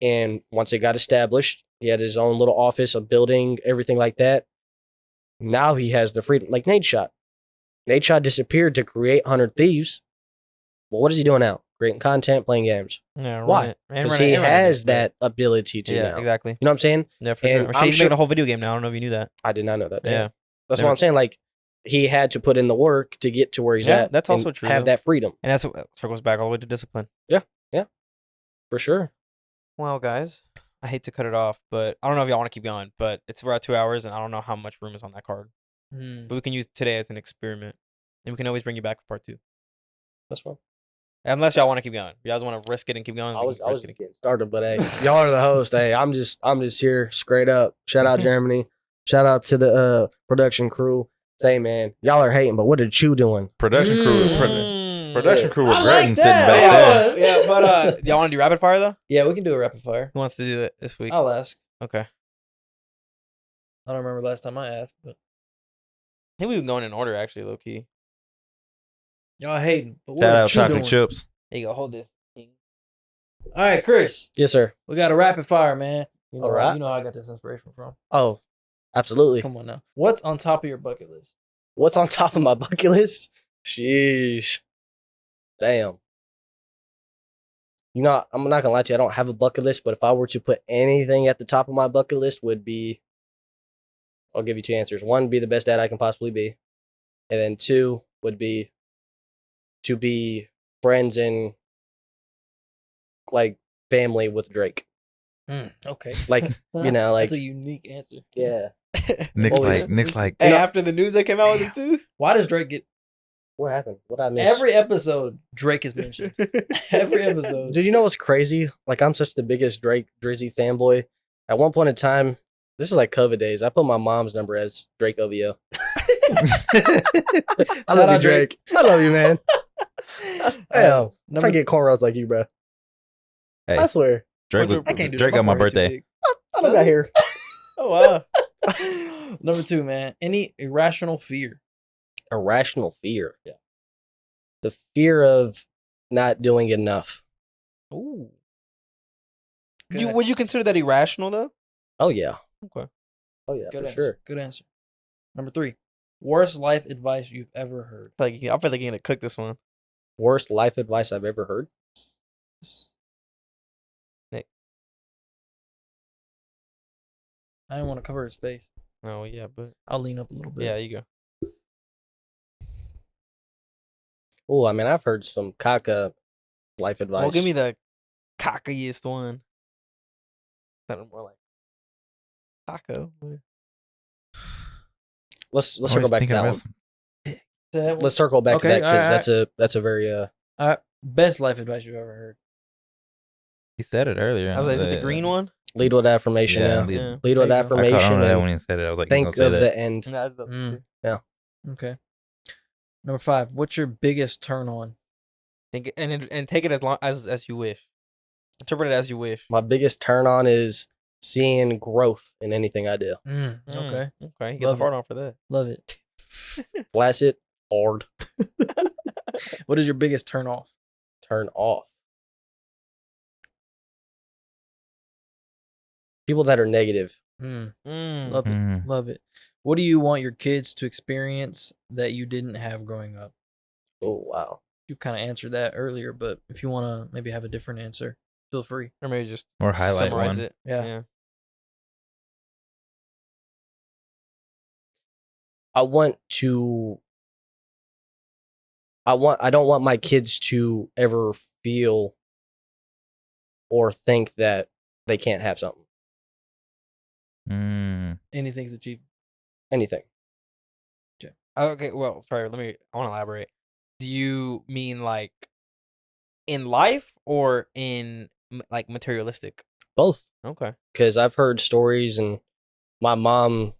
And once it got established, he had his own little office, a building, everything like that. Now he has the freedom, like Nate Shot. Nate Shot disappeared to create 100 Thieves. Well, what is he doing now? Creating content, playing games. Yeah, Why? run it. And Because run it- he and run it, has yeah. that ability to Yeah, now. exactly. You know what I'm saying? Yeah, for And sure. I'm sure I'm he's sure- making a whole video game now. I don't know if you knew that. I did not know that. Yeah. Damn. That's Never- what I'm saying. Like, he had to put in the work to get to where he's Yeah, at. that's and also true, Have though. that freedom. And that's what circles back all the way to discipline. For sure. Well, guys, I hate to cut it off, but I don't know if y'all want to keep going, but it's about 2 hours, and I don't know how much room is on that card. But we can use today as an experiment, and we can always bring you back for part 2. That's fine. Unless y'all want to keep going. You guys want to risk it and keep going? I we was can risk it. getting started, but hey, y'all are the host. Hey, I'm just here straight up. Shout out Germany. Shout out to the production crew. Say, man, y'all are hating, but what are you doing? Production crew. Production crew I regretting like sitting that. back there. Yeah, but y'all want to do rapid fire though? Yeah, we can do a rapid fire. Who wants to do it this week? I'll ask. Okay. I don't remember last time I asked, but I think we've been going in order actually, low key. y'all hating. But what Shout are out you chocolate doing? chips. There you go. Hold this. All right, Chris, Yes, sir. we got a rapid fire, man. You know, All right. You know how I got this inspiration from. Oh, absolutely. Come on now. What's on top of your bucket list? What's on top of my bucket list? Sheesh. Damn. You know, I'm not gonna lie to you. I don't have a bucket list, but if I were to put anything at the top of my bucket list, would be, I'll give you 2 answers. 1, be the best dad I can possibly be, and then 2 would be to be friends and like family with Drake. Okay. Like, you know, like, That's a unique answer. yeah. Nick's Always. like, Hey, You know- after the news that came out with him too. Why does Drake get What happened? What I missed? every episode? Drake is mentioned. Every episode. Did you know what's crazy? Like, I'm such the biggest Drake Drizzy fanboy. At one point in time, this is like COVID days. I put my mom's number as Drake OVO. I Shout love you, out Drake. I love you, man. Hey, I'm Number- trying to get cornrows like you, bro. Hey. I swear. Drake was I can't do Drake that. on my forehead's too birthday. big. I don't got here. Oh wow. Number 2, man. Any irrational fear? Irrational fear. Yeah. The fear of not doing enough. Ooh. Good. Would you consider that irrational though? Oh yeah. Okay. Oh yeah, Good for answer. sure. Good answer. Number 3. Worst life advice you've ever heard. I feel like you're gonna cook this one. Worst life advice I've ever heard. Nick. I didn't want to cover his face. Oh yeah, but I'll lean up a little bit. yeah, you go. Oh, I mean, I've heard some caca life advice. Well, give me the cockiest one. Sounded more like taco. Let's Always circle back to thinking that about one. some- Say that one. Let's circle back to Okay, that because alright. that's a very All right. Best life advice you've ever heard. He said it earlier. I was like, is it the green one? lead with affirmation. Yeah, Yeah, lead- Yeah. lead with There you go. I caught affirmation. on to that and when he said it. I was like, think he's gonna of say the that. end. Nah, that's the- Mm. Okay. Number 5. What's your biggest turn on? Think and take it as long as you wish. Interpret it as you wish. My biggest turn on is seeing growth in anything I do. Okay. Okay. He gets Love a hard on for that. Love it. Flaccid, hard, What is your biggest turn off? turn off. People that are negative. Love it. Mm. Love it. What do you want your kids to experience that you didn't have growing up? Oh wow. You kind of answered that earlier, but if you want to maybe have a different answer, feel free. Or maybe just Or highlight summarize one. it. Yeah. I don't want my kids to ever feel or think that they can't have something. Mm. Anything's achievable. Anything. Okay. Well, sorry. I want to elaborate. Do you mean like in life or in like materialistic? Both. Okay. Because I've heard stories, and my mom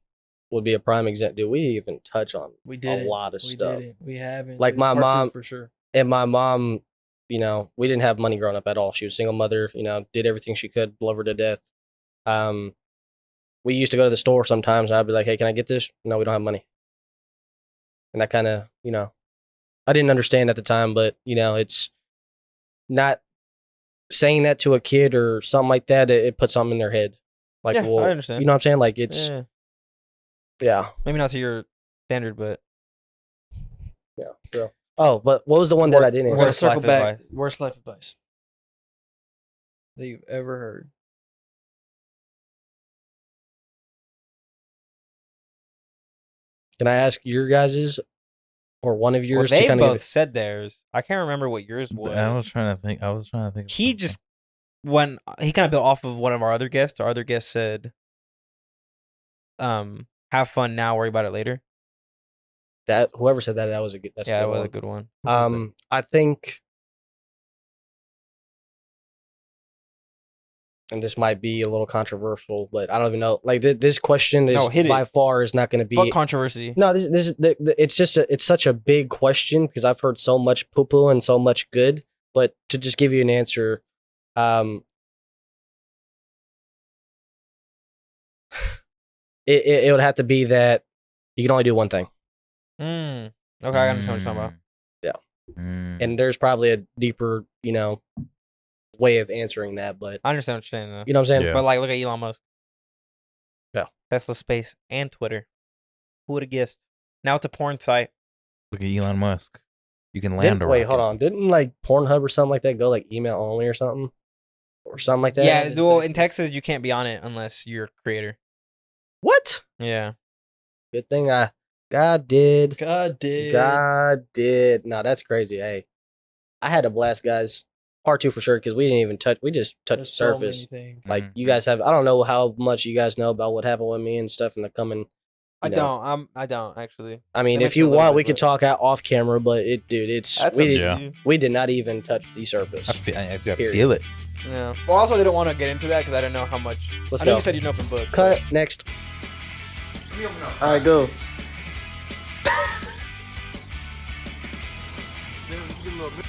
would be a prime example. Dude, we even touch on We did a lot of we stuff. did it. We haven't. Like my Part 2 mom- for sure. And my mom, you know, we didn't have money growing up at all. She was a single mother, you know, did everything she could, love her to death. We used to go to the store sometimes, and I'd be like, hey, can I get this? No, we don't have money. And that kind of, you know, I didn't understand at the time, but, you know, it's not saying that to a kid or something like that. It puts something in their head. Like, Yeah, well, I understand. you know what I'm saying? Like, it's, Yeah. yeah. Maybe not to your standard, but Yeah, bro. Oh, but what was the one that I didn't We're answer? gonna Worst circle life back. advice. Worst life advice that you've ever heard. Can I ask your guys's or one of Well, yours to they kind of both said theirs. I can't remember what yours was. I was trying to think. of He something. just when he kind of built off of one of our other guests. Our other guest said, "Have fun now, worry about it later." that whoever said that was a good. That's Yeah, a that good was one. a good one. I think, and this might be a little controversial, but I don't even know. Like this question is No, hit it. by far is not going to be. Fuck controversy. No, this is it's just it's such a big question because I've heard so much poo poo and so much good. But to just give you an answer, it would have to be that you can only do one thing, Okay, I understand what you're talking about. and there's probably a deeper, way of answering that. But I understand what you're saying though. you know what I'm saying? Yeah. But like, look at Elon Musk. Yeah. Tesla Space and Twitter. Who would have guessed? Now it's a porn site. Look at Elon Musk. You can land a Wait, rocket. hold on. Didn't like Pornhub or something like that go like email only or something, or something like that? Yeah, in well, in Texas. Texas, you can't be on it unless you're a creator. What? Yeah. Good thing God did. God did. God did. No, that's crazy. Hey, I had a blast, guys. Part 2 for sure because we didn't even touch. We just touched There's the so surface. many things. Like you guys have. I don't know how much you guys know about what happened with me and stuff in the coming. I know. don't. I don't actually. I mean, That if makes you it a little want, bit, we could but- talk out off camera, but it's That's we up to did, you. we did not even touch the surface. I Period. feel it. Yeah. Well, also, I didn't want to get into that because I didn't know how much. Let's I know go. you said you'd open book. Cut next. All right, go. Then you get a little bit.